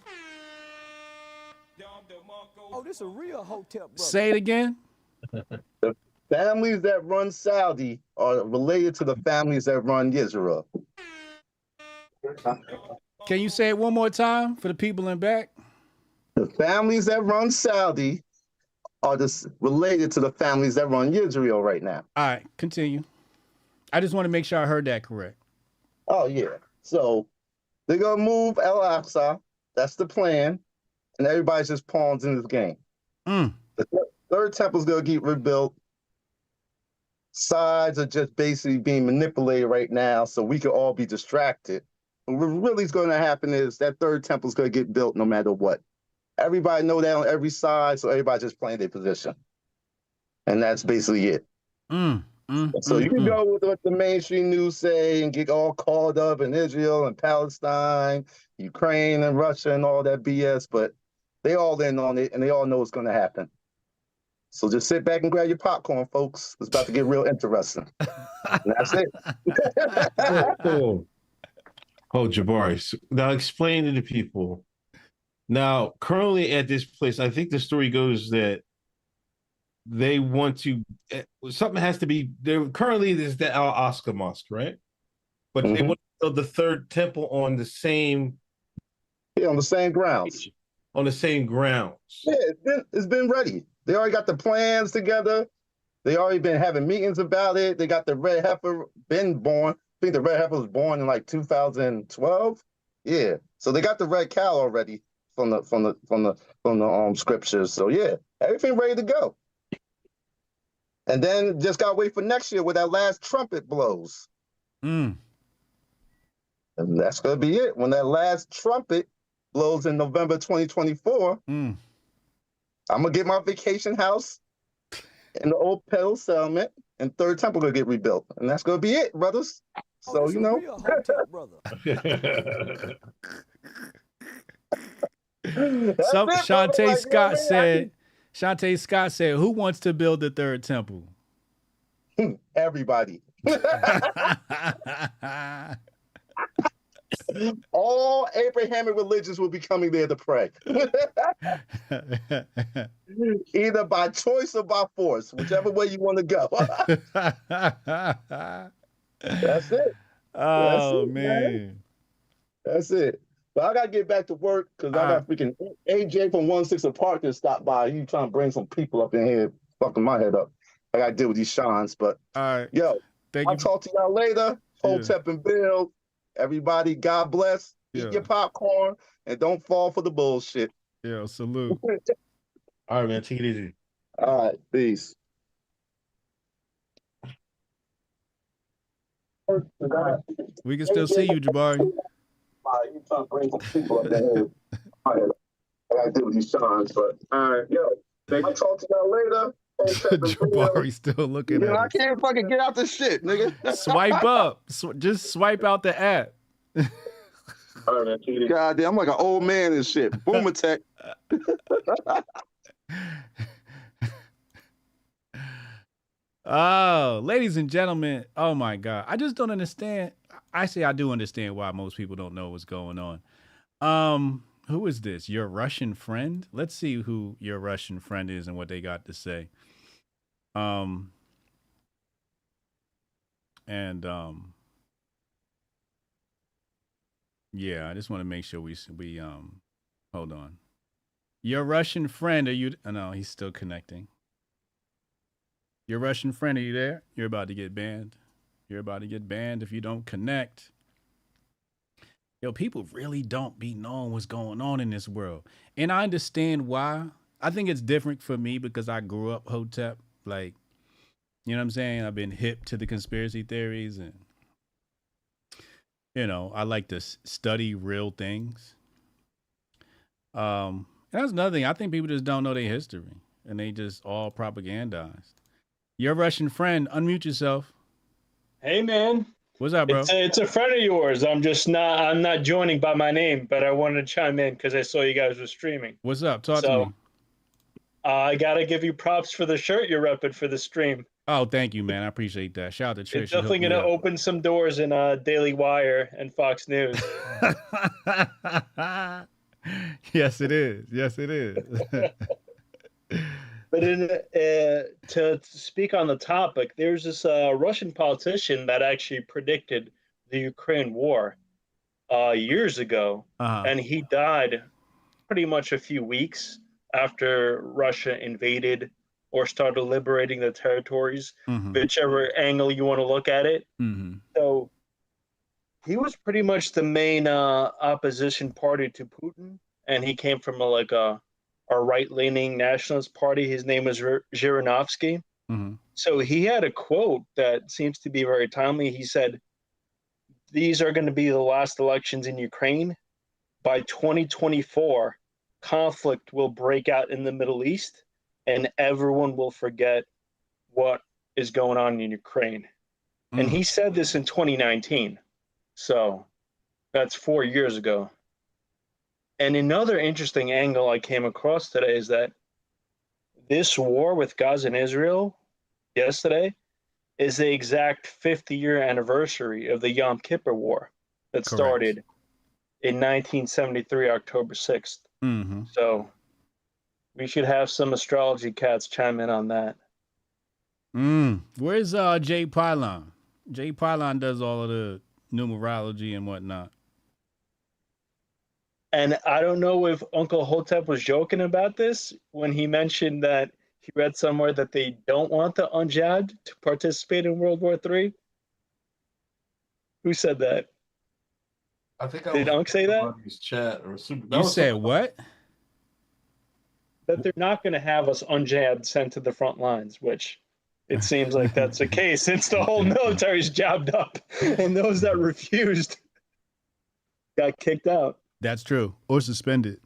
Oh, this a real Hotep, brother. Say it again. The families that run Saudi are related to the families that run Israel. Can you say it one more time for the people in back? The families that run Saudi are related to the families that run Israel right now. All right, continue. I just want to make sure I heard that correct. Oh, yeah. So they're going to move Al-Aqsa. That's the plan. And everybody's just pawns in this game. The third temple's going to get rebuilt. Sides are just basically being manipulated right now so we can all be distracted. And what really is going to happen is that third temple's going to get built no matter what. Everybody know that on every side, so everybody just playing their position. And that's basically it. So you can go with what the mainstream news say and get all caught up in Israel and Palestine, Ukraine and Russia and all that BS, but they all in on it and they all know what's going to happen. So just sit back and grab your popcorn, folks. It's about to get real interesting. And that's it. Cool. Oh, Jabari. Now explain to the people. Now, currently at this place, I think the story goes that they want to something has to be there. Currently, there's the Al Aqsa Mosque, right? But they want to build the third temple on the same on the same grounds. On the same grounds. Yeah, it's been ready. They already got the plans together. They already been having meetings about it. They got the red heifer been born. I think the red heifer was born in like 2012. Yeah, so they got the red cow already from the scriptures. So yeah, everything ready to go. And then just gotta wait for next year where that last trumpet blows. And that's gonna be it. When that last trumpet blows in November 2024, I'm gonna get my vacation house in the old pedal settlement, and Third Temple gonna get rebuilt, and that's gonna be it, brothers. So you know. Shantae Scott said. Shantae Scott said, "Who wants to build the third temple?" Everybody. All Abrahamic religions will be coming there to pray. Either by choice or by force, whichever way you want to go. That's it. Oh, man. That's it. But I gotta get back to work because I got freaking AJ from 1-6 Park to stop by. He trying to bring some people up in here, fucking my head up. I gotta deal with these Sean's, but yo, I'll talk to y'all later. Hotep and Bill. Everybody, God bless. Eat your popcorn and don't fall for the bullshit. Yeah, salute. All right, man. Take it easy. All right, peace. We can still see you, Jabari. You trying to bring some people up there. I gotta deal with these Sean's, but yo, I'll talk to y'all later. Jabari still looking at I us. can't fucking get out this shit, nigga. Swipe up. Just swipe out the app. God damn, I'm like an old man and shit. Boomer tech. Oh, ladies and gentlemen. Oh my God. I just don't understand. I do understand why most people don't know what's going on. Who is this? Your Russian friend? Let's see who your Russian friend is and what they got to say. Yeah, I just want to make sure we hold on. Your Russian friend, are you? Oh, no, he's still connecting. Your Russian friend, are you there? You're about to get banned. You're about to get banned if you don't connect. Yo, people really don't be knowing what's going on in this world. And I understand why. I think it's different for me because I grew up Hotep. Like, you know what I'm saying? I've been hip to the conspiracy theories and, you know, I like to study real things. And that's another thing. I think people just don't know their history and they just all propagandized. Your Russian friend, unmute yourself. Hey, man. What's up, bro? It's a friend of yours. I'm not joining by my name, but I wanted to chime in because I saw you guys were streaming. What's up? Talk to me. I got to give you props for the shirt you're repping for the stream. Oh, thank you, man. I appreciate that. Shout out to Trish. It's definitely going to open some doors in Daily Wire and Fox News. Yes, it is. Yes, it is. But to speak on the topic, there's this Russian politician that actually predicted the Ukraine war years ago, and he died pretty much a few weeks after Russia invaded or started liberating the territories, whichever angle you want to look at it. So he was pretty much the main opposition party to Putin, and he came from a right-leaning nationalist party. His name was Zhirinovsky. So he had a quote that seems to be very timely. He said, "These are going to be the last elections in Ukraine. By 2024, conflict will break out in the Middle East, and everyone will forget what is going on in Ukraine." And he said this in 2019. So that's 4 years ago. And another interesting angle I came across today is that this war with Gaza and Israel yesterday is the exact 50-year anniversary of the Yom Kippur War. that started in 1973, October 6th. Mm-hmm. So we should have some astrology cats chime in on that. Where's Jay Pylon? Jay Pylon does all of the numerology and whatnot. And I don't know if Uncle Hotep was joking about this when he mentioned that he read somewhere that they don't want the unjabbed to participate in World War III. Who said that? I think Did Unc say that? Chat or You said what? That they're not going to have us unjabbed sent to the front lines, which it seems like that's the case since the whole military's jabbed up and those that refused got kicked out. That's true. Or suspended.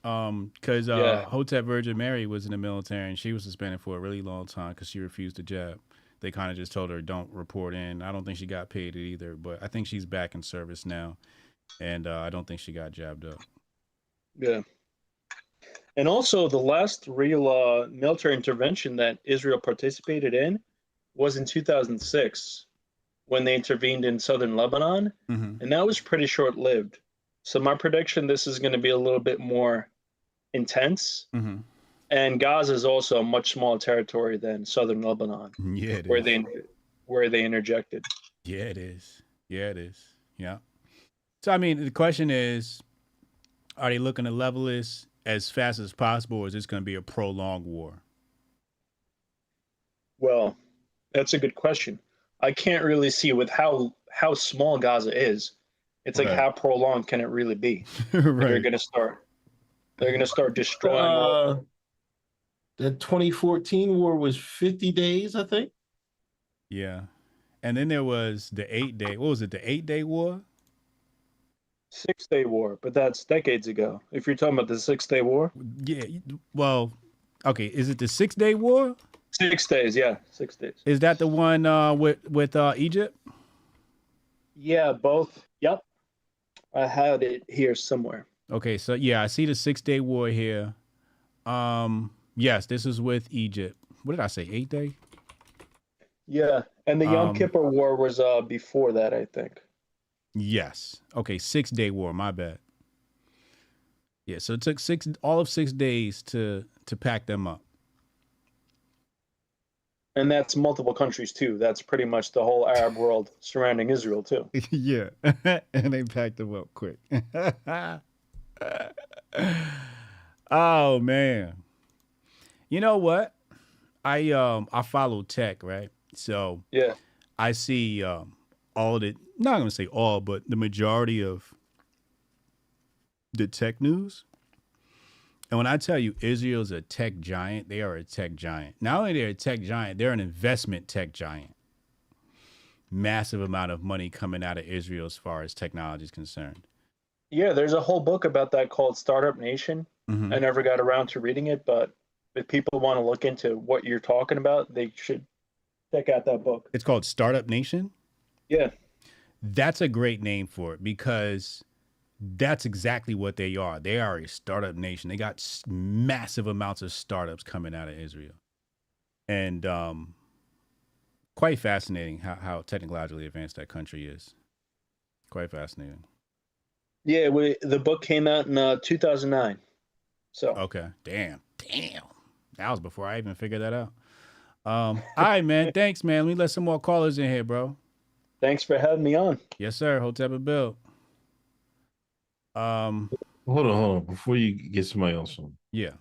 Because Hotep Virgin Mary was in the military and she was suspended for a really long time because she refused to jab. They kind of just told her, don't report in. I don't think she got paid it either, but I think she's back in service now. And I don't think she got jabbed up. Yeah. And also the last real military intervention that Israel participated in was in 2006 when they intervened in southern Lebanon. Mm-hmm. And that was pretty short-lived. So my prediction, this is going to be a little bit more intense. Mm-hmm. And Gaza is also a much smaller territory than southern Lebanon. Yeah, it where is. where they interjected. Yeah, it is. Yeah, it is. Yeah. So, I mean, the question is, are they looking to level this as fast as possible, or is this going to be a prolonged war? Well, that's a good question. I can't really see with how small Gaza is. It's like, how prolonged can it really be? Right. They're going to start destroying. The 2014 war was 50 days, I think. Yeah. And then there was the 8-day, what was it, the 8-day war? 6-day war, but that's decades ago. If you're talking about the 6-day war. Yeah. Well, okay. Is it the 6-day war? 6 days, yeah. 6 days. Is that the one with Egypt? Yeah, both. Yep. I had it here somewhere. Okay, so yeah, I see the 6-day war here. Yes, this is with Egypt. What did I say? 8-day? Yeah, and the Yom Kippur War was before that, I think. Yes. Okay, 6-day war. My bad. Yeah, so it took all of 6 days to pack them up. And that's multiple countries too. That's pretty much the whole Arab world surrounding Israel too. Yeah, and they packed them up quick. Oh man. You know what? I follow tech, right? So yeah, I see all the, not gonna say all, but the majority of the tech news. And when I tell you Israel's a tech giant, they are a tech giant. Not only they're a tech giant, they're an investment tech giant. Massive amount of money coming out of Israel as far as technology is concerned. Yeah, there's a whole book about that called Startup Nation. Mm-hmm. I never got around to reading it, but if people want to look into what you're talking about, they should check out that book. It's called Startup Nation? Yeah. That's a great name for it because that's exactly what they are. They are a startup nation. They got massive amounts of startups coming out of Israel. And quite fascinating how technologically advanced that country is. Quite fascinating. Yeah, the book came out in 2009. So okay, damn. That was before I even figured that out. All right, man. Thanks, man. Let me let some more callers in here, bro. Thanks for having me on. Yes, sir. Hotep and Bill. Hold on. Before you get somebody else on. Yeah.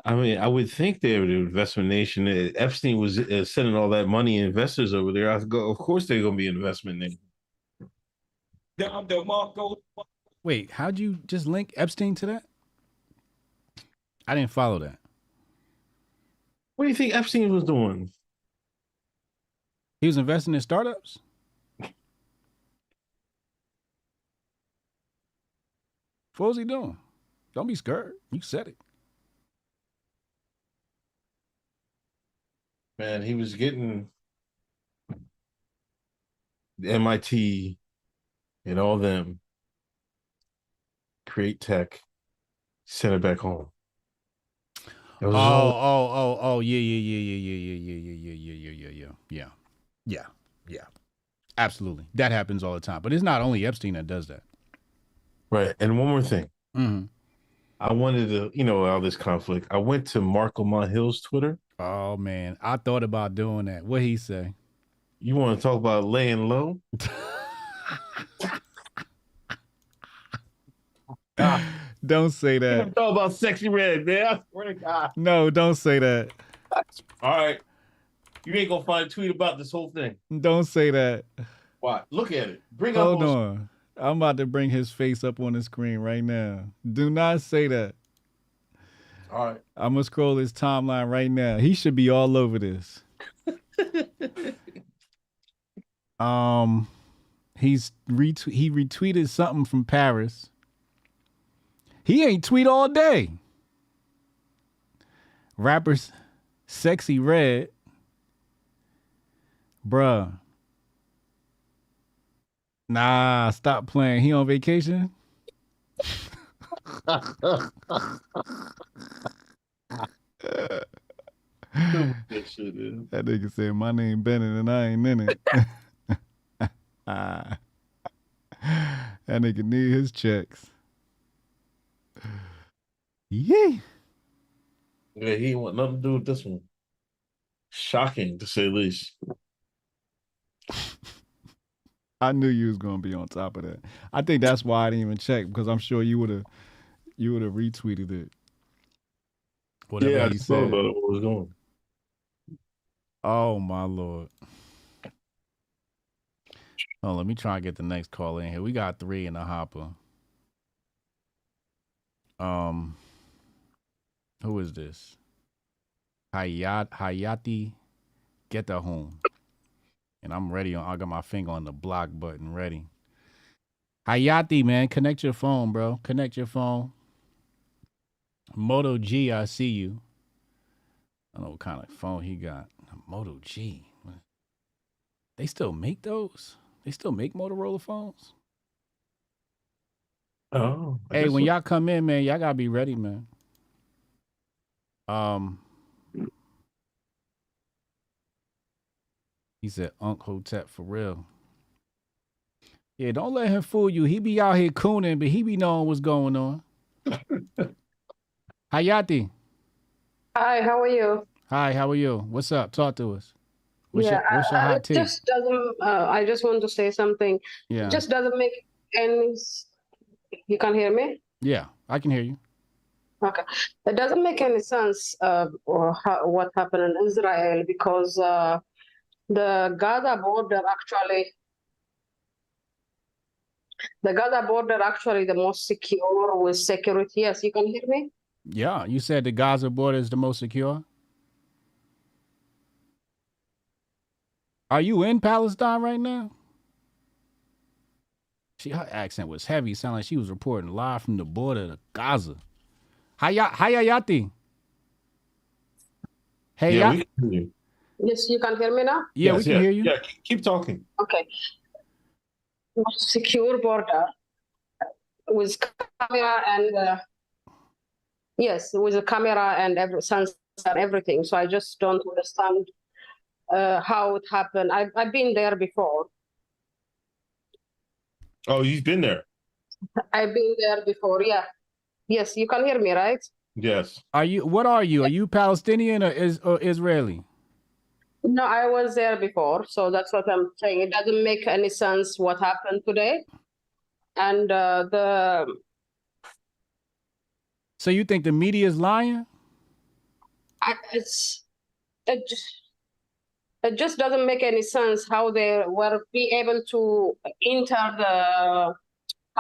I mean, I would think they were the investment nation. Epstein was sending all that money investors over there. Of course, they're going to be investment nation. Wait, how'd you just link Epstein to that? I didn't follow that. What do you think Epstein was doing? He was investing in startups? What was he doing? Don't be scared. You said it. Man, he was getting the MIT and all them create tech, send it back home. Yeah. Absolutely. That happens all the time. But it's not only Epstein that does that. Right. And one more thing. Mm-hmm. I wanted to, all this conflict. I went to Marco Hill's Twitter. Oh, man. I thought about doing that. What'd he say? You want to talk about laying low? Don't say that. Talk about sexy red, man. I swear to God. No, don't say that. All right. You ain't going to find a tweet about this whole thing. Don't say that. Why? Look at it. Hold on. I'm about to bring his face up on the screen right now. Do not say that. All right. I'm going to scroll his timeline right now. He should be all over this. He retweeted something from Paris. He ain't tweet all day. Rappers Sexy Red. Bruh. Nah, stop playing. He on vacation? That nigga said, my name Bennett and I ain't in it. That nigga need his checks. Yeah. Yeah, he want nothing to do with this one. Shocking, to say the least. I knew you was gonna be on top of that. I think that's why I didn't even check, because I'm sure you would have retweeted it. Whatever he said. About it, what was going. Oh my Lord. Oh, let me try and get the next call in here. We got 3 in the hopper. Who is this? Hayati Getahome. And I'm ready I got my finger on the block button ready. Hayati, man, connect your phone, bro. Connect your phone. Moto G, I see you. I don't know what kind of phone he got. Moto G. They still make those? They still make Motorola phones? Oh. Hey, when y'all come in, man, y'all gotta be ready, man. He said, Unc Hotep for real. Yeah, don't let him fool you. He be out here cooning, but he be knowing what's going on. Hayati. Hi, how are you? Hi, how are you? What's up? Talk to us. What's your hot take? Just doesn't. I just want to say something. Yeah. It just doesn't make any. You can hear me? Yeah, I can hear you. Okay. It doesn't make any sense what happened in Israel, because the Gaza border actually the most secure with security. Yes, you can hear me? Yeah, you said the Gaza border is the most secure? Are you in Palestine right now? Her accent was heavy. Sounded like she was reporting live from the border to Gaza. Hayati. Hey, yeah, we can hear you. Yes, you can hear me now? Yeah, we can hear you. Yeah, keep talking. Okay. Secure border with camera and yes, with a camera and sensor and everything. So I just don't understand how it happened. I've been there before. Oh, you've been there? I've been there before, yeah. Yes, you can hear me, right? Yes. What are you? Are you Palestinian or Israeli? No, I was there before, so that's what I'm saying. It doesn't make any sense what happened today. And So you think the media is lying? It just doesn't make any sense how they were be able to enter the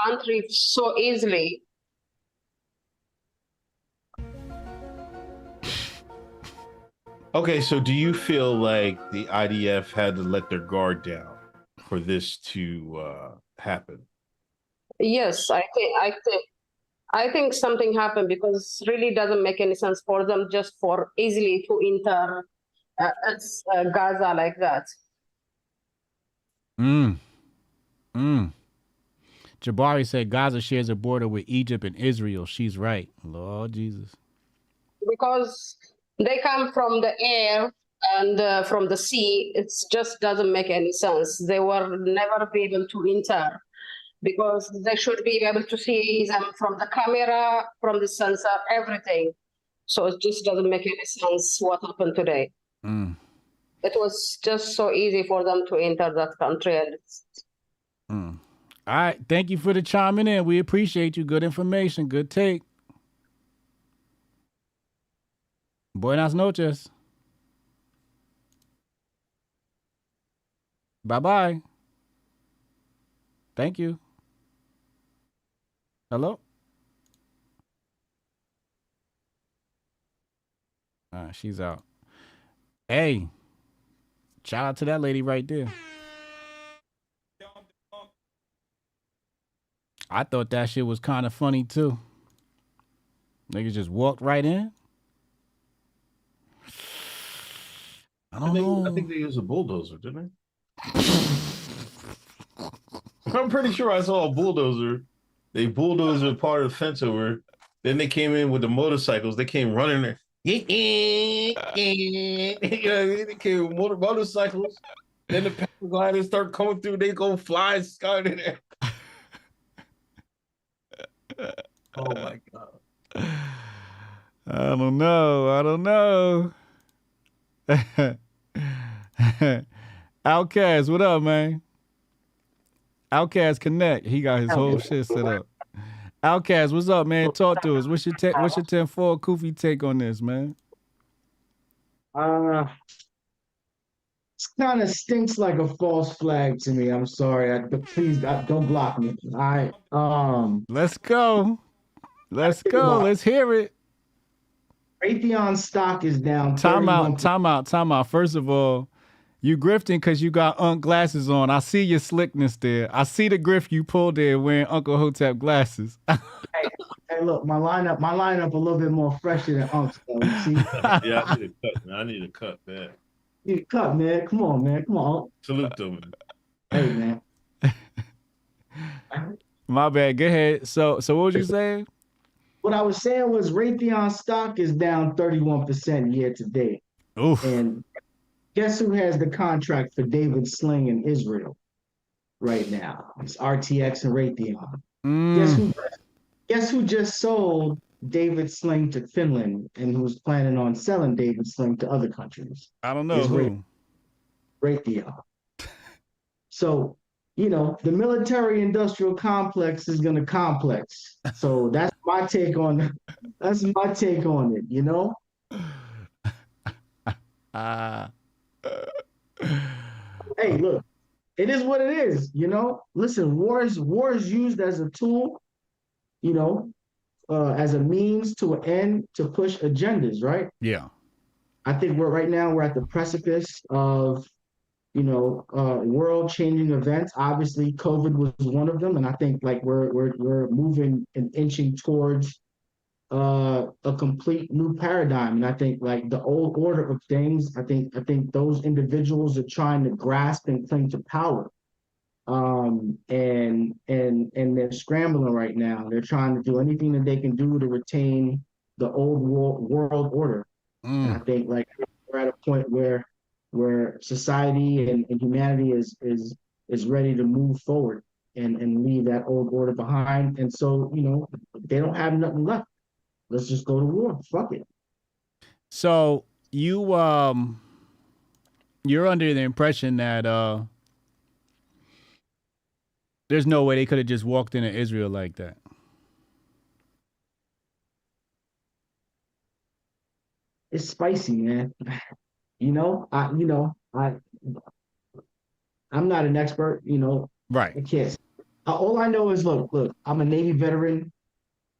country so easily. Okay, so do you feel like the IDF had to let their guard down for this to happen? Yes, I think something happened, because it really doesn't make any sense for them just for easily to enter Gaza like that. Jabari said Gaza shares a border with Egypt and Israel. She's right. Lord Jesus. Because they come from the air and from the sea, it just doesn't make any sense. They will never be able to enter because they should be able to see them from the camera, from the sensor, everything. So it just doesn't make any sense what happened today. Mm. It was just so easy for them to enter that country. And All right. Thank you for the chiming in. We appreciate you. Good information. Good take. Buenas noches. Bye-bye. Thank you. Hello? She's out. Hey, shout out to that lady right there. I thought that shit was kind of funny too. Niggas just walked right in. I don't know. I think they used a bulldozer, didn't they? I'm pretty sure I saw a bulldozer. They bulldozed part of the fence over. Then they came in with the motorcycles. They came running there. They came with motorcycles. Then the paragliders start coming through. They go fly sky in there. Oh my God. I don't know. Outcast, what up, man? Outcast Connect. He got his whole shit set up. Outcast, what's up, man? Talk to us. What's your 10-4 Koofy take on this, man? It kind of stinks like a false flag to me. I'm sorry, but please don't block me. Let's go. Let's hear it. Raytheon stock is down. Time out. First of all, you grifting because you got Unc glasses on. I see your slickness there. I see the grift you pulled there wearing Uncle Hotep glasses. Hey, look, my lineup a little bit more fresher than Unc's though. You see? Yeah, I need a cut, man. I need a cut, man. You need a cut, man. Come on, man. Come on. Salute them, man. Hey, man. My bad. Go ahead. So what was you saying? What I was saying was Raytheon stock is down 31% year to date. Oof. And guess who has the contract for David Sling in Israel right now? It's RTX and Raytheon. Guess who just sold David Sling to Finland and who's planning on selling David Sling to other countries? I don't know who. Raytheon. So, the military-industrial complex is going to complex. So that's my take on it. Hey, look, it is what it is, Listen, war is used as a tool, as a means to an end to push agendas, right? Yeah. I think we're at the precipice of world-changing events. Obviously, COVID was one of them, and I think we're moving and inching towards a complete new paradigm. And I think the old order of things, I think those individuals are trying to grasp and cling to power, and they're scrambling right now. They're trying to do anything that they can do to retain the old world order. And I think we're at a point where society and humanity is ready to move forward and leave that old order behind. And so, they don't have nothing left. Let's just go to war. Fuck it. So you're under the impression that there's no way they could have just walked into Israel like that. It's spicy, man. I'm not an expert, Right. I can't. All I know is, look, I'm a Navy veteran.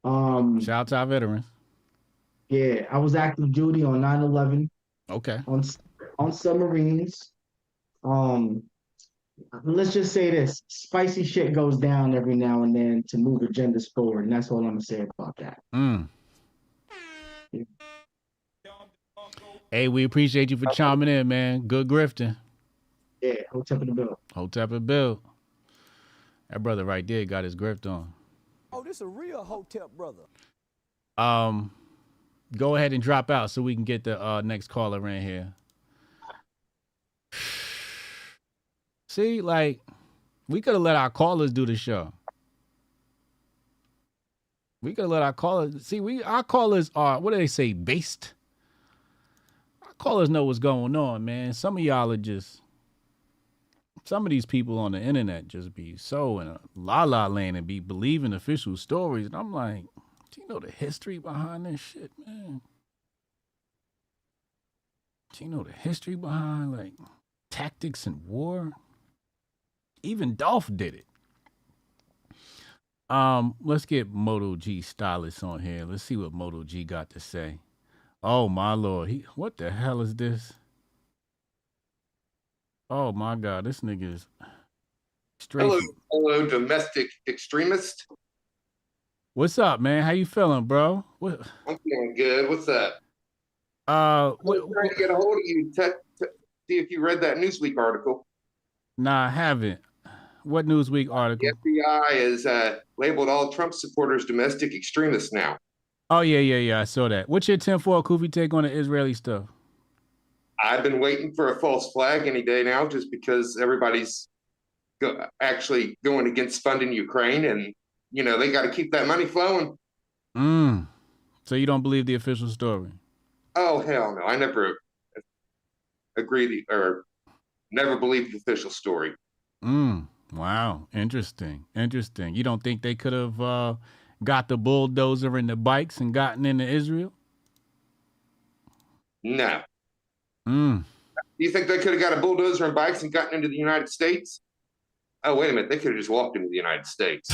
Shout out to our veterans. Yeah, I was active duty on 9/11. Okay. On submarines. Let's just say this: spicy shit goes down every now and then to move agendas forward, and that's all I'm gonna say about that. Yeah. Hey, we appreciate you for chiming in, man. Good grifting. Yeah, Hotep in the build. Hotep and build. That brother right there got his grift on. Oh, this a real Hotep brother. Go ahead and drop out so we can get the next caller in here. See, like, we could have let our callers do the show. We could have let our callers see. Our callers are, what do they say, based. Our callers know what's going on, man. Some of y'all are just. Some of these people on the internet just be so in a la-la land and be believing official stories. And I'm like, do you know the history behind this shit, man? Do you know the history behind, like, tactics in war? Even Dolph did it. Let's get Moto G Stylist on here. Let's see what Moto G got to say. Oh, my Lord. What the hell is this? Oh, my God. This nigga is straight. Hello, domestic extremist. What's up, man? How you feeling, bro? I'm feeling good. What's up? I'm trying to get a hold of you. See if you read that Newsweek article. Nah, I haven't. What Newsweek article? The FBI is labeled all Trump supporters domestic extremists now. Oh, yeah. I saw that. What's your 10-4 Kufi take on the Israeli stuff? I've been waiting for a false flag any day now just because everybody's actually going against funding Ukraine. And, you know, they got to keep that money flowing. So you don't believe the official story? Oh, hell no. I never never believed the official story. Wow. Interesting. You don't think they could have got the bulldozer and the bikes and gotten into Israel? No. You think they could have got a bulldozer and bikes and gotten into the United States? Oh, wait a minute. They could have just walked into the United States.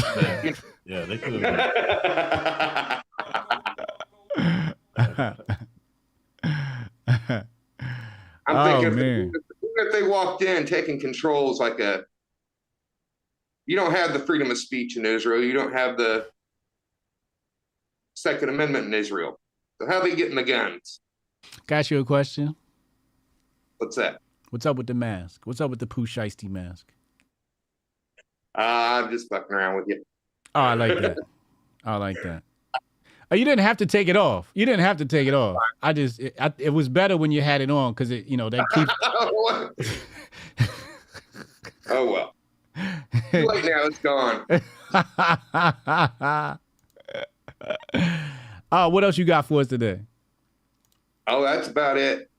Yeah, they could have. I'm thinking if they walked in taking controls like you don't have the freedom of speech in Israel. You don't have the Second Amendment in Israel. So how are they getting the guns? Got you a question? What's that? What's up with the mask? What's up with the Pooh Shiesty mask? I'm just fucking around with you. Oh, I like that. Oh, you didn't have to take it off. It was better when you had it on because that keeps. Oh well. Too late now. It's gone. Oh, what else you got for us today? Oh, that's about it.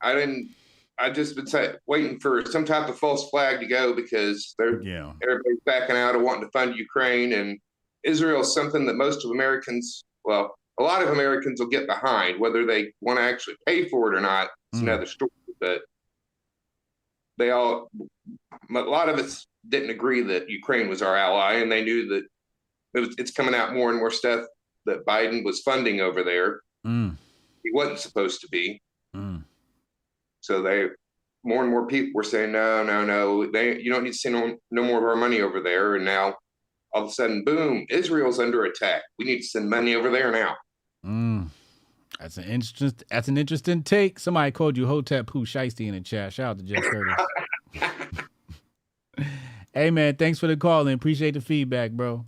I just been waiting for some type of false flag to go because everybody's backing out of wanting to fund Ukraine, and Israel is something that most of Americans, well, a lot of Americans will get behind. Whether they want to actually pay for it or not, it's another story. But a lot of us didn't agree that Ukraine was our ally, and they knew that it's coming out more and more stuff that Biden was funding over there. He wasn't supposed to be. So more and more people were saying, no, you don't need to send no more of our money over there. And now all of a sudden, boom, Israel's under attack. We need to send money over there now. That's an interesting take. Somebody called you Hotep Pooh Shiesty in the chat. Shout out to Jeff Curtis. Hey man, thanks for the call and appreciate the feedback, bro.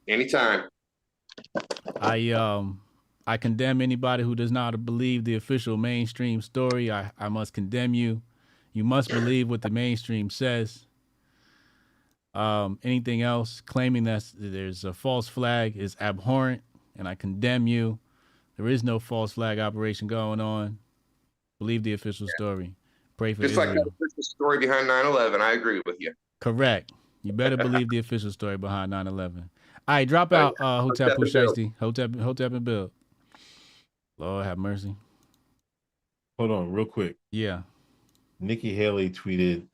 Anytime. I condemn anybody who does not believe the official mainstream story. I must condemn you. You must believe what the mainstream says. Anything else claiming that there's a false flag is abhorrent, and I condemn you. There is no false flag operation going on. Believe the official story. Pray for Israel. Just like the official story behind 9/11. I agree with you. Correct. You better believe the official story behind 9/11. All right, drop out Hotep Pooh Shiesty. Hotep and Bill. Lord have mercy. Hold on real quick. Yeah. Nikki Haley tweeted,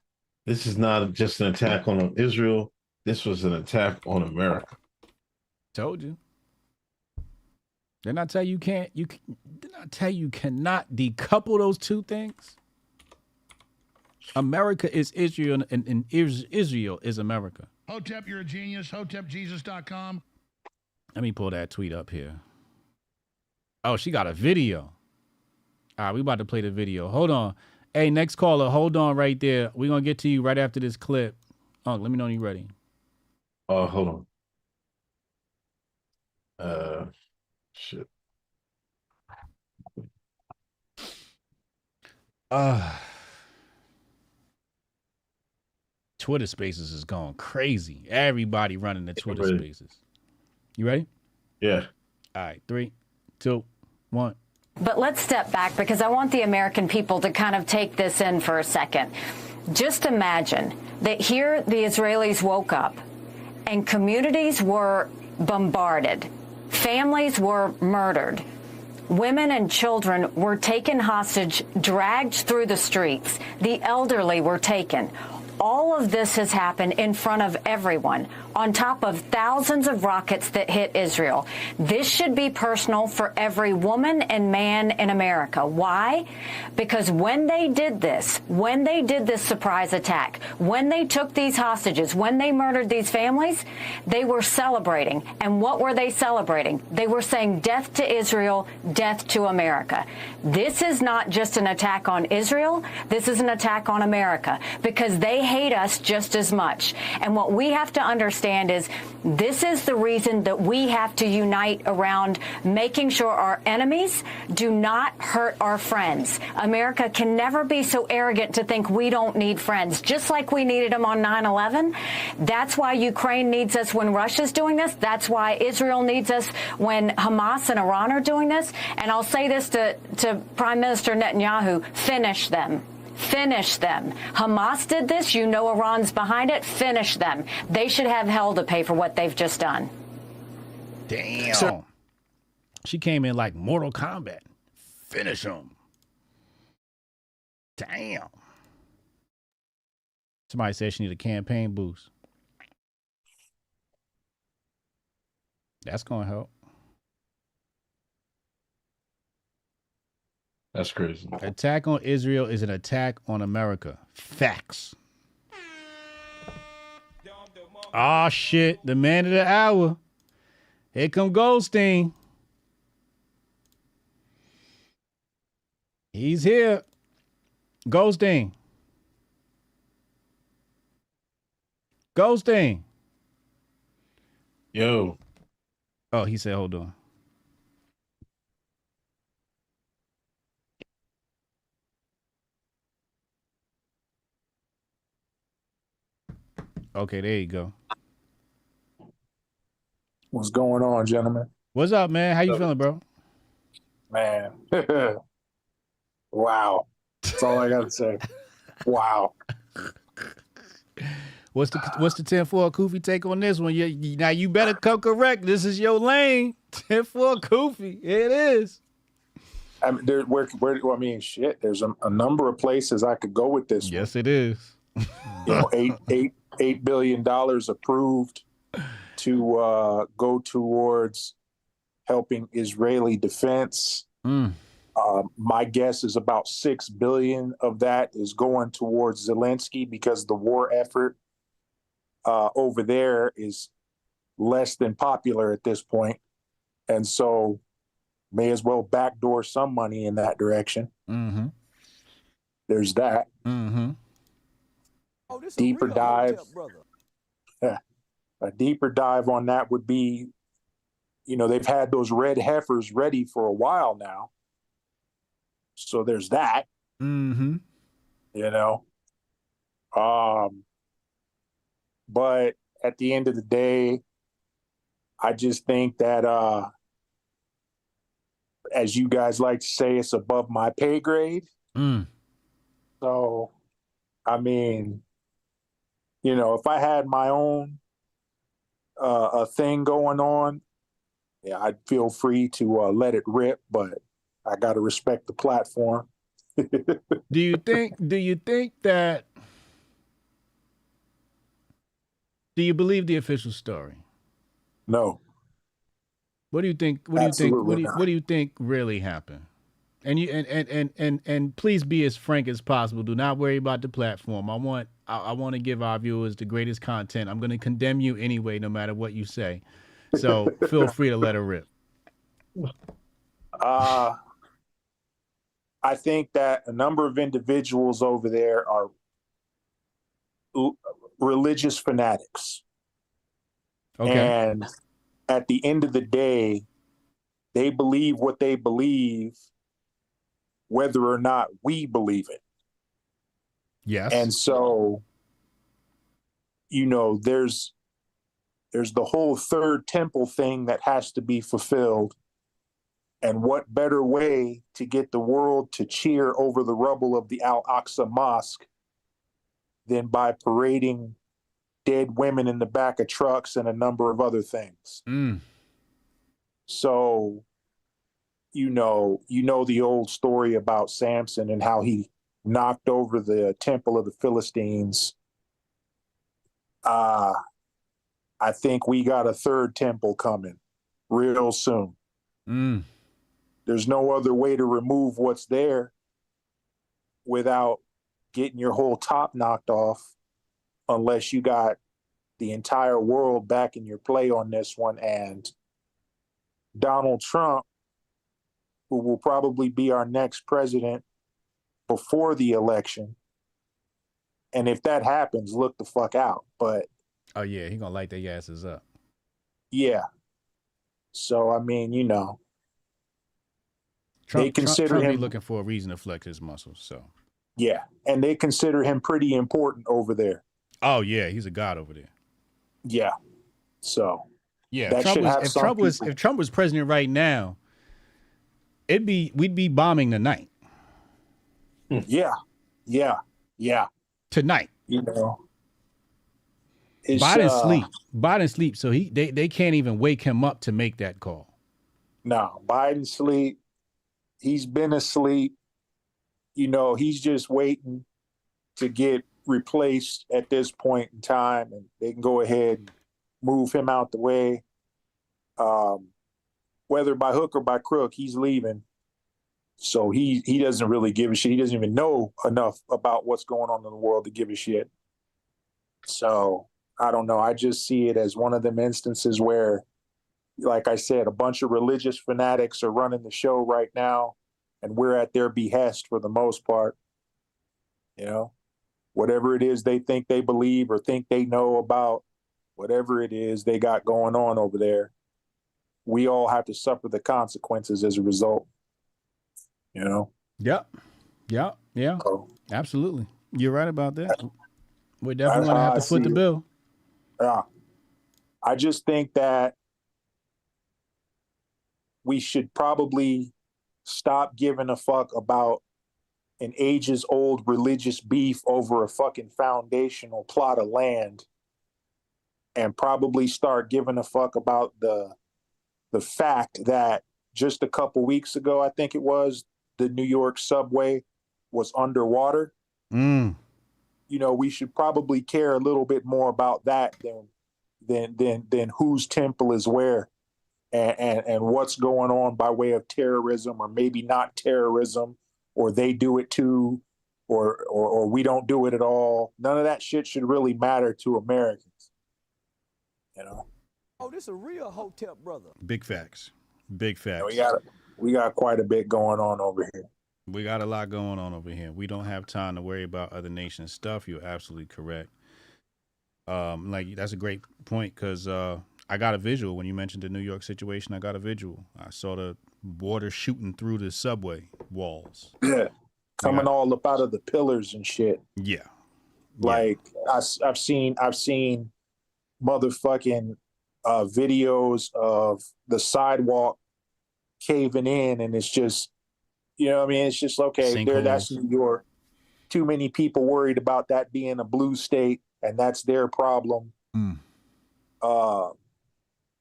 "This is not just an attack on Israel. This was an attack on America." Told you. Didn't I tell you didn't I tell you cannot decouple those two things? America is Israel and Israel is America. Hotep, you're a genius. HotepJesus.com. Let me pull that tweet up here. Oh, she got a video. All right, we about to play the video. Hold on. Hey, next caller, hold on right there. We're going to get to you right after this clip. Oh, let me know when you're ready. Hold on. Shit. Twitter Spaces is going crazy. Everybody running the Twitter Spaces. You ready? Yeah. All right, 3, 2, 1. But let's step back because I want the American people to kind of take this in for a second. Just imagine that here the Israelis woke up and communities were bombarded. Families were murdered. Women and children were taken hostage, dragged through the streets. The elderly were taken. All of this has happened in front of everyone, on top of thousands of rockets that hit Israel. This should be personal for every woman and man in America. Why? Because when they did this surprise attack, when they took these hostages, when they murdered these families, they were celebrating. And what were they celebrating? They were saying death to Israel, death to America. This is not just an attack on Israel. This is an attack on America because they hate us just as much. And what we have to understand is this is the reason that we have to unite around making sure our enemies do not hurt our friends. America can never be so arrogant to think we don't need friends, just like we needed them on 9/11. That's why Ukraine needs us when Russia's doing this. That's why Israel needs us when Hamas and Iran are doing this. And I'll say this to Prime Minister Netanyahu, finish them. Finish them. Hamas did this. You know Iran's behind it. Finish them. They should have hell to pay for what they've just done. Damn. She came in like Mortal Kombat. Finish them. Damn. Somebody said she need a campaign boost. That's going to help. That's crazy. Attack on Israel is an attack on America. Facts. Oh, shit. The man of the hour. Here come Goldstein. He's here. Goldstein. Goldstein. Yo. Oh, he said, hold on. Okay, there you go. What's going on, gentlemen? What's up, man? How you feeling, bro? Man. Wow. That's all I got to say. Wow. What's the 10-4 Koofy take on this one? Now you better come correct. This is your lane. 10-4 Koofy. It is. I mean, shit. There's a number of places I could go with this. Yes, it is. You know, $8 billion approved to go towards helping Israeli defense. My guess is about $6 billion of that is going towards Zelensky because the war effort over there is less than popular at this point, and so may as well backdoor some money in that direction. Mm-hmm. There's that. Mm-hmm. Deeper dive. A deeper dive on that would be, you know, they've had those red heifers ready for a while now. So there's that. Mm-hmm. You know. But at the end of the day, I just think that as you guys like to say, it's above my pay grade. So I mean, you know, if I had my own a thing going on, yeah, I'd feel free to let it rip, but I got to respect the platform. Do you think that, do you believe the official story? No. What do you think? What do you think really happened? And you and please be as frank as possible. Do not worry about the platform. I want to give our viewers the greatest content. I'm going to condemn you anyway, no matter what you say. So feel free to let her rip. I think that a number of individuals over there are religious fanatics. Okay. And at the end of the day, they believe what they believe, whether or not we believe it. Yes. And so you know, there's the whole third temple thing that has to be fulfilled. And what better way to get the world to cheer over the rubble of the Al-Aqsa Mosque than by parading dead women in the back of trucks and a number of other things. So, you know the old story about Samson and how he knocked over the temple of the Philistines. I think we got a third temple coming real soon. There's no other way to remove what's there without getting your whole top knocked off, unless you got the entire world backing your play on this one. And Donald Trump, who will probably be our next president before the election, and if that happens, look the fuck out. But oh yeah, he gonna light their asses up. Yeah. So I mean, you know, Trump, they consider Trump be him looking for a reason to flex his muscles. So yeah, and they consider him pretty important over there. oh yeah, he's a god over there. Yeah. So yeah, that should have if some Trump was president right now, we'd be bombing tonight. Yeah. Tonight. You know. Biden sleep, so they can't even wake him up to make that call. No, Biden sleep. He's been asleep. You know, he's just waiting to get replaced at this point in time, and they can go ahead and move him out the way. Whether by hook or by crook, he's leaving. So he doesn't really give a shit. He doesn't even know enough about what's going on in the world to give a shit. So I don't know. I just see it as one of them instances where, like I said, a bunch of religious fanatics are running the show right now, and we're at their behest for the most part. You know, whatever it is they think they believe or think they know about, whatever it is they got going on over there, we all have to suffer the consequences as a result. You know? Yeah. Absolutely. You're right about that. We're definitely going to have to foot the bill. Yeah. I just think that we should probably stop giving a fuck about an ages-old religious beef over a fucking foundational plot of land, and probably start giving a fuck about the fact that just a couple weeks ago, I think it was, the New York subway was underwater. You know, we should probably care a little bit more about that than whose temple is where, and what's going on by way of terrorism, or maybe not terrorism, or they do it too, or we don't do it at all. None of that shit should really matter to Americans. You know? Oh, this a real Hotep brother. Big facts. Big facts. We got quite a bit going on over here. We got a lot going on over here. We don't have time to worry about other nations' stuff. You're absolutely correct. Like, that's a great point, because I got a visual when you mentioned the New York situation. I got a visual. I saw the water shooting through the subway walls. Yeah, coming all up out of the pillars and shit. Yeah, like I've seen motherfucking videos of the sidewalk caving in, and it's just, you know what I mean? It's just, okay, that's New York. Too many people worried about that being a blue state, and that's their problem.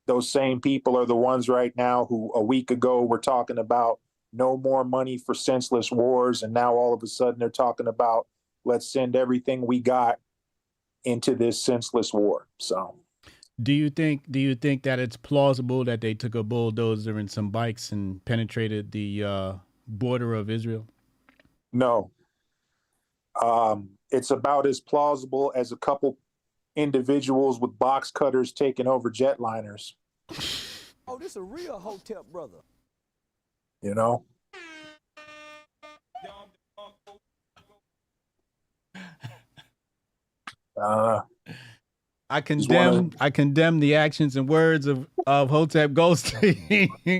Those same people are the ones right now who a week ago were talking about no more money for senseless wars, and now all of a sudden they're talking about, let's send everything we got into this senseless war. So Do you think that it's plausible that they took a bulldozer and some bikes and penetrated the border of Israel? No. It's about as plausible as a couple individuals with box cutters taking over jetliners. Oh, this a real Hotep brother. You know? I condemn the actions and words of Hotep Goldstein.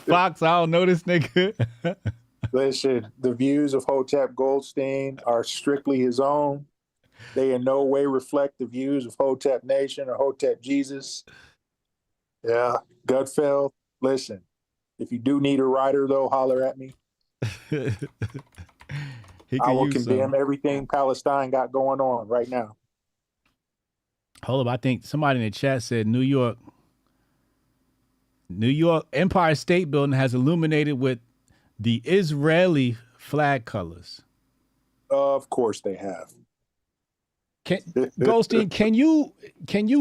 Fox, I don't know this nigga. Listen, the views of Hotep Goldstein are strictly his own. They in no way reflect the views of Hotep Nation or Hotep Jesus. Yeah, Gutfeld, listen, if you do need a writer, though, holler at me. I will condemn everything Palestine got going on right now. Hold up, I think somebody in the chat said New York Empire State Building has illuminated with the Israeli flag colors. Of course they have. Goldstein, can you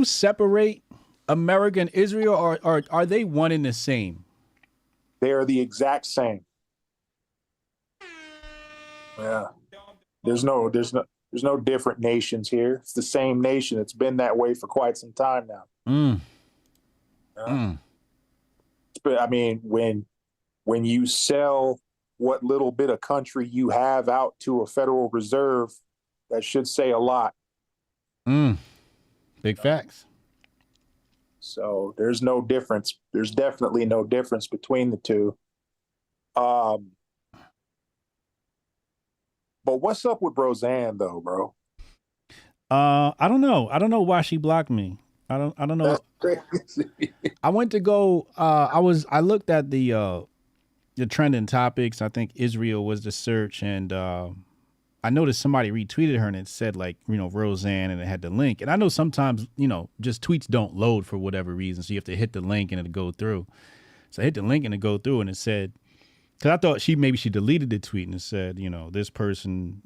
separate America and Israel, or are they one and the same? They are the exact same. Yeah. There's no different nations here. It's the same nation. It's been that way for quite some time now. But I mean, when you sell what little bit of country you have out to a Federal Reserve, that should say a lot. Big facts. So there's no difference. There's definitely no difference between the two. But what's up with Rosanne though, bro? I don't know. I don't know why she blocked me. I don't know. I went to go. I looked at the trending topics. I think Israel was the search, and I noticed somebody retweeted her and it said like, Rosanne, and it had the link. And I know sometimes, just tweets don't load for whatever reason. So you have to hit the link and it'll go through. So I hit the link and it go through and it said, because I thought maybe she deleted the tweet and it said, this person,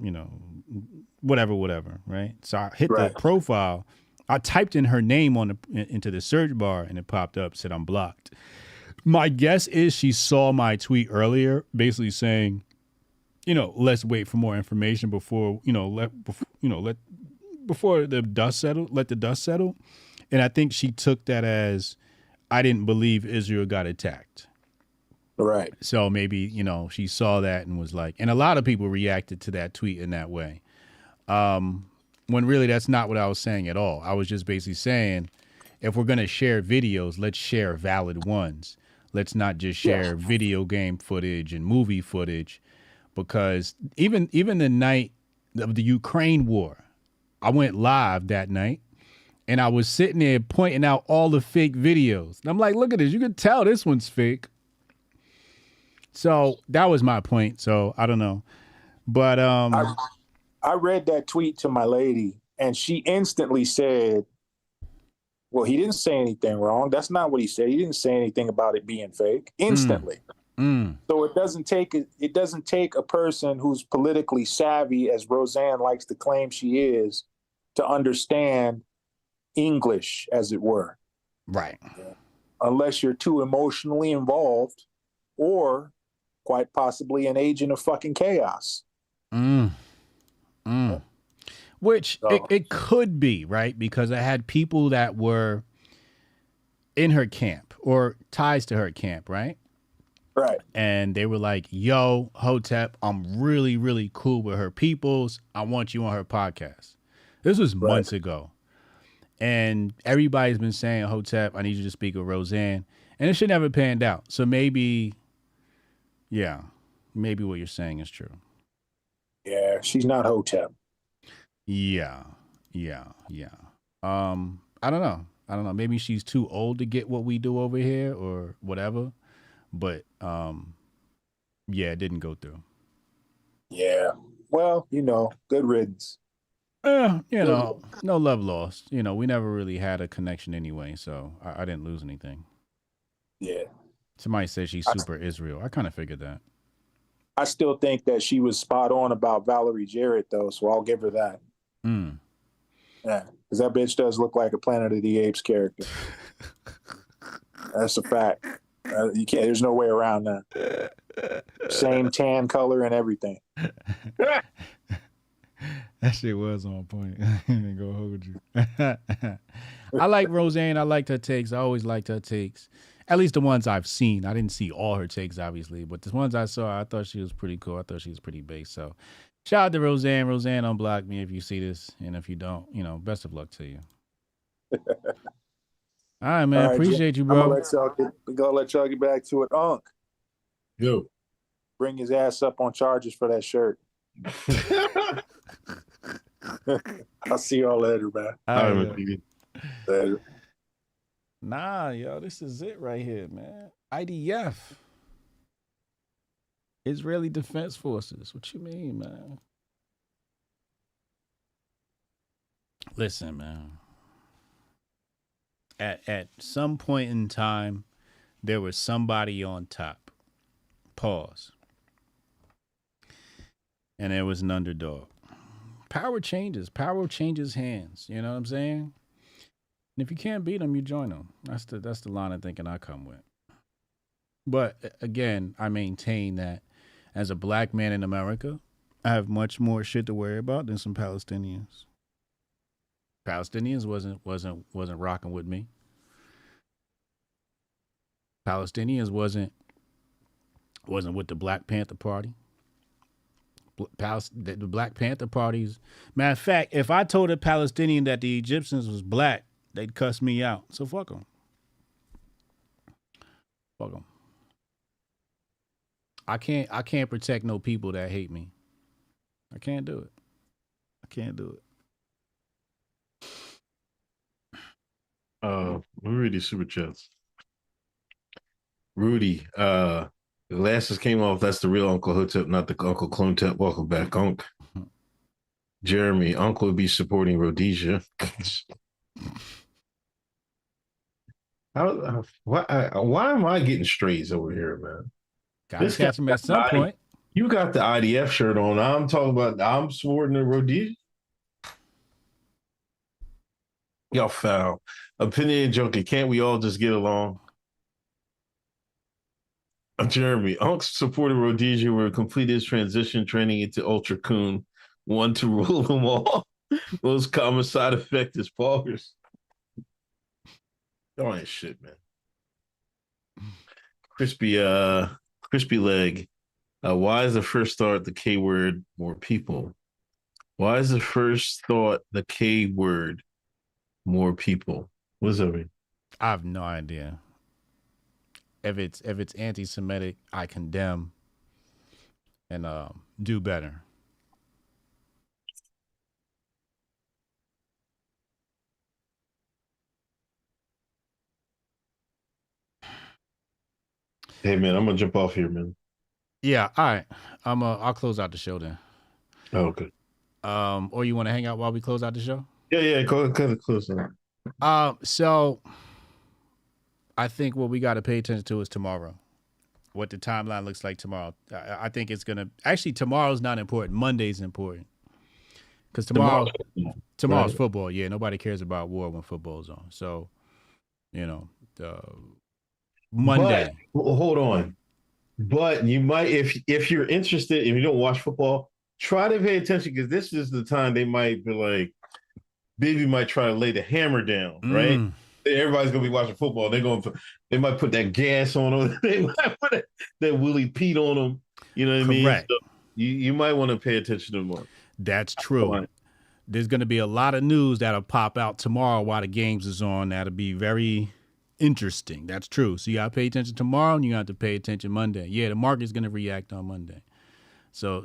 whatever, right? So I hit the profile. I typed in her name into the search bar and it popped up, said I'm blocked. My guess is she saw my tweet earlier, basically saying, let's wait for more information before the dust settle. Let the dust settle, and I think she took that as I didn't believe Israel got attacked. Right. So maybe she saw that and was like, and a lot of people reacted to that tweet in that way, when really that's not what I was saying at all. I was just basically saying, if we're gonna share videos, let's share valid ones. Let's not just share video game footage and movie footage. Because even the night of the Ukraine war, I went live that night and I was sitting there pointing out all the fake videos. And I'm like, look at this. You can tell this one's fake. So that was my point. So I don't know. But I read that tweet to my lady and she instantly said, well, he didn't say anything wrong. That's not what he said. He didn't say anything about it being fake. Instantly. So it doesn't take a person who's politically savvy, as Rosanne likes to claim she is, to understand English, as it were. Right. Unless you're too emotionally involved or quite possibly an agent of fucking chaos. Which it could be, right? Because I had people that were in her camp or ties to her camp, right? Right. And they were like, yo, Hotep, I'm really, really cool with her peoples. I want you on her podcast. This was months ago. And everybody's been saying, Hotep, I need you to speak with Rosanne. And it should never panned out. So maybe what you're saying is true. Yeah, she's not Hotep. Yeah. I don't know. Maybe she's too old to get what we do over here or whatever. But it didn't go through. Yeah. Well, good riddance. No love lost. We never really had a connection anyway, so I didn't lose anything. Yeah. Somebody said she's super Israel. I kind of figured that. I still think that she was spot on about Valerie Jarrett, though, so I'll give her that. Yeah, because that bitch does look like a Planet of the Apes character. That's a fact. You can't. There's no way around that. Same tan color and everything. That shit was on point. I ain't gonna hold you. I like Rosanne. I liked her takes. I always liked her takes. At least the ones I've seen. I didn't see all her takes, obviously, but the ones I saw, I thought she was pretty cool. I thought she was pretty base. So shout out to Rosanne. Rosanne, unblock me if you see this. And if you don't, best of luck to you. All right, man. All right, appreciate you, bro. We're gonna let y'all get back to it. Unc. Yo. Bring his ass up on charges for that shirt. I'll see y'all later, man. All right, man. Later. Nah, yo, this is it right here, man. IDF. Israeli Defense Forces. What you mean, man? Listen, man. At some point in time, there was somebody on top. Pause. And there was an underdog. Power changes. Power changes hands. You know what I'm saying? And if you can't beat them, you join them. That's the line of thinking I come with. But again, I maintain that as a black man in America, I have much more shit to worry about than some Palestinians. Palestinians wasn't rocking with me. Palestinians wasn't with the Black Panther Party. The Black Panther Parties. Matter of fact, if I told a Palestinian that the Egyptians was black, they'd cuss me out. So fuck them. Fuck them. I can't protect no people that hate me. I can't do it. I can't do it. Let me read these super chats. Rudy, the glasses came off. That's the real Uncle Hotep, not the Uncle Clone-Tep. Welcome back, Unc. Jeremy, Uncle would be supporting Rhodesia. Why am I getting strays over here, man? Gotta catch him at some point. You got the IDF shirt on. I'm talking about I'm supporting the Rhodesia. Y'all foul. Opinion junkie. Can't we all just get along? Jeremy, Unc supported Rhodesia will complete his transition training into Ultra Coon, one to rule them all. Most common side effect is poggers. Y'all ain't shit, man. Crispy leg. Why is the first thought the K word more people? Why is the first thought the K word more people? What does that mean? I have no idea. If it's anti-Semitic, I condemn and do better. Hey man, I'm gonna jump off here, man. Yeah, all right. I'll close out the show then. Oh, okay. Or you want to hang out while we close out the show? Yeah, go close out. So I think what we got to pay attention to is tomorrow. What the timeline looks like tomorrow. I think it's gonna tomorrow's not important. Monday's important. Because tomorrow's right. Football. Yeah, nobody cares about war when football's on. So, Monday. But, hold on. But you might, if you're interested, if you don't watch football, try to pay attention because this is the time they might be like, Baby might try to lay the hammer down, right? Everybody's gonna be watching football. They might put that gas on them. They might put that Willie Pete on them. You know what I mean? Correct. So you might want to pay attention to more. That's true. There's going to be a lot of news that'll pop out tomorrow while the games is on. That'll be very interesting. That's true. So you got to pay attention tomorrow, and you got to pay attention Monday. Yeah, the market's going to react on Monday. So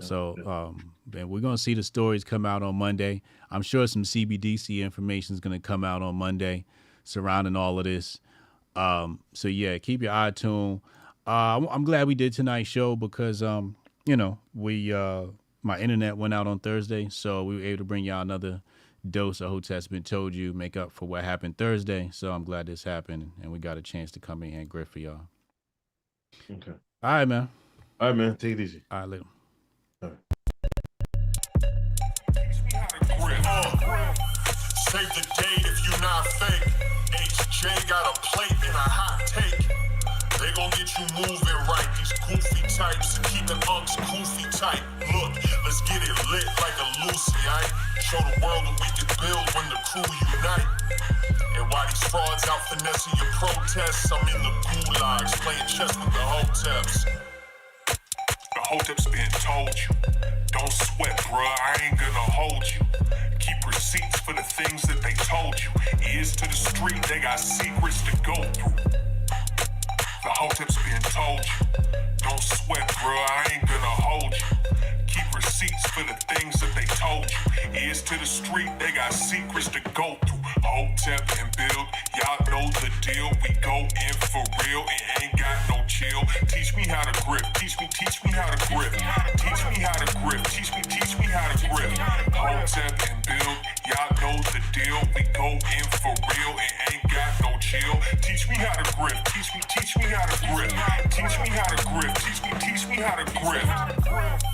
and we're going to see the stories come out on Monday. I'm sure some CBDC information is going to come out on Monday surrounding all of this. So yeah, keep your eye tuned. I'm glad we did tonight's show because my internet went out on Thursday, so we were able to bring y'all another dose of Hoteps Been Told You, make up for what happened Thursday. So I'm glad this happened, and we got a chance to come in here and grift for y'all. Okay. All right, man. All right, man. Take it easy. All right, later. All right. Save the date if you not fake. HJ got a plate and a hot take. They gon' get you moving right. These goofy types and keeping unks goofy tight. Look, let's get it lit like a Lucy, aight? Show the world what we can build when the crew unite. And while these frauds out finessing your protests, I'm in the gulags playing chess with the Hoteps. The Hoteps been told you. Don't sweat, bruh, I ain't gonna hold you. Keep receipts for the things that they told you. Ears to the street, they got secrets to go through. The Hoteps been told you. Don't sweat, bruh, I ain't gonna hold you. keep receipts for the things that they told you. Ears to the street, they got secrets to go through. Hotep and build, y'all know the deal. We go in for real and ain't got no chill. Teach me how to grip, teach me how to grip. Teach me how to grip, teach me how to grip. Hotep and build, y'all know the deal. We go in for real and ain't got no chill. Teach me how to grip, teach me how to grip. Teach me how to grip, teach me how to grip.